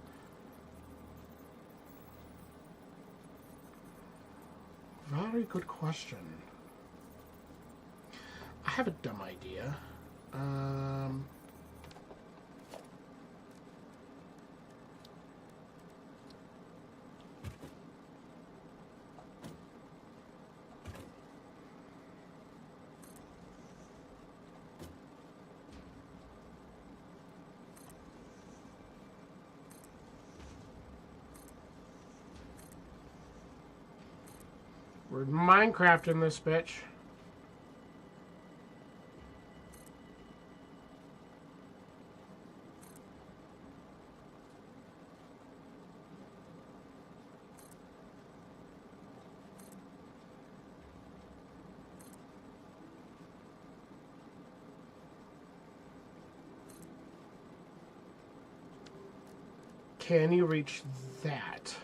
good question. I have a dumb idea. We're Minecrafting this bitch. Can you reach that?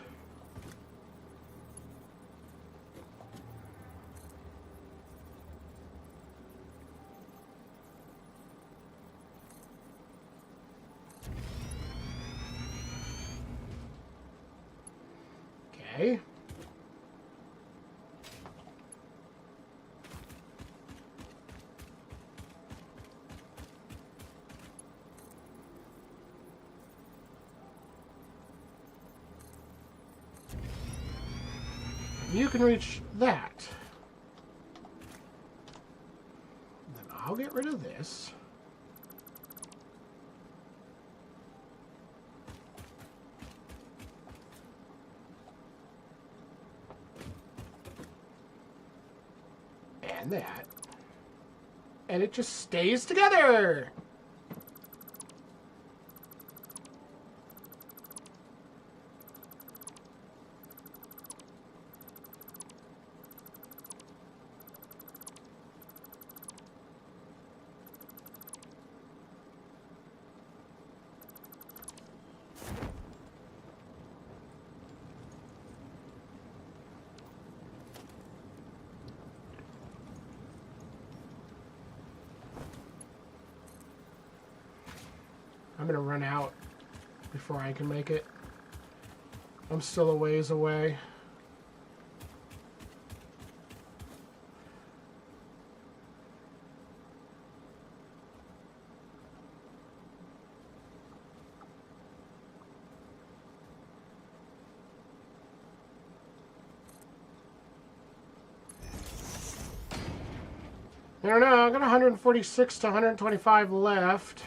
Okay. You can reach that. Then I'll get rid of this. And that. And it just stays together. I'm gonna run out before I can make it. I'm still a ways away. I don't know, I got 146 to 125 left.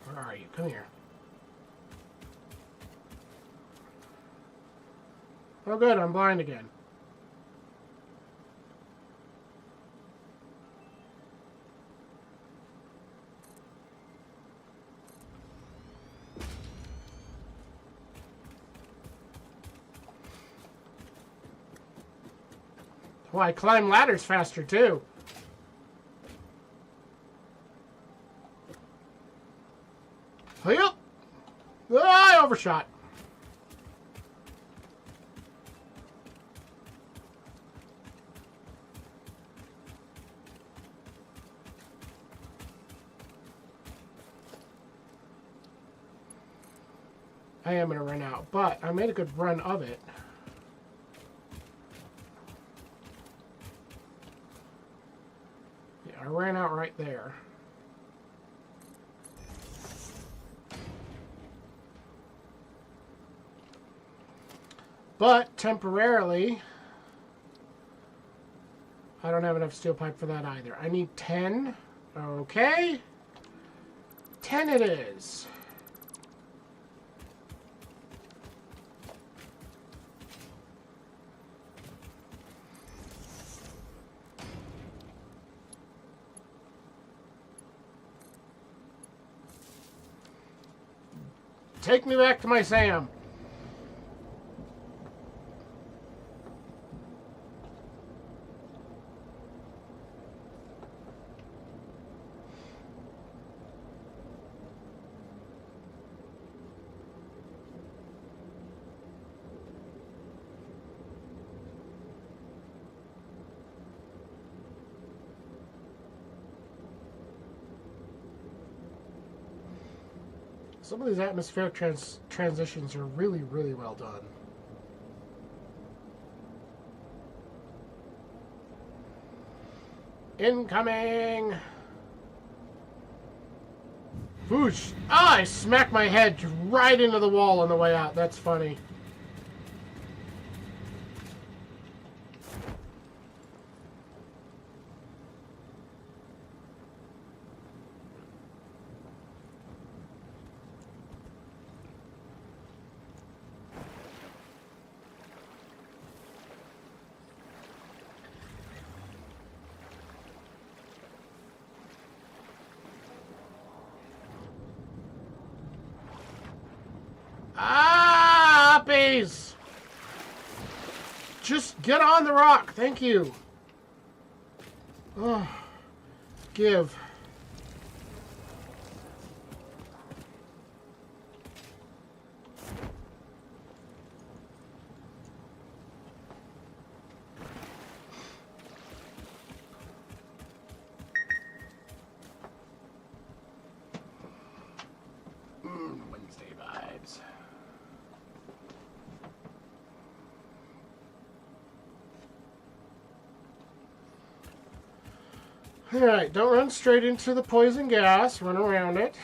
Where are you? Come here. Oh good, I'm blind again. Oh, I climb ladders faster too. Yep. I overshot. I am going to run out, but I made a good run of it. Yeah, I ran out right there. But temporarily, I don't have enough steel pipe for that either. I need 10. Okay. 10 it is. Take me back to my Sam. Some of these atmospheric transitions are really, really well done. Incoming! Whoosh! Ah, I smacked my head right into the wall on the way out. That's funny. Ah, uppies! Just get on the rock. Thank you. Oh, give. Wednesday vibes. Alright, don't run straight into the poison gas. Run around it.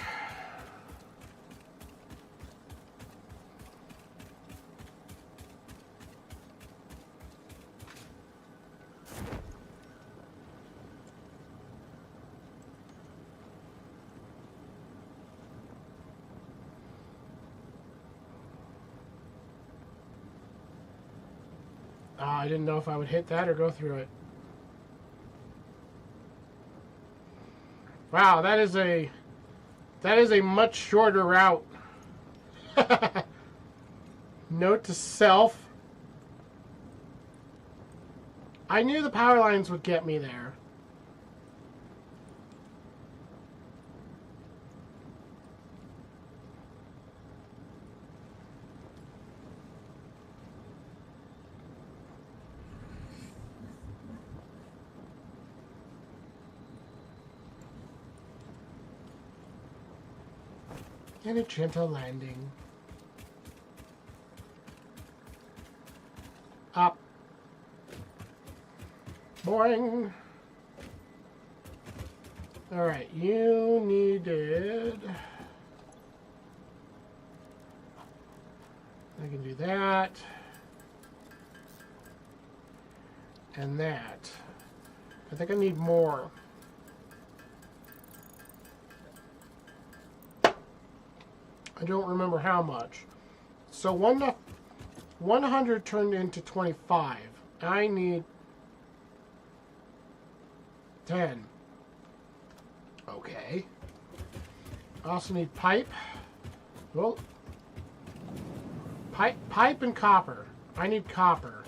I didn't know if I would hit that or go through it. Wow, that is a much shorter route. Note to self. I knew the power lines would get me there. And a gentle landing. Up. Boing. Alright, you needed... I can do that. And that. I think I need more. I don't remember how much. So 100 turned into 25. I need 10. Okay. I also need pipe. Well, pipe and copper. I need copper.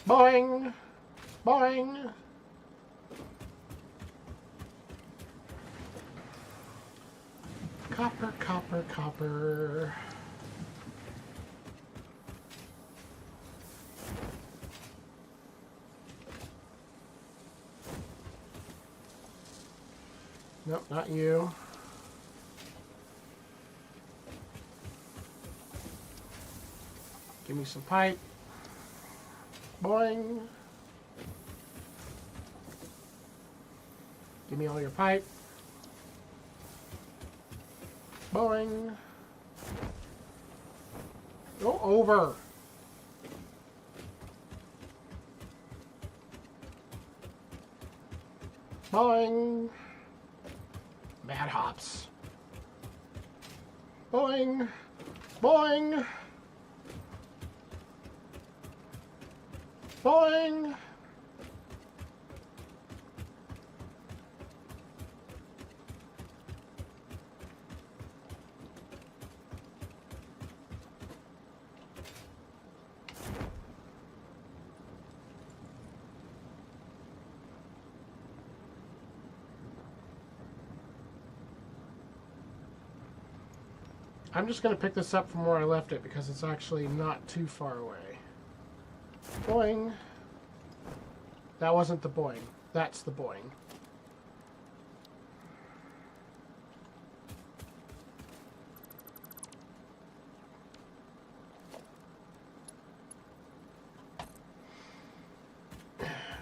Boing! Boing! Copper, copper, copper. Nope, not you. Give me some pipe. Boing. Give me all your pipe. Boing. Go over. Boing. Mad hops. Boing. Boing. Boing. I'm just going to pick this up from where I left it because it's actually not too far away. Boing. That wasn't the boing. That's the boing.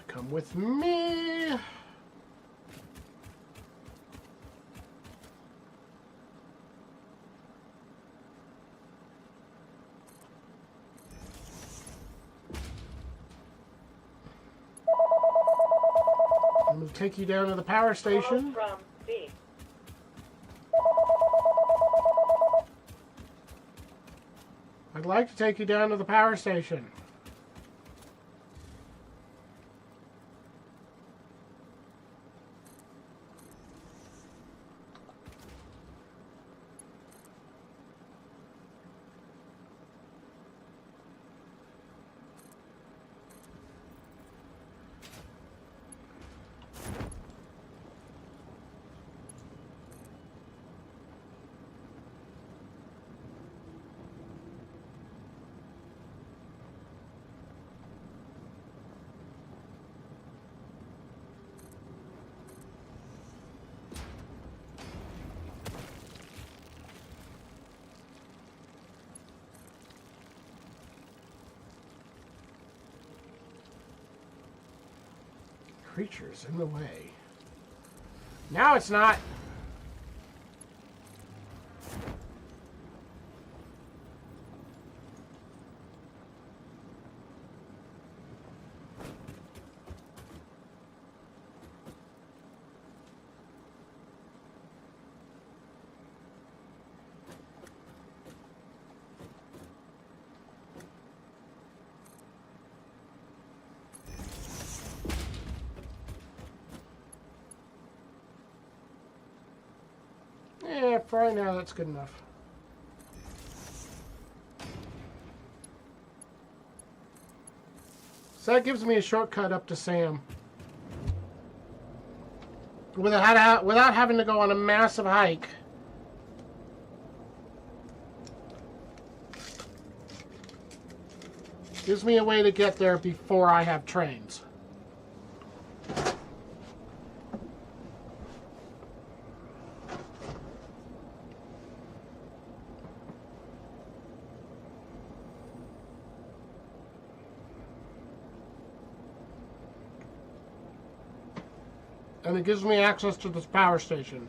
Come with me. I'm going to take you down to the power station. Call from B. I'd like to take you down to the power station. Creatures in the way. Now it's not. Yeah, for right now, that's good enough. So that gives me a shortcut up to Sam. Without having to go on a massive hike. Gives me a way to get there before I have trains. And it gives me access to this power station.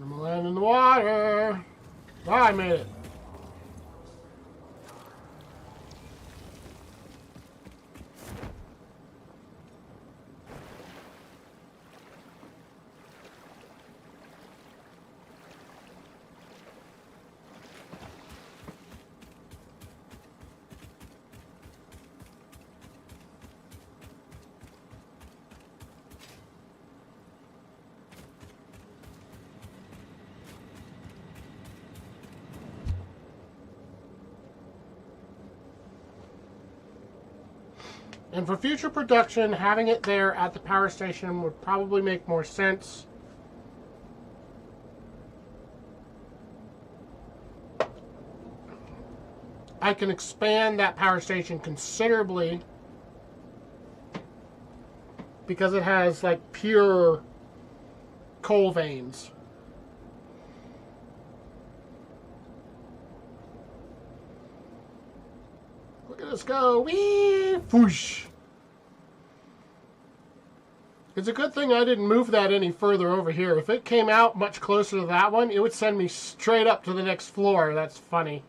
I'm gonna land in the water. Oh, I made it. And for future production, having it there at the power station would probably make more sense. I can expand that power station considerably because it has like pure coal veins. Look at us go. Whee! Whoosh! It's a good thing I didn't move that any further over here. If it came out much closer to that one, it would send me straight up to the next floor. That's funny.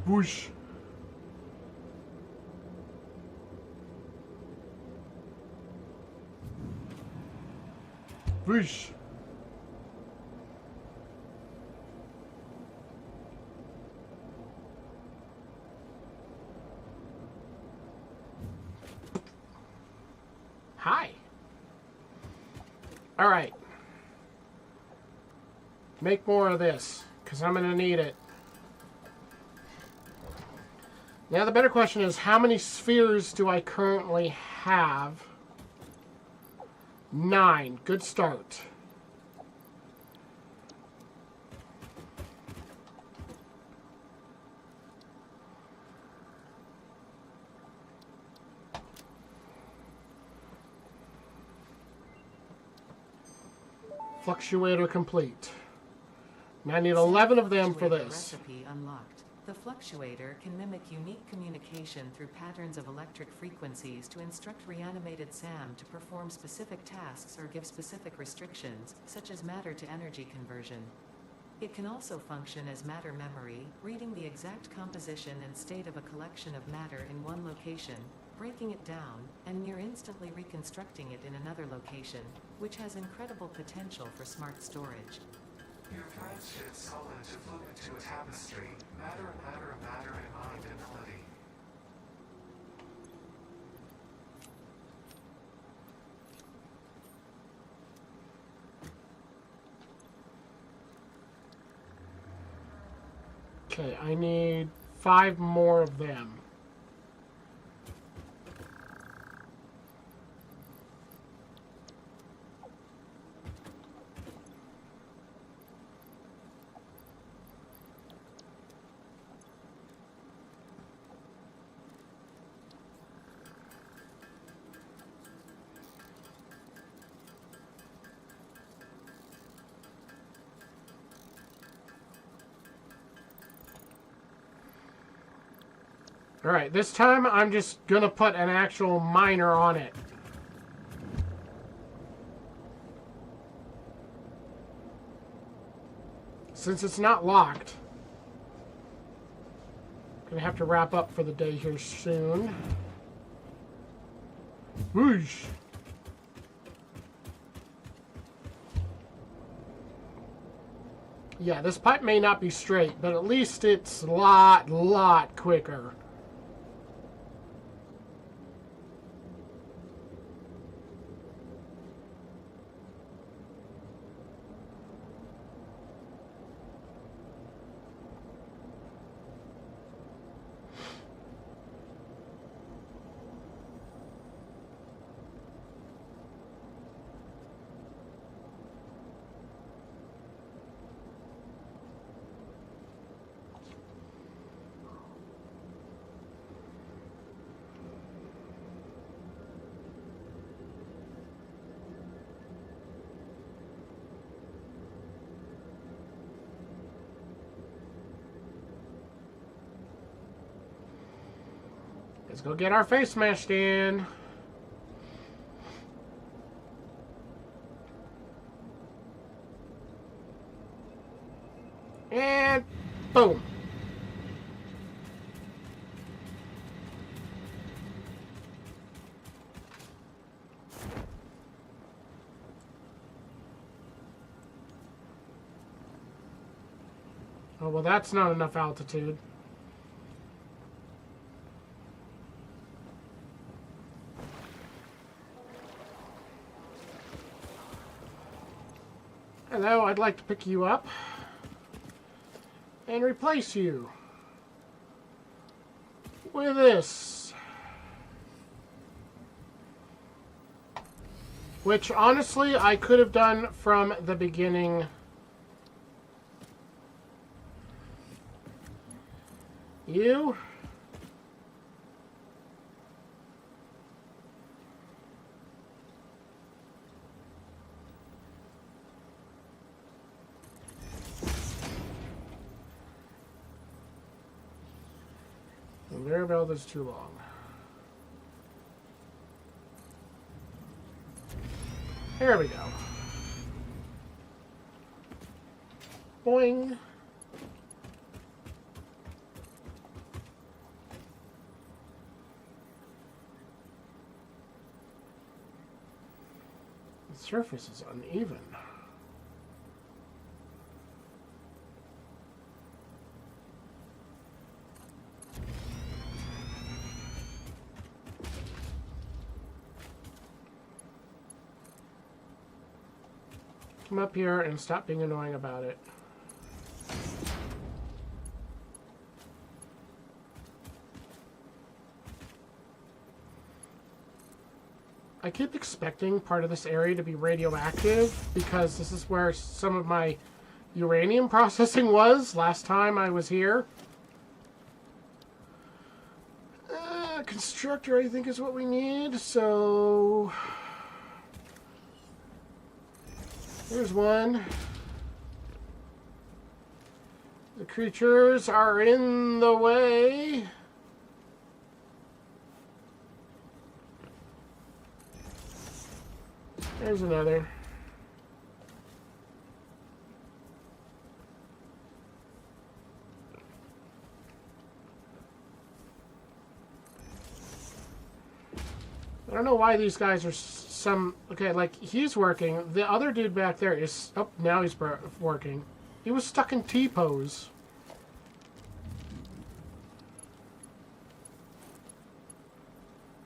Whoosh. Whoosh. Hi. All right. Make more of this, because I'm going to need it. Now the better question is, how many spheres do I currently have? 9. Good start. Fluctuator complete. Now I need 11 of them for this. Recipe unlocked. The fluctuator can mimic unique communication through patterns of electric frequencies to instruct reanimated SAM to perform specific tasks or give specific restrictions, such as matter to energy conversion. It can also function as matter memory, reading the exact composition and state of a collection of matter in one location, breaking it down, and near instantly reconstructing it in another location, which has incredible potential for smart storage. Your plan shifts solid to fluid into a tapestry. Matter and matter and matter and mind and melody. Okay, I need 5 more of them. Alright, this time I'm just gonna put an actual miner on it. Since it's not locked, I'm gonna have to wrap up for the day here soon. Whoosh! Yeah, this pipe may not be straight, but at least it's a lot quicker. Let's go get our face smashed in. And boom. Oh, well, that's not enough altitude. Hello, I'd like to pick you up and replace you. with this. Which, honestly, I could have done from the beginning. You? The Mirabelle is too long. There we go. Boing. The surface is uneven. Come up here and stop being annoying about it. I keep expecting part of this area to be radioactive because this is where some of my uranium processing was last time I was here. Constructor, I think, is what we need, so... Here's one. The creatures are in the way. There's another. I don't know why these guys are some... Okay, like, he's working. The other dude back there is... Oh, now he's working. He was stuck in T-pose.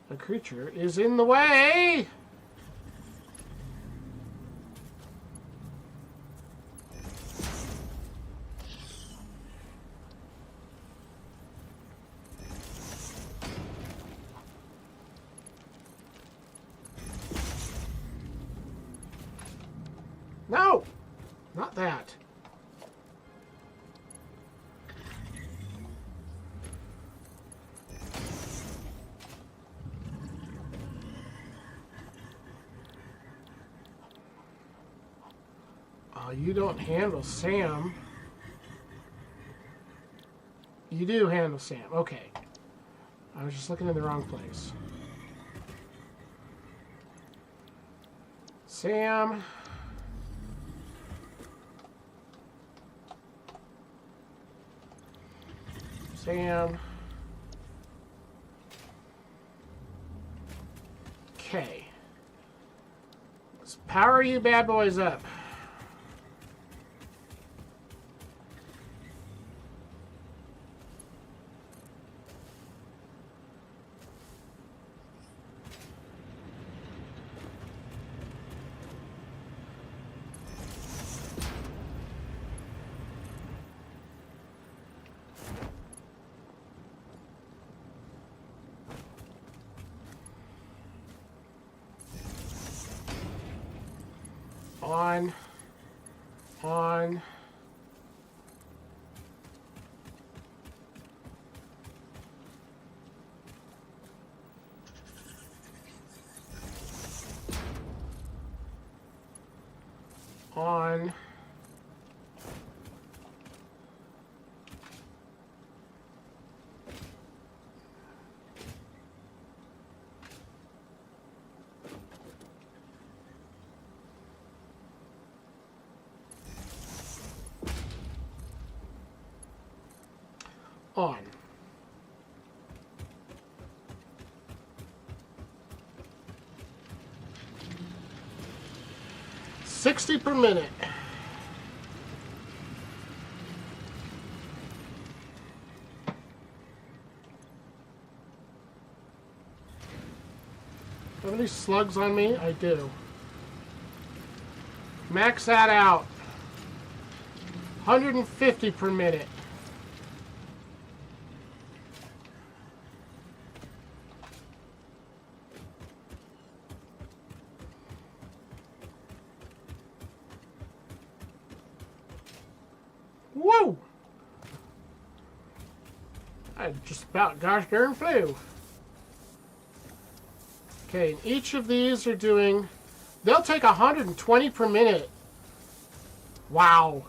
The creature is in the way! No! Not that. Oh, you don't handle Sam. You do handle Sam. Okay. I was just looking in the wrong place. Sam... Sam. Okay. Let's power you bad boys up. On. On. On. On. 60 per minute. Have any slugs on me? I do. Max that out. 150 per minute. Woo! I just about gosh darn flew. Okay, and each of these are doing... They'll take 120 per minute. Wow.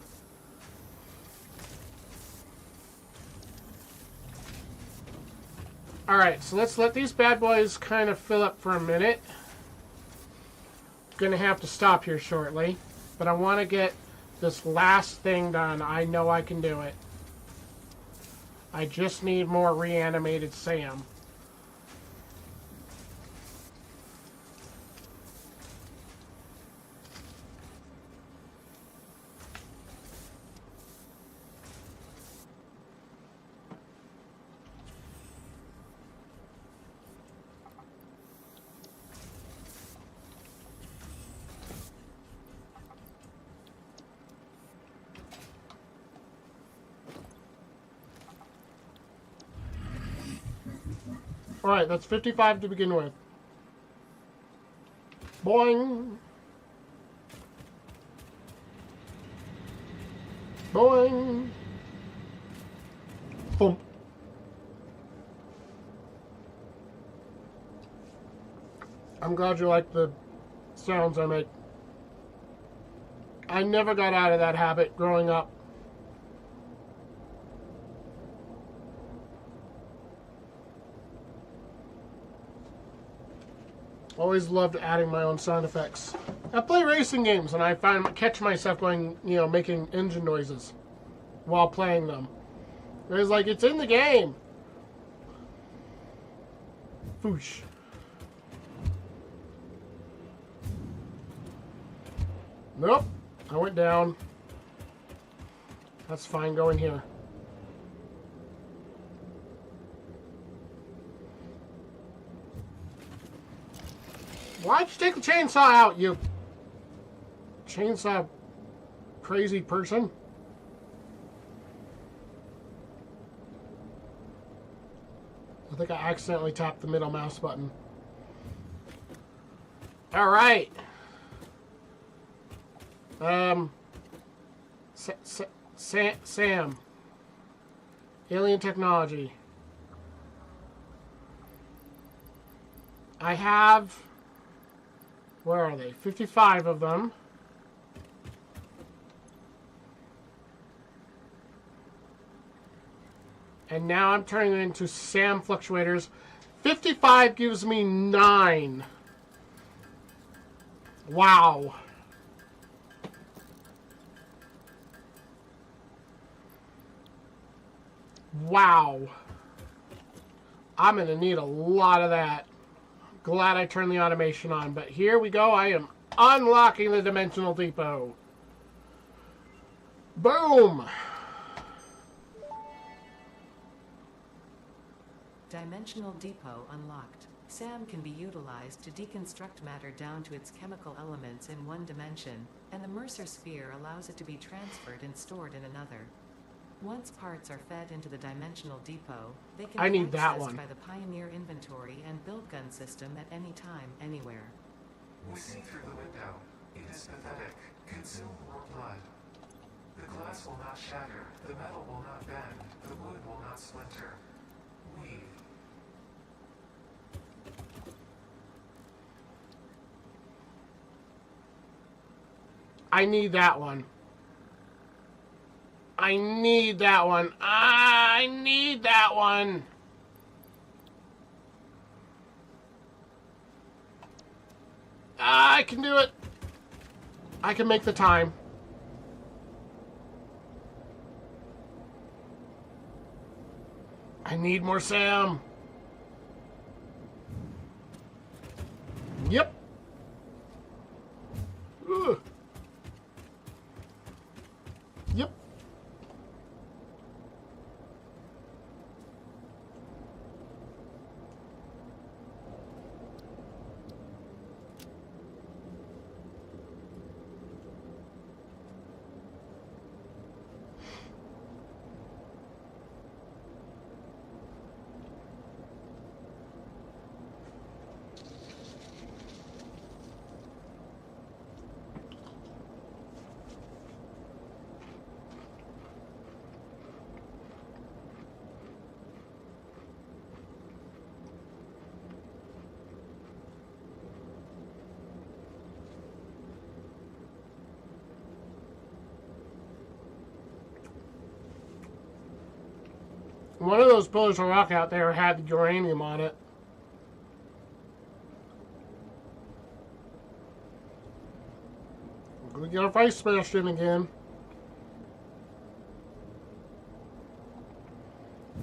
Alright, so let's let these bad boys kind of fill up for a minute. Gonna have to stop here shortly. But I want to get this last thing done. I know I can do it. I just need more reanimated Sam. Alright, that's 55 to begin with. Boing! Boing! Boom! I'm glad you like the sounds I make. I never got out of that habit growing up. Always loved adding my own sound effects. I play racing games and I catch myself going, making engine noises while playing them. It's like, it's in the game. Foosh. Nope. I went down. That's fine. Go in here. Why'd you take the chainsaw out, you chainsaw crazy person? I think I accidentally tapped the middle mouse button. All right. Sam. Alien technology. I have... Where are they? 55 of them. And now I'm turning it into SAM fluctuators. 55 gives me 9. Wow. Wow. I'm going to need a lot of that. Glad I turned the automation on. But here we go. I am unlocking the Dimensional Depot. Boom. Dimensional Depot unlocked. SAM can be utilized to deconstruct matter down to its chemical elements in one dimension, and the Mercer sphere allows it to be transferred and stored in another. Once parts are fed into the Dimensional Depot, they can be accessed by the Pioneer inventory and build gun system at any time, anywhere. We see through the window. It is pathetic. Consume more blood. The glass will not shatter. The metal will not bend. The wood will not splinter. We... I need that one. I need that one. I need that one. I can do it. I can make the time. I need more Sam. Yep. Ugh. Yep. One of those pillars of rock out there had uranium on it. We're gonna get our face smashed in again.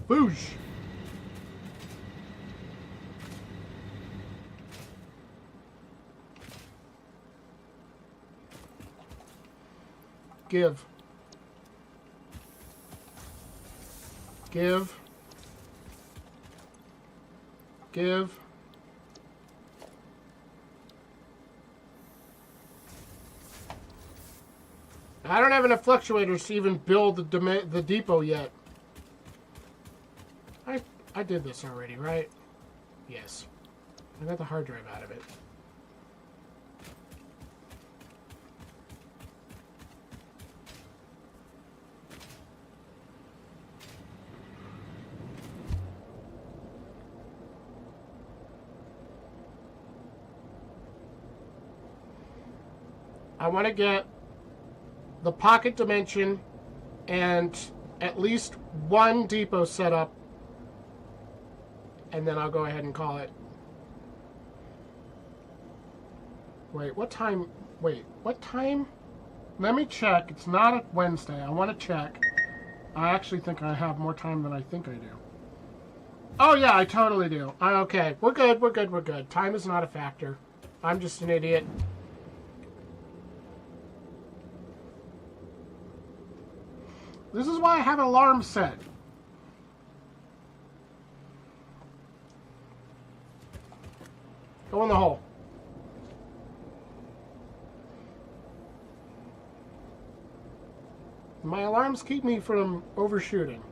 Boosh! Give. Give. Give. I don't have enough fluctuators to even build the depot yet. I did this already, right? Yes. I got the hard drive out of it. I want to get the pocket dimension and at least one depot set up, and then I'll go ahead and call it. Wait, what time? Wait, what time? Let me check. It's not a Wednesday. I want to check. I actually think I have more time than I think I do. Oh, yeah, I totally do. Okay, we're good, we're good, we're good. Time is not a factor. I'm just an idiot. This is why I have an alarm set. Go in the hole. My alarms keep me from overshooting.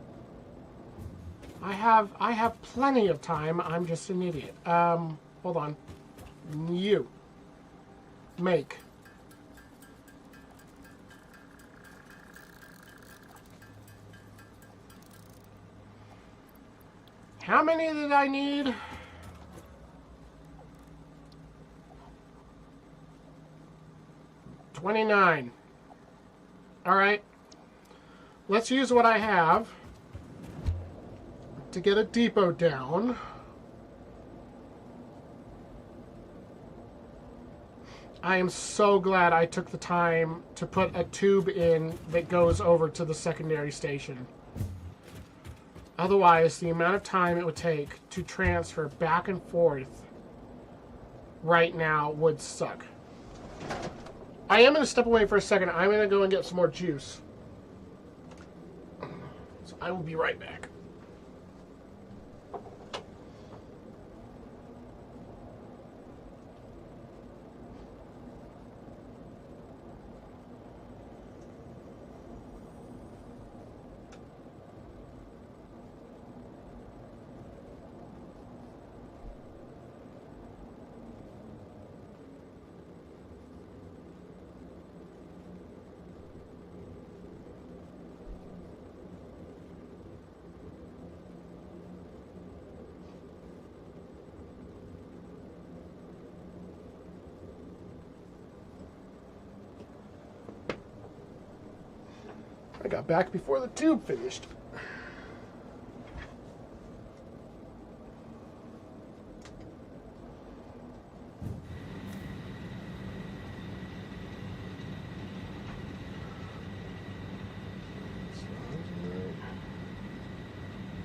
I have plenty of time. I'm just an idiot. Hold on. You. Make. How many did I need? $29. All right. Let's use what I have to get a depot down. I am so glad I took the time to put a tube in that goes over to the secondary station. Otherwise, the amount of time it would take to transfer back and forth right now would suck. I am going to step away for a second. I'm going to go and get some more juice. So I will be right back. I got back before the tube finished.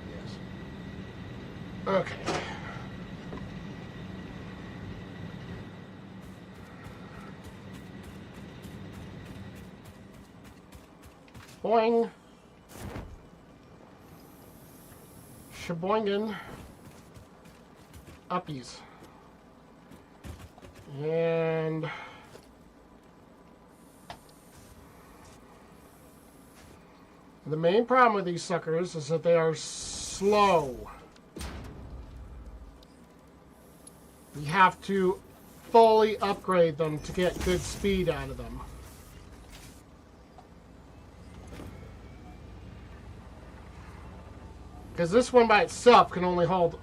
Yes. Okay. Boing. Shaboingin. Uppies. And the main problem with these suckers is that they are slow. You have to fully upgrade them to get good speed out of them. Because this one by itself can only hold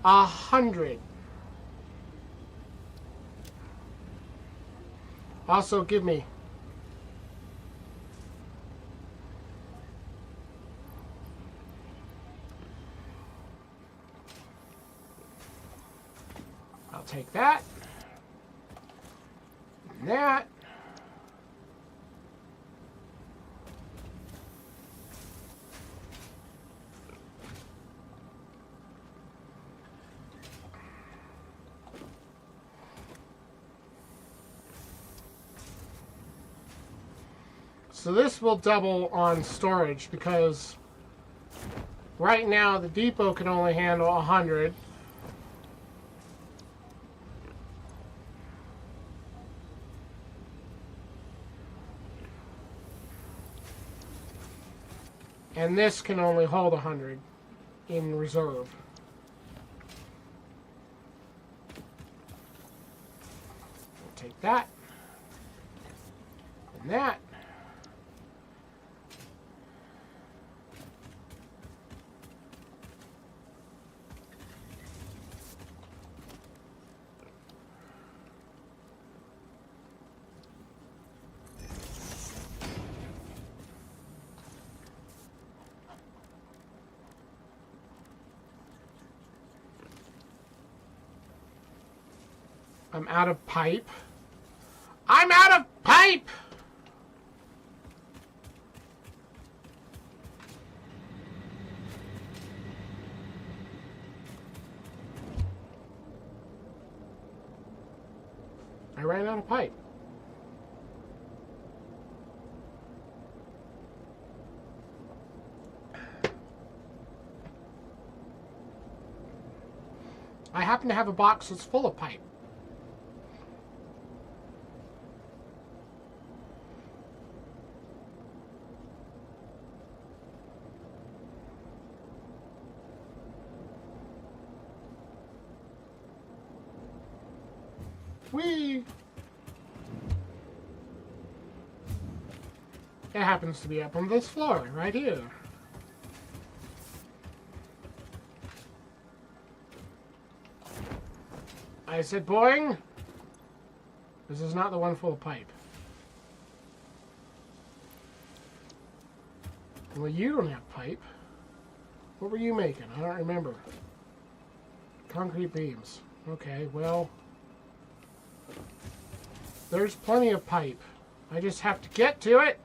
100. Also, give me. take that. And that. So this will double on storage because right now the depot can only handle 100. And this can only hold 100 in reserve. We'll take that. And that. I'm out of pipe. I'm out of pipe! I ran out of pipe. I happen to have a box that's full of pipe. Whee! It happens to be up on this floor, right here. I said, boing! This is not the one full of pipe. Well, you don't have pipe. What were you making? I don't remember. Concrete beams. Okay, well... there's plenty of pipe. I just have to get to it.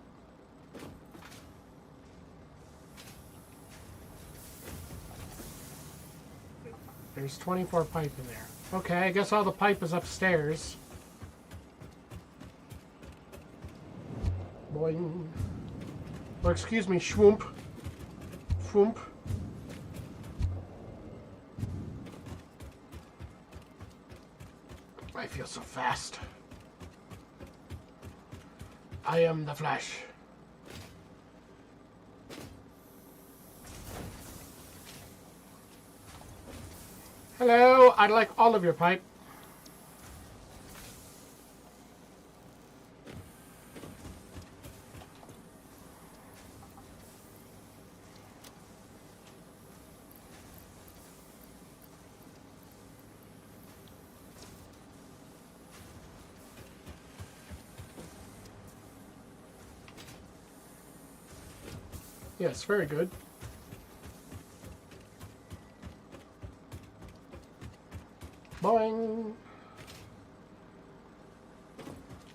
There's 24 pipe in there. Okay, I guess all the pipe is upstairs. Boing. Or excuse me, schwoomp. Schwoomp. I feel so fast. I am the Flash. Hello, I'd like all of your pipe. Yes, very good. Boing.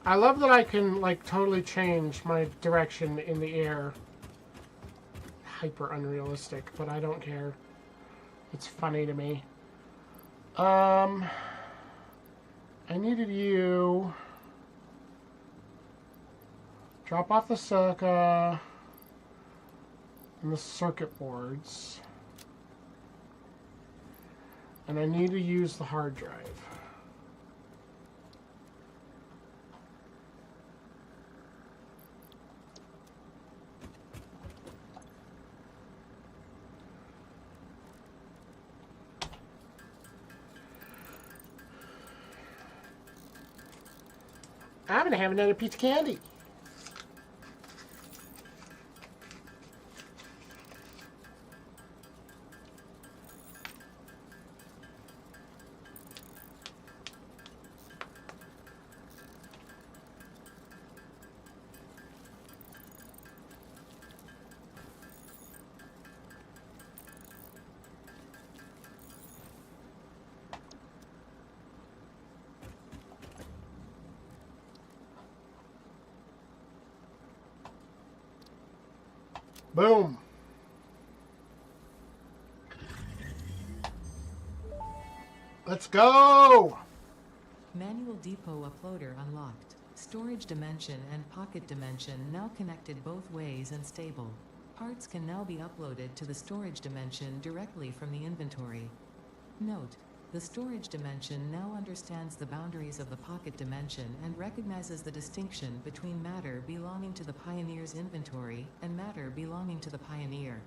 I love that I can, like, totally change my direction in the air. Hyper unrealistic, but I don't care. It's funny to me. I needed you. Drop off the silica and the circuit boards. And I need to use the hard drive. I'm gonna have another piece of candy. Boom. Let's go! Manual depot uploader unlocked. Storage dimension and pocket dimension now connected both ways and stable. Parts can now be uploaded to the storage dimension directly from the inventory. Note: the storage dimension now understands the boundaries of the pocket dimension and recognizes the distinction between matter belonging to the Pioneer's inventory and matter belonging to the Pioneer.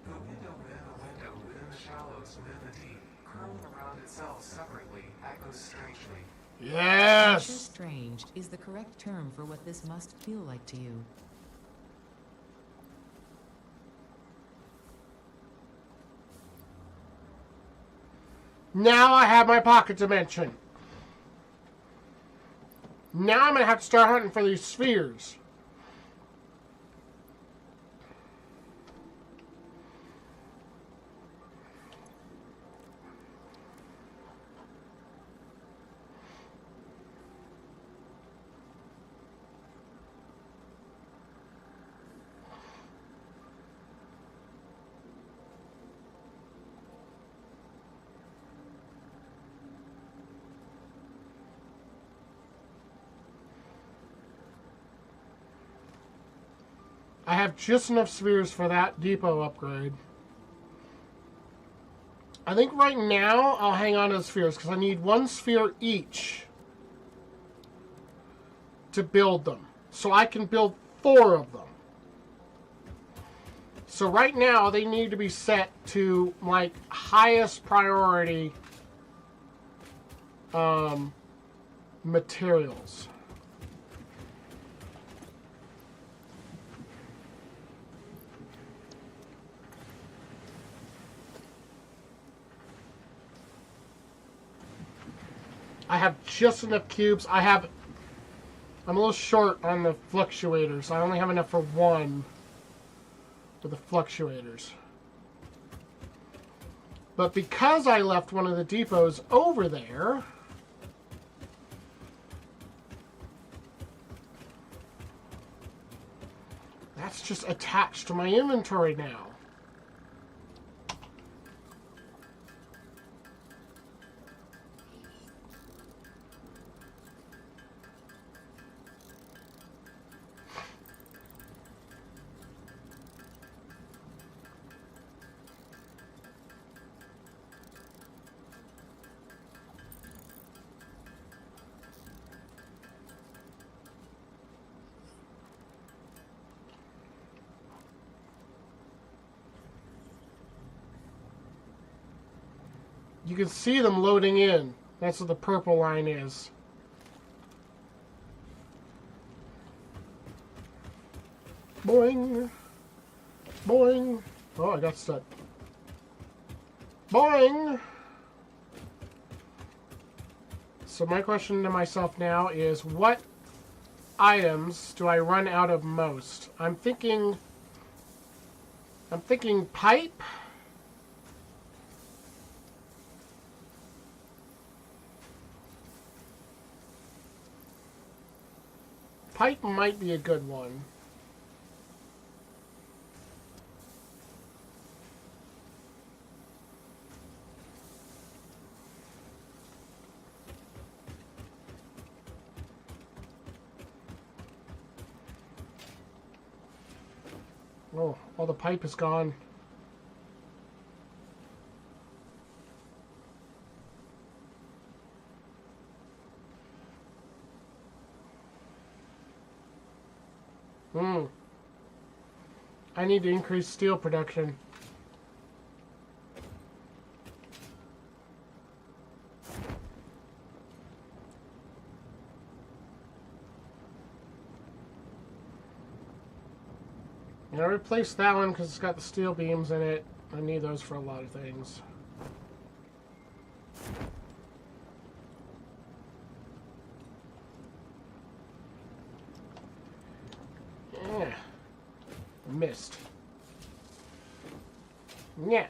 The window within the window within the shallows within the deep, curled around itself separately, echoes strangely. Yes! Sure, strange is the correct term for what this must feel like to you. Now I have my pocket dimension. Now I'm going to have to start hunting for these spheres. I have just enough spheres for that depot upgrade. I think right now I'll hang on to the spheres because I need one sphere each to build them. So I can build 4 of them. So right now they need to be set to like highest priority materials. I have just enough cubes. I'm a little short on the fluctuators. I only have enough for 1 with the fluctuators. But because I left one of the depots over there, that's just attached to my inventory now. You can see them loading in. That's what the purple line is. Boing. Boing. Oh, I got stuck. Boing. So my question to myself now is, what items do I run out of most? I'm thinking pipe. Pipe might be a good one. Oh, all the pipe is gone. I need to increase steel production. And I replaced that one because it's got the steel beams in it. I need those for a lot of things. Yeah. Missed. Yeah.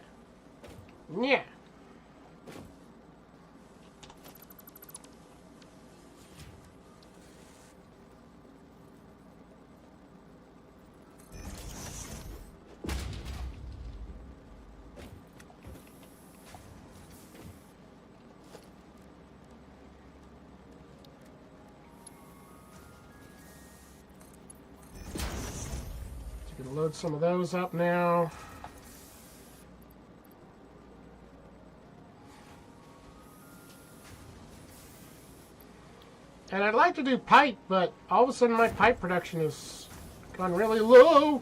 Yeah. You can load some of those up now. And I'd like to do pipe, but all of a sudden my pipe production has gone really low.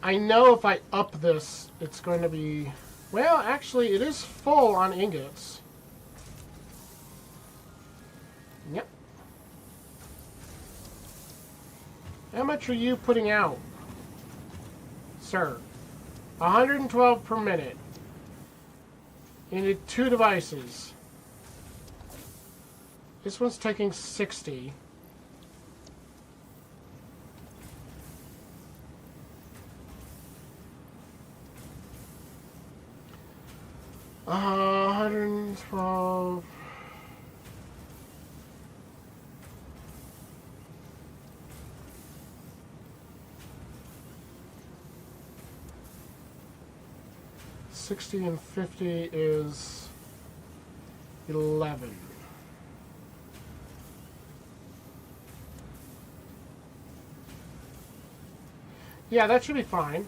I know if I up this, it's going to be... Well, actually, it is full on ingots. Yep. How much are you putting out, sir? 112 per minute. You need 2 devices. This one's taking 60. Uh, 112. $60 and $50 is 11. Yeah, that should be fine.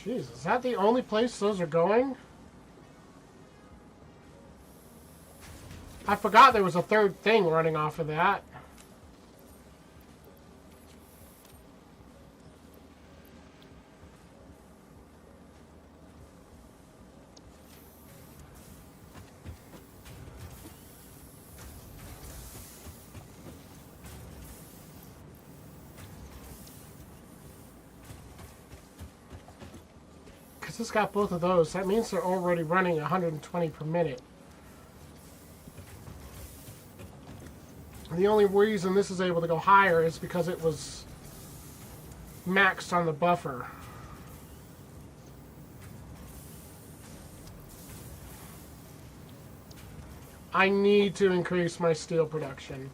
Jeez, is that the only place those are going? I forgot there was a third thing running off of that. It's got both of those. That means they're already running 120 per minute. The only reason this is able to go higher is because it was maxed on the buffer. I need to increase my steel production.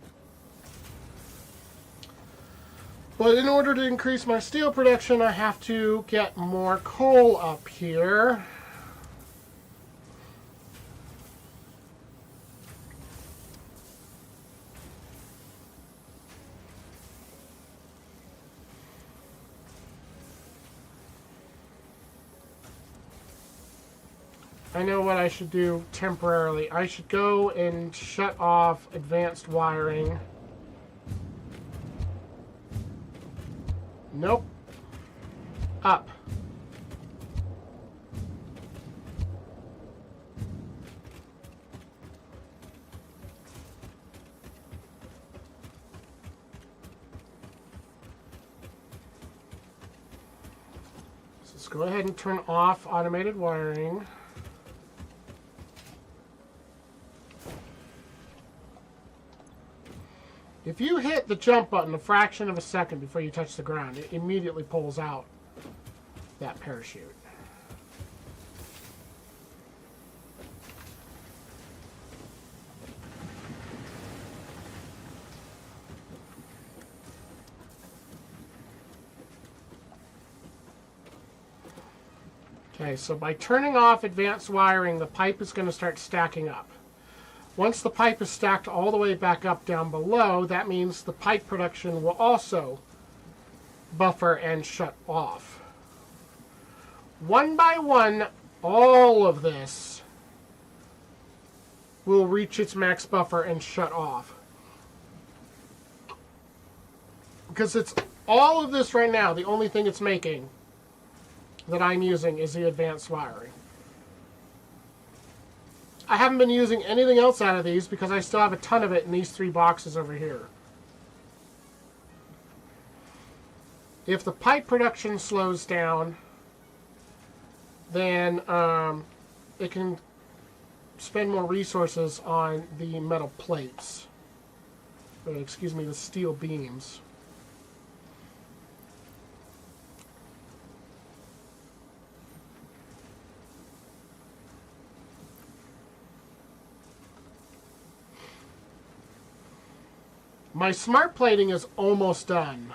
But in order to increase my steel production, I have to get more coal up here. I know what I should do temporarily. I should go and shut off advanced wiring. Nope. Up. So let's go ahead and turn off automated wiring. If you hit the jump button a fraction of a second before you touch the ground, it immediately pulls out that parachute. Okay, so by turning off advanced wiring, the pipe is going to start stacking up. Once the pipe is stacked all the way back up down below, that means the pipe production will also buffer and shut off. One by one, all of this will reach its max buffer and shut off. Because it's all of this right now, the only thing it's making that I'm using is the advanced wiring. I haven't been using anything else out of these because I still have a ton of it in these 3 boxes over here. If the pipe production slows down, then it can spend more resources on the metal plates. Excuse me, the steel beams. My smart plating is almost done.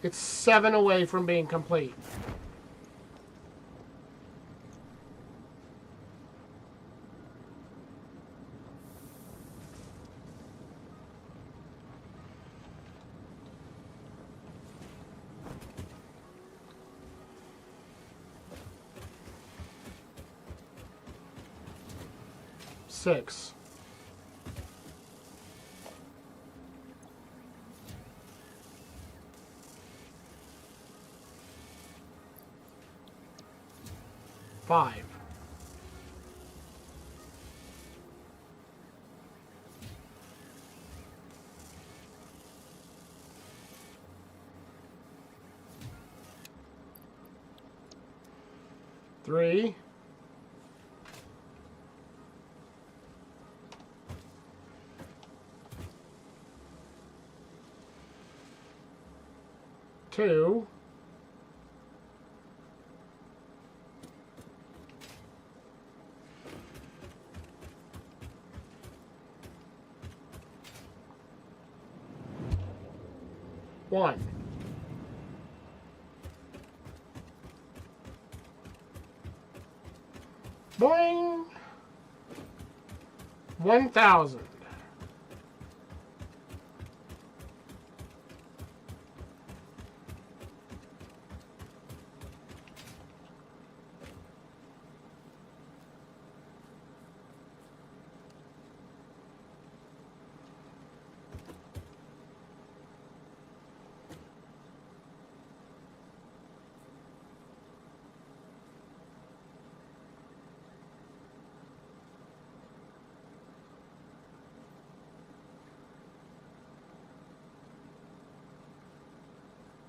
It's 7 away from being complete. Six. Five. Three. Two. One. Boing. 1,000.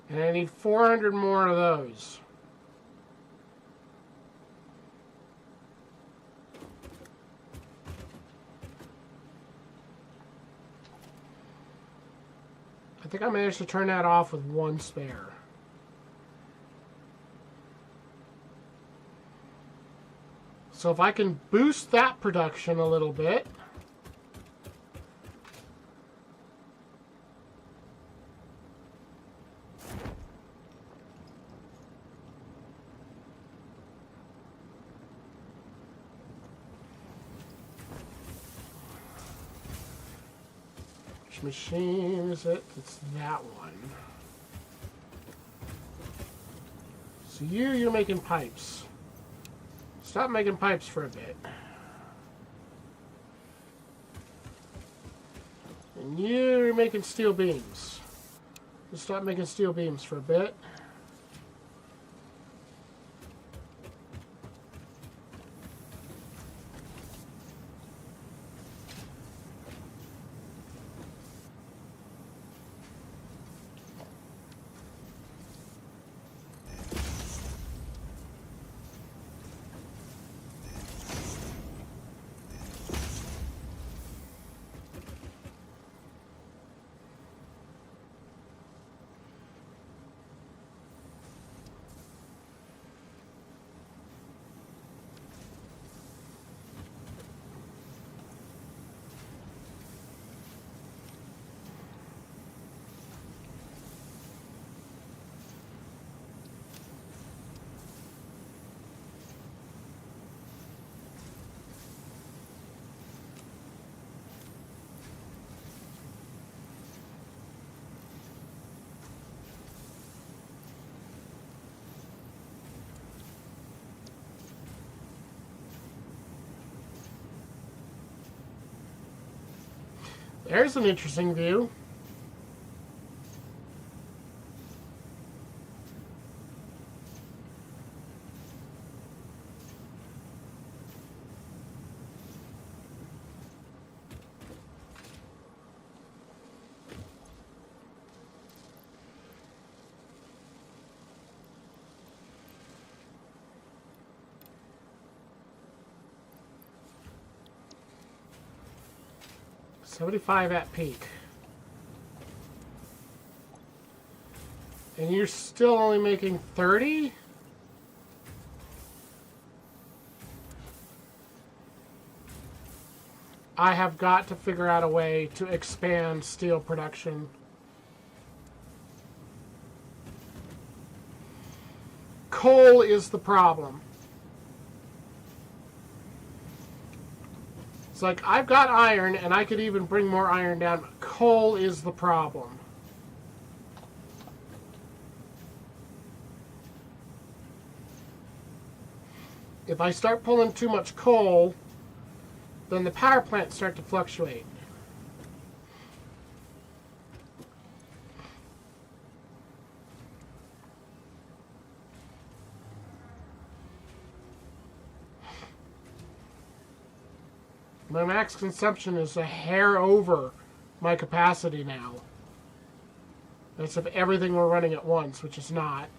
And I need 400 more of those. I think I managed to turn that off with 1 spare. So if I can boost that production a little bit. Which machine is it? It's that one. So you're making pipes. Stop making pipes for a bit. And you're making steel beams. Just stop making steel beams for a bit. There's an interesting view. 75 at peak. And you're still only making 30? I have got to figure out a way to expand steel production. Coal is the problem. It's like, I've got iron, and I could even bring more iron down. Coal is the problem. If I start pulling too much coal, then the power plants start to fluctuate. My max consumption is a hair over my capacity now. That's if everything were running at once, which is not.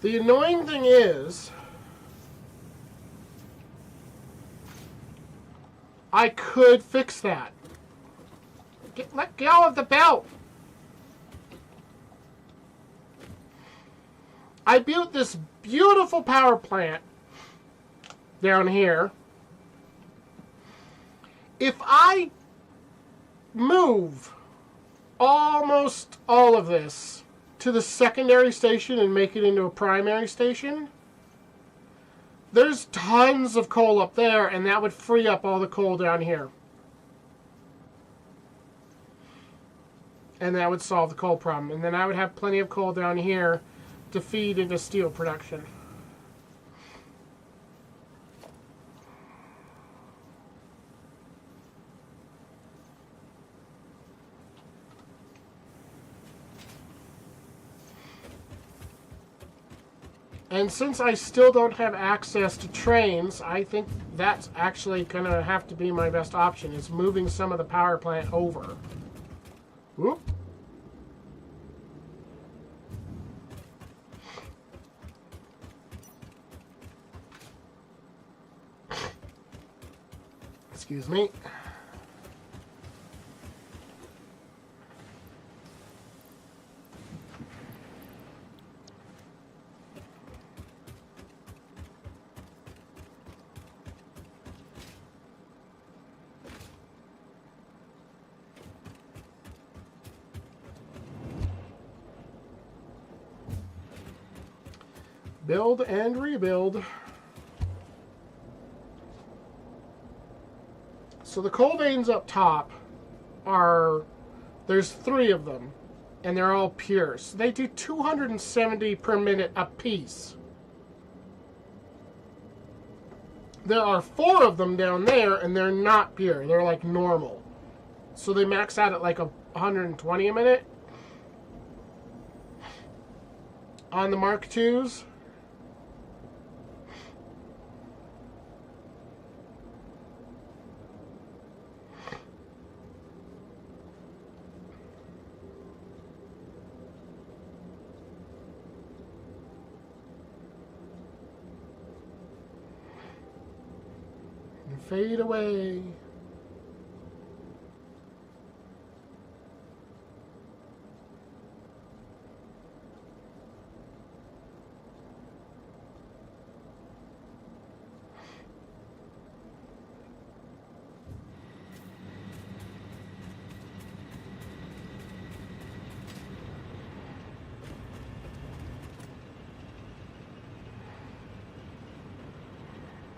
The annoying thing is, I could fix that. Let go of the belt. I built this beautiful power plant down here. If I move almost all of this to the secondary station and make it into a primary station, there's tons of coal up there, and that would free up all the coal down here. And that would solve the coal problem. And then I would have plenty of coal down here to feed into steel production. And since I still don't have access to trains, I think that's actually going to have to be my best option, is moving some of the power plant over. Whoop. Excuse me. Build and rebuild. So the coal veins up top are, there's 3 of them, and they're all pure. So they do 270 per minute a piece. There are 4 of them down there, and they're not pure. They're like normal. So they max out at like 120 a minute on the Mark IIs. Fade away.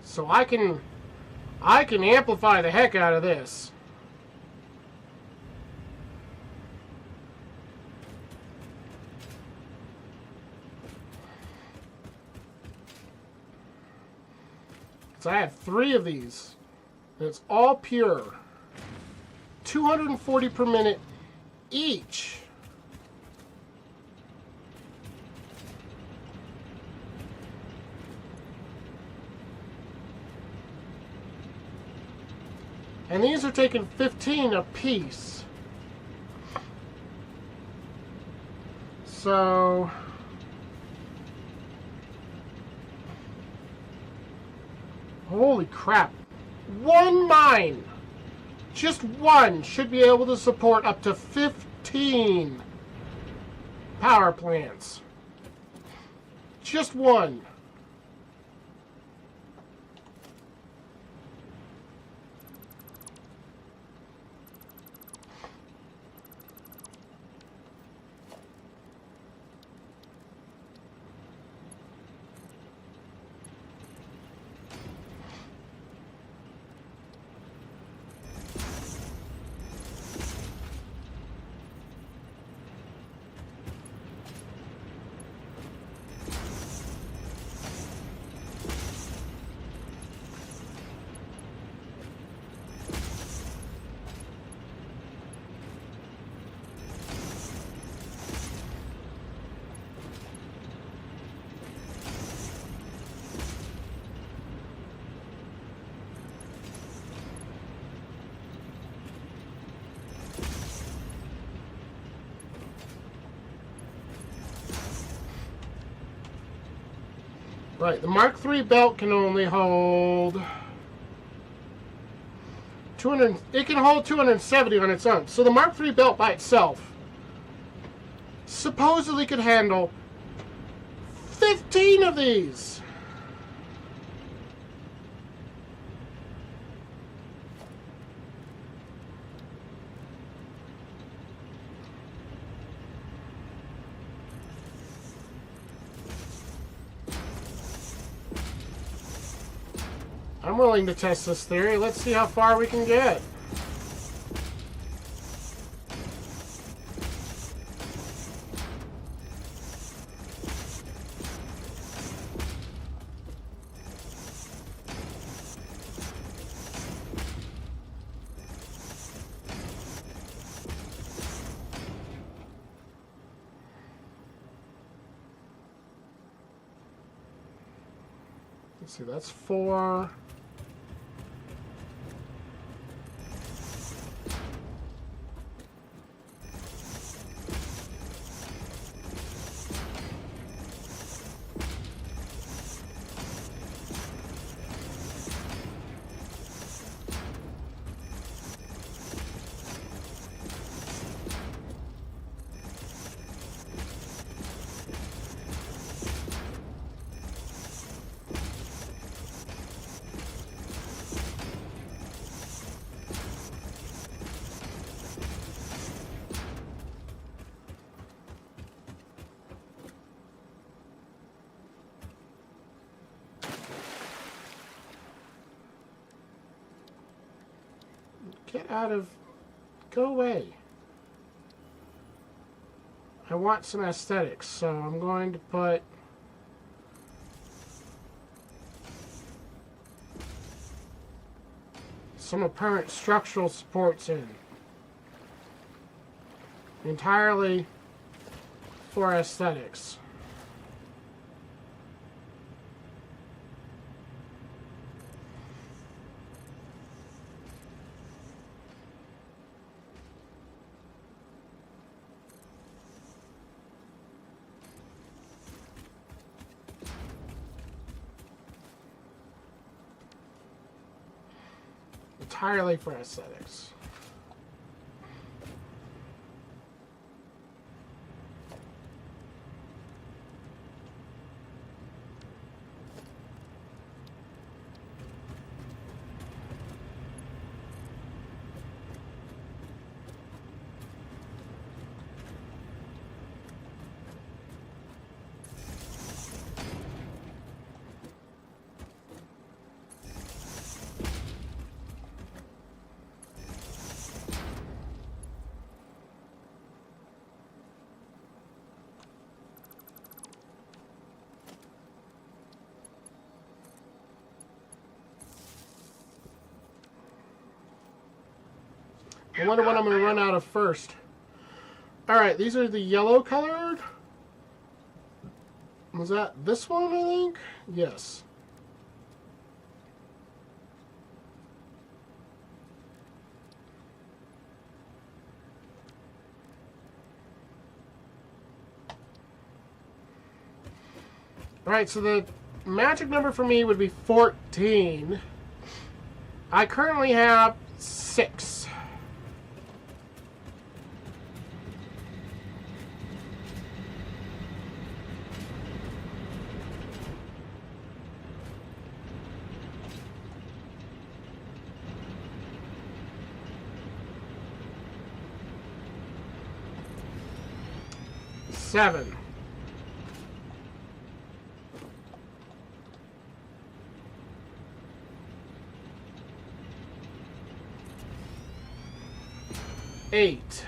So I can amplify the heck out of this. So I have 3 of these. And it's all pure. 240 per minute each. And these are taking 15 a piece. So holy crap. One mine, just one, should be able to support up to 15 power plants. Just one. Right, the Mark III belt can only hold 200. It can hold 270 on its own. So the Mark III belt by itself supposedly could handle 15 of these. I'm willing to test this theory. Let's see how far we can get. Let's see, that's 4. Get out of... Go away. I want some aesthetics, so I'm going to put... some apparent structural supports in. Entirely for aesthetics. Entirely for aesthetics. I wonder what I'm going to run out of first. Alright, these are the yellow colored. Was that this one, I think? Yes. Alright, so the magic number for me would be 14. I currently have 6. Seven. Eight.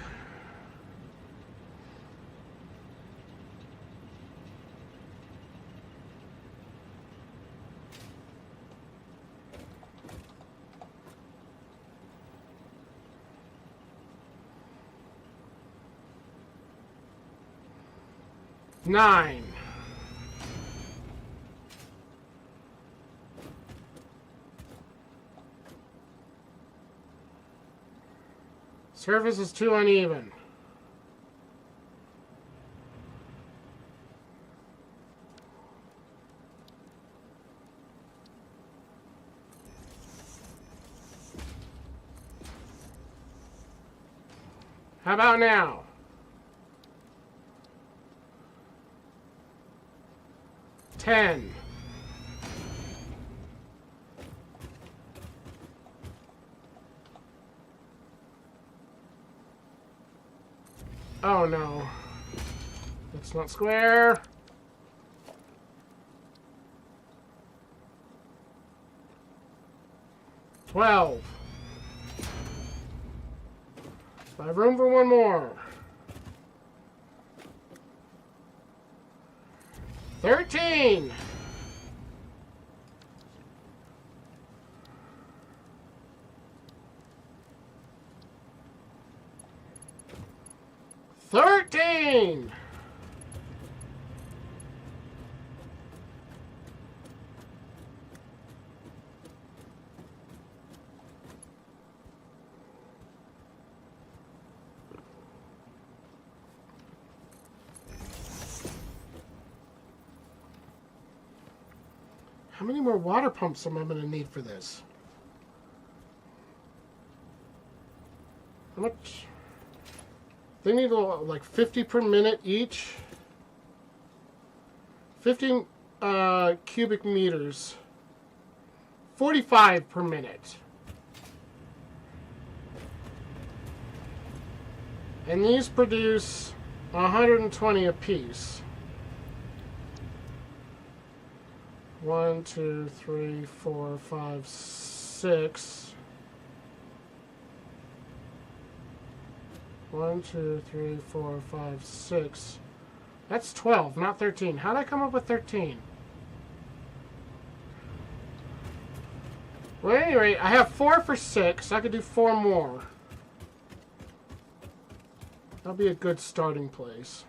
Nine. Surface is too uneven. How about now? 10. Oh no. That's not square. $12. I have room for one more. 13. $13. How many more water pumps am I going to need for this? How much? They need like 50 per minute each. 50 cubic meters. 45 per minute. And these produce 120 apiece. 1, 2, 3, 4, 5, 6. 1, 2, 3, 4, 5, 6. That's 12, not 13. How did I come up with 13? Well, at any rate, I have 4 for 6. I could do 4 more. That'll be a good starting place.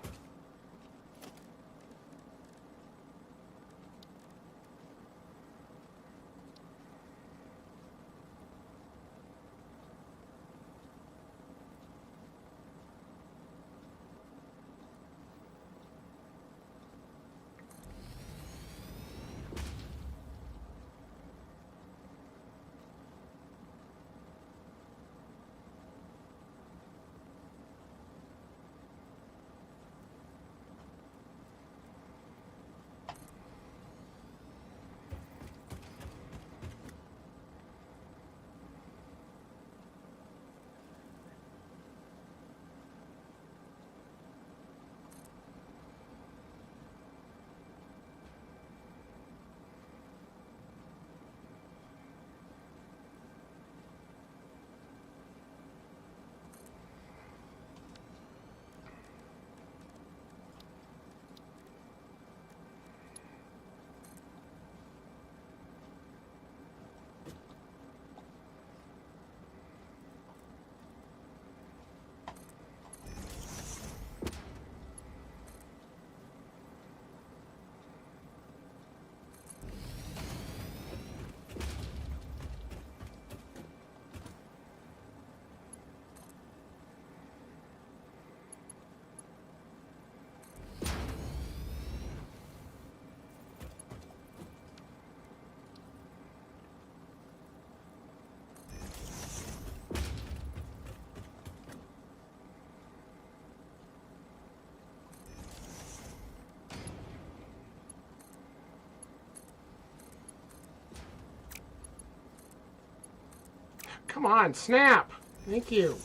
Come on, snap. Thank you.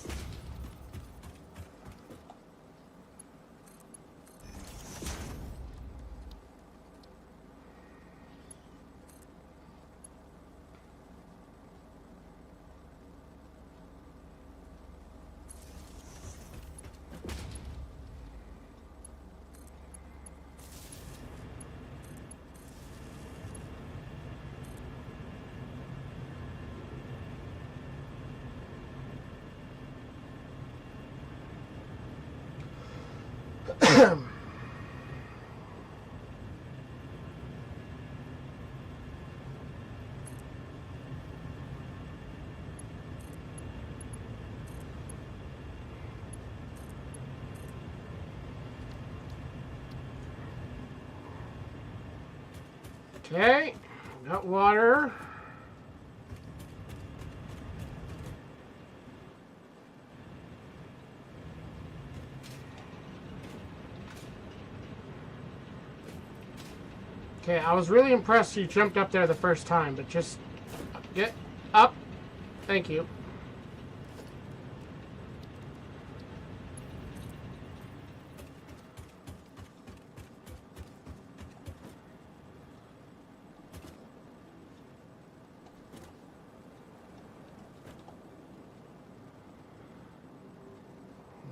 Okay, got water. Okay, I was really impressed you jumped up there the first time, but just get up. Thank you.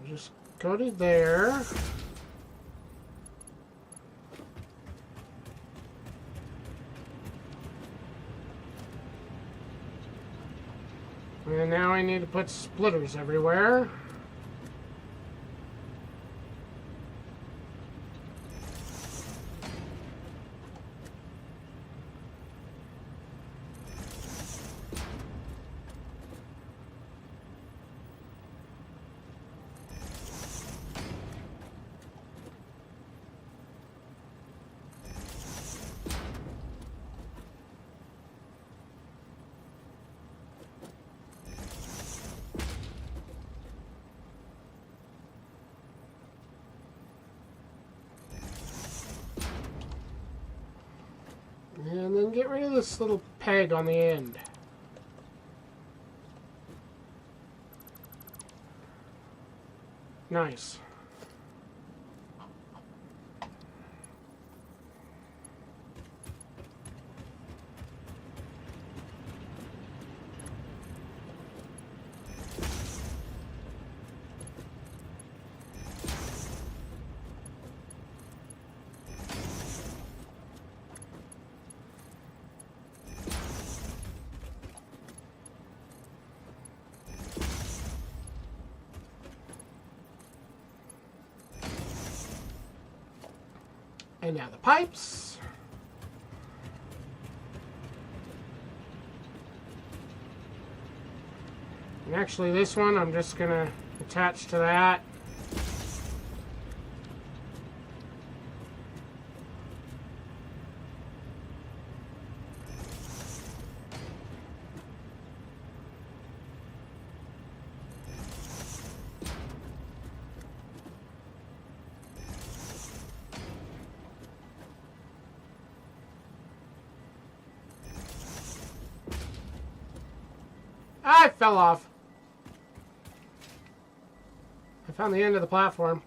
Just go to there. And now I need to put splitters everywhere. And then get rid of this little peg on the end. Nice. And now the pipes. And actually this one I'm just going to attach to that. I fell off. I found the end of the platform.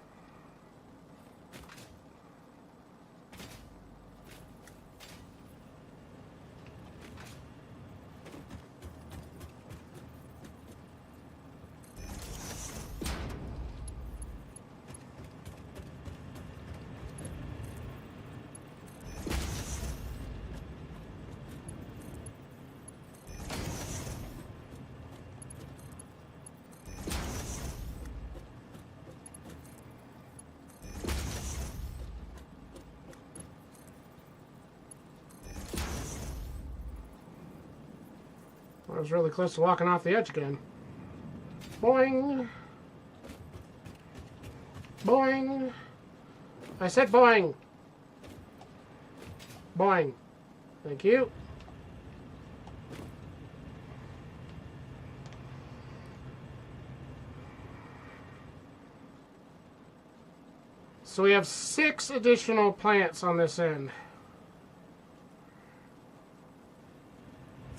I was really close to walking off the edge again. Boing. Boing. I said boing. Boing. Thank you. So we have 6 additional plants on this end.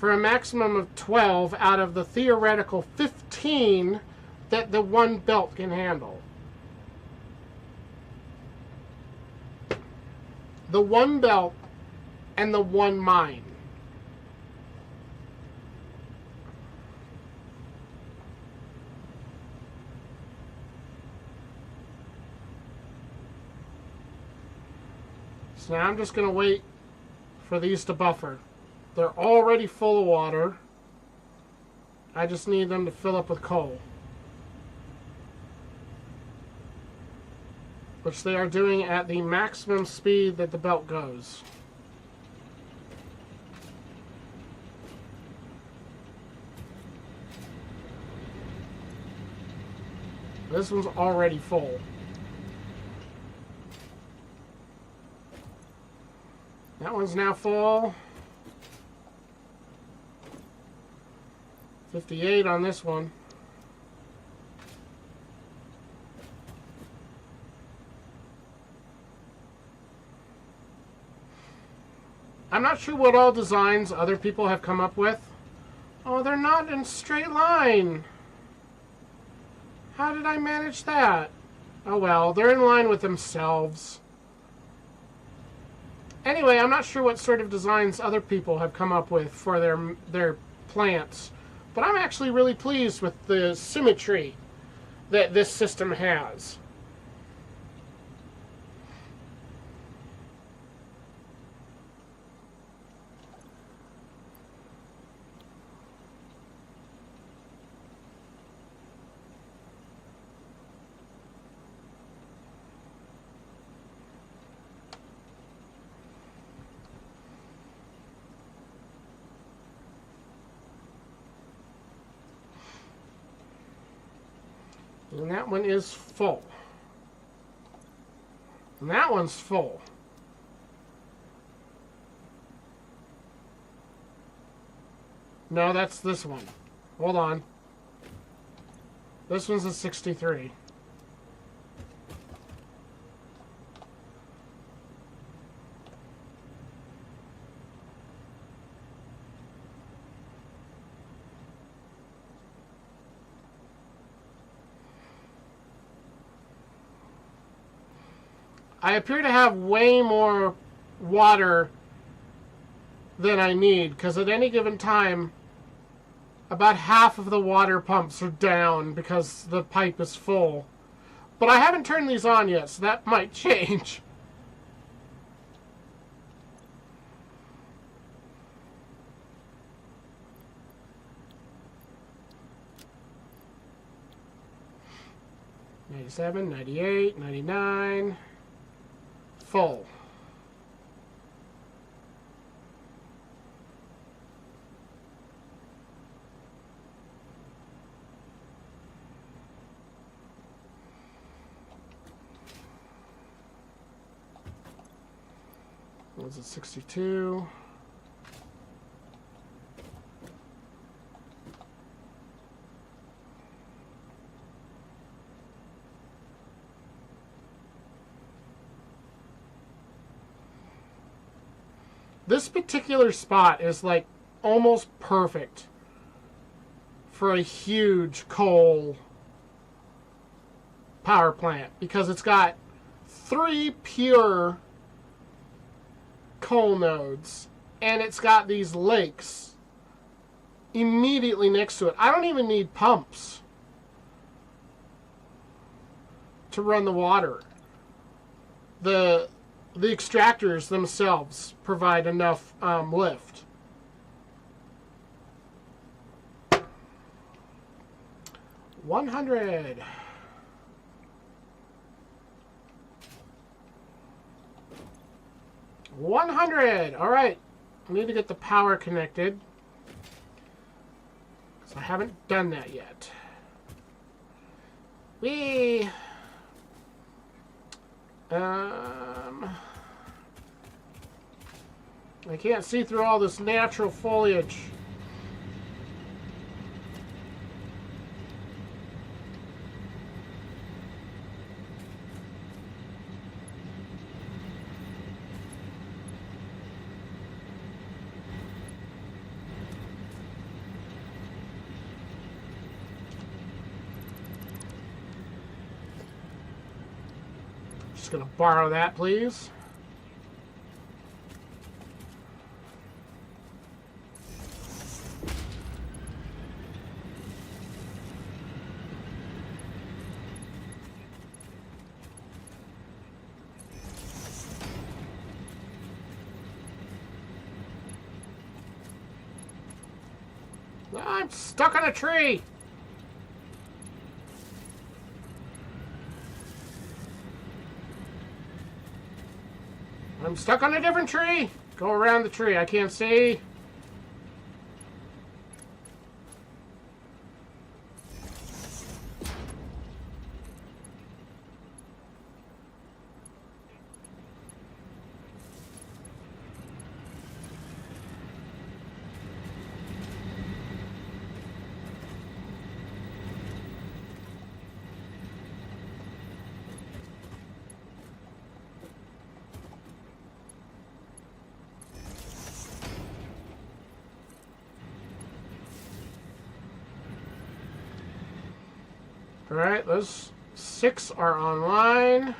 for a maximum of 12 out of the theoretical 15 that the one belt can handle. The one belt and the one mine. So now I'm just going to wait for these to buffer. They're already full of water. I just need them to fill up with coal. Which they are doing at the maximum speed that the belt goes. This one's already full. That one's now full. 58 on this one. I'm not sure what all designs other people have come up with. Oh, they're not in a straight line. How did I manage that? Oh well, they're in line with themselves. Anyway, I'm not sure what sort of designs other people have come up with for their plants, but I'm actually really pleased with the symmetry that this system has. And that one is full. And that one's full. No, that's this one. Hold on. This one's a 63. I appear to have way more water than I need, because at any given time, about half of the water pumps are down because the pipe is full. But I haven't turned these on yet, so that might change. $97, $98, $99. Full. Was it 62? This particular spot is like almost perfect for a huge coal power plant because it's got 3 pure coal nodes and it's got these lakes immediately next to it. I don't even need pumps to run the water. The extractors themselves provide enough lift. $100. $100. All right. I need to get the power connected. So I haven't done that yet. I can't see through all this natural foliage. Just gonna borrow that, please. I'm stuck on a tree. I'm stuck on a different tree. Go around the tree. I can't see. Alright, those 6 are online.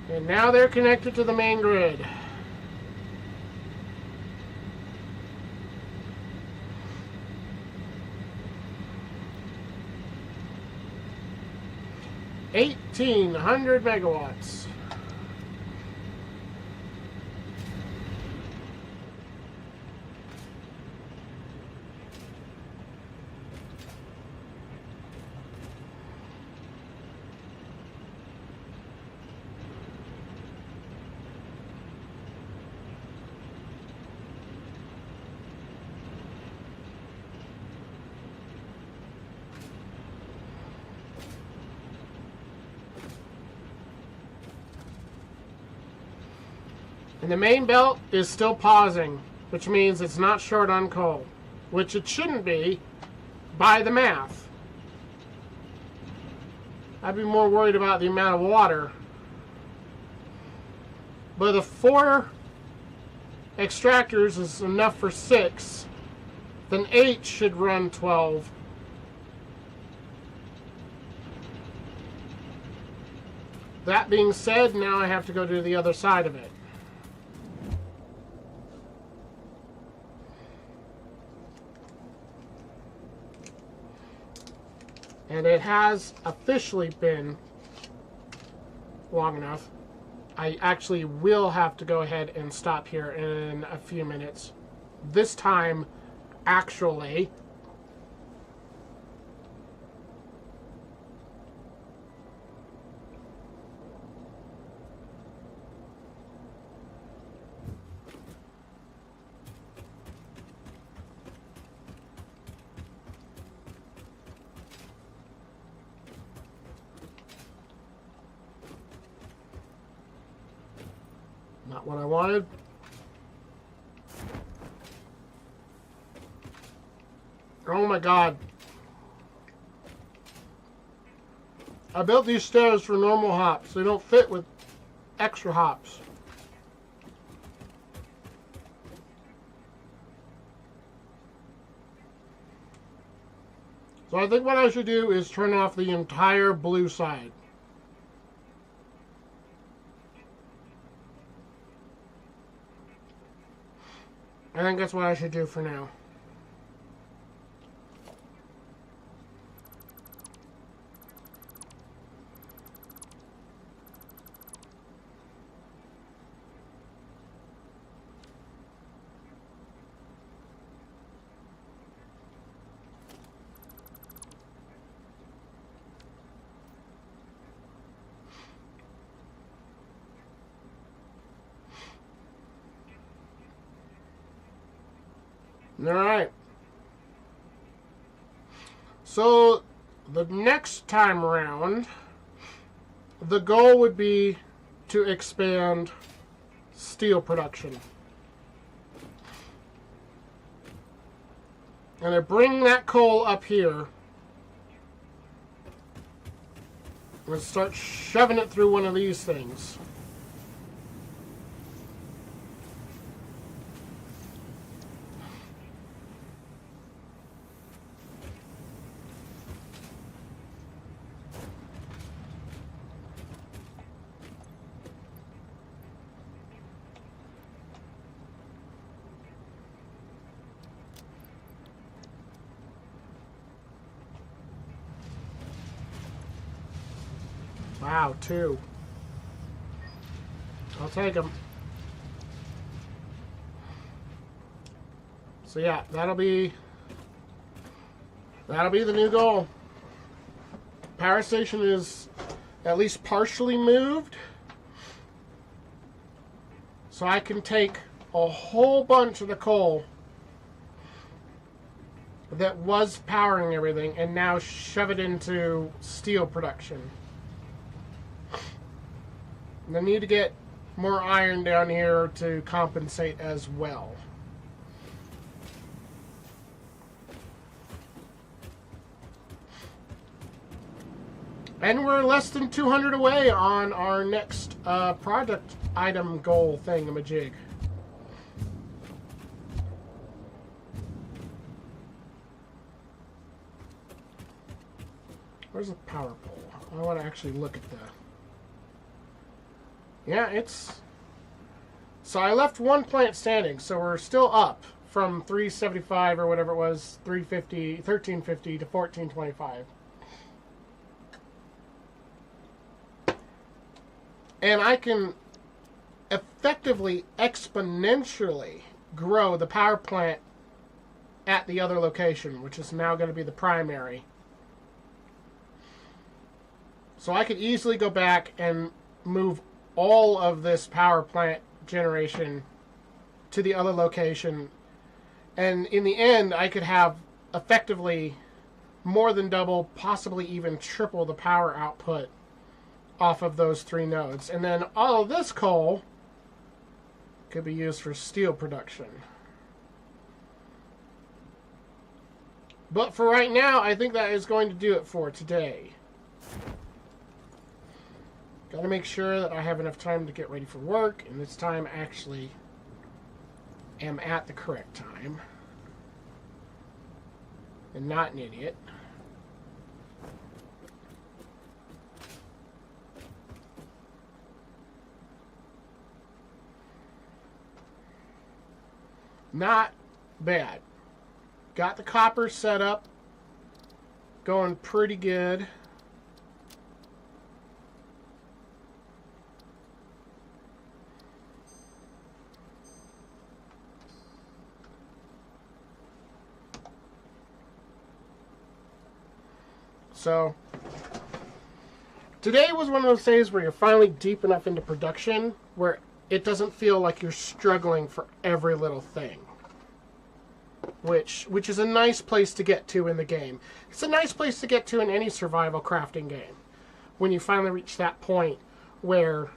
And now they're connected to the main grid. $1,800 megawatts. And the main belt is still pausing, which means it's not short on coal, which it shouldn't be by the math. I'd be more worried about the amount of water. But the 4 extractors is enough for 6, then 8 should run 12. That being said, now I have to go to the other side of it. And it has officially been long enough. I actually will have to go ahead and stop here in a few minutes. This time, actually. Not what I wanted. Oh my god. I built these stairs for normal hops. They don't fit with extra hops. So I think what I should do is turn off the entire blue side. I think that's what I should do for now. Alright. So, the next time around, the goal would be to expand steel production. And I bring that coal up here and start shoving it through one of these things. Wow, 2. I'll take them. So yeah, that'll be the new goal. Power station is at least partially moved, so I can take a whole bunch of the coal that was powering everything and now shove it into steel production. And I need to get more iron down here to compensate as well. And we're less than 200 away on our next project item goal thingamajig. Where's the power pole? I want to actually look at the... Yeah, it's... So I left one plant standing, so we're still up from 375 or whatever it was, 1350 to 1425. And I can effectively exponentially grow the power plant at the other location, which is now going to be the primary. So I could easily go back and move all of this power plant generation to the other location. And in the end, I could have effectively more than double, possibly even triple the power output off of those 3 nodes. And then all of this coal could be used for steel production. But for right now, I think that is going to do it for today. Got to make sure that I have enough time to get ready for work, and this time actually am at the correct time and not an idiot. Not bad. Got the copper set up. Going pretty good. So, today was one of those days where you're finally deep enough into production where it doesn't feel like you're struggling for every little thing. Which is a nice place to get to in the game. It's a nice place to get to in any survival crafting game. When you finally reach that point where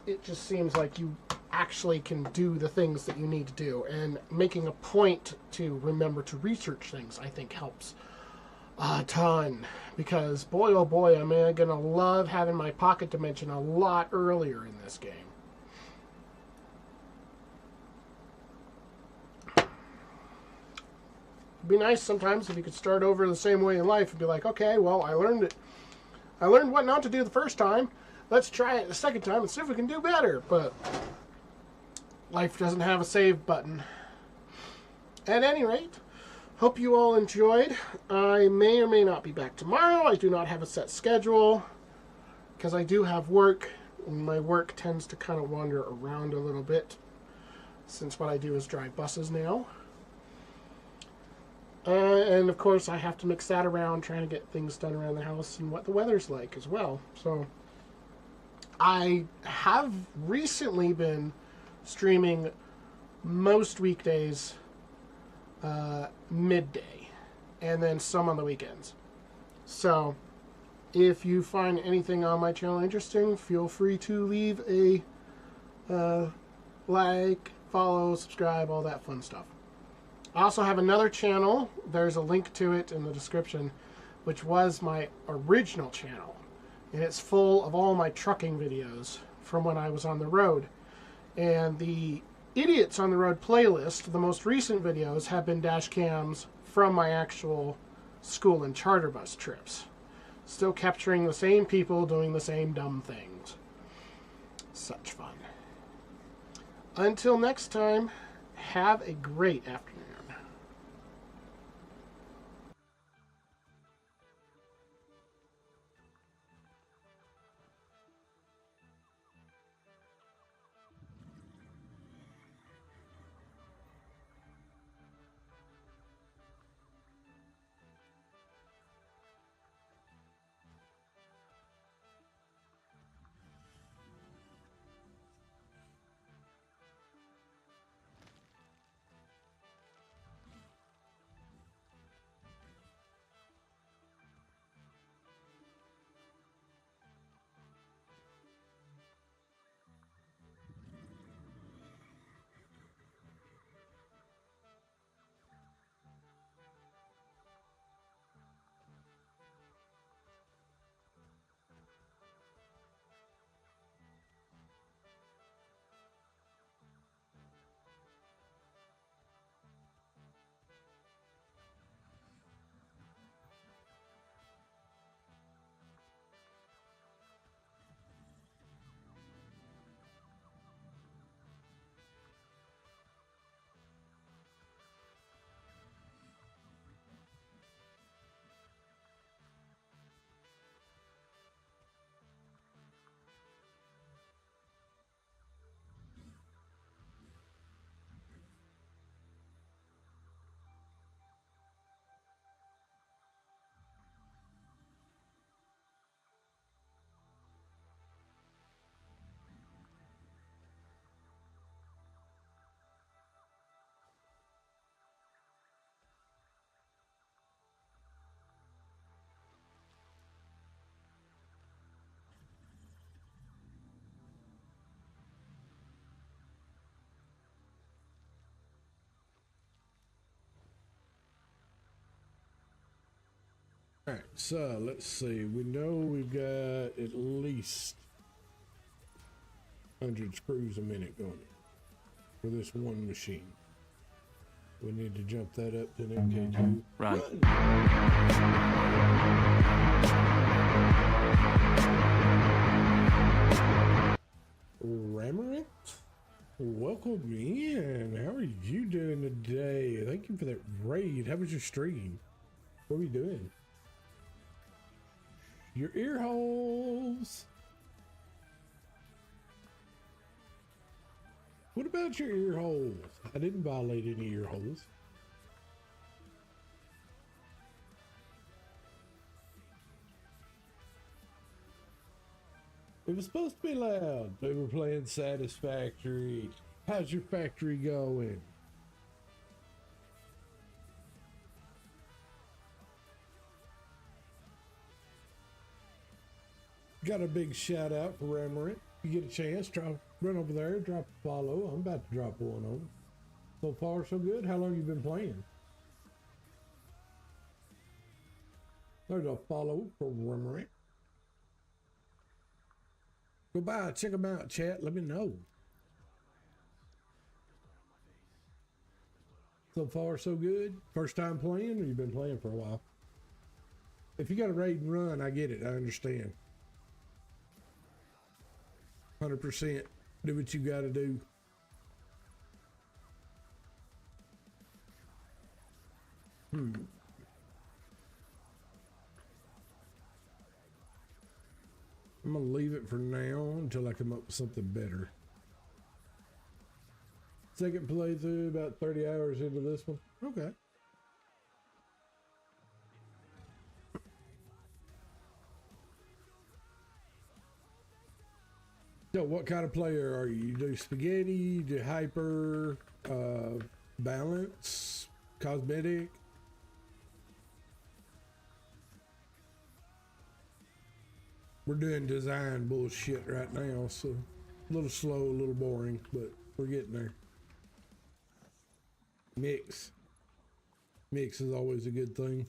it just seems like you actually can do the things that you need to do. And making a point to remember to research things, I think, helps a ton. Because, boy, oh boy, am I going to love having my pocket dimension a lot earlier in this game. It'd be nice sometimes if you could start over the same way in life and be like, okay, well, I learned it. I learned what not to do the first time. Let's try it the second time and see if we can do better. But life doesn't have a save button. At any rate, hope you all enjoyed. I may or may not be back tomorrow. I do not have a set schedule because I do have work. And my work tends to kind of wander around a little bit since what I do is drive buses now. And of course, I have to mix that around, trying to get things done around the house and what the weather's like as well. So, I have recently been streaming most weekdays midday, and then some on the weekends. So, if you find anything on my channel interesting, feel free to leave a like, follow, subscribe, all that fun stuff. I also have another channel. There's a link to it in the description, which was my original channel. And it's full of all my trucking videos from when I was on the road. And the Idiots on the Road playlist, the most recent videos, have been dash cams from my actual school and charter bus trips. Still capturing the same people doing the same dumb things. Such fun. Until next time, have a great afternoon. All right, so let's see. We know we've got at least 100 screws a minute going for this one machine. We need to jump that up to an MK2. Run. Ramarit, welcome in. How are you doing today? Thank you for that raid. How was your stream? What were you doing? Your ear holes. What about your ear holes? I didn't violate any ear holes. It was supposed to be loud. They were playing Satisfactory. How's your factory going? Got a big shout out for Ramarit. You get a chance, run over there, drop a follow. I'm about to drop one on. So far, so good. How long you been playing? There's a follow for Ramarit. Go by, check them out, chat. Let me know. So far, so good. First time playing, or you've been playing for a while? If you got a raid and run, I get it. I understand. 100%. Do what you got to do. I'm going to leave it for now until I come up with something better. Second playthrough, about 30 hours into this one. Okay. So what kind of player are you? You do spaghetti, you do hyper, balance, cosmetic? We're doing design bullshit right now, so a little slow, a little boring, but we're getting there. Mix is always a good thing.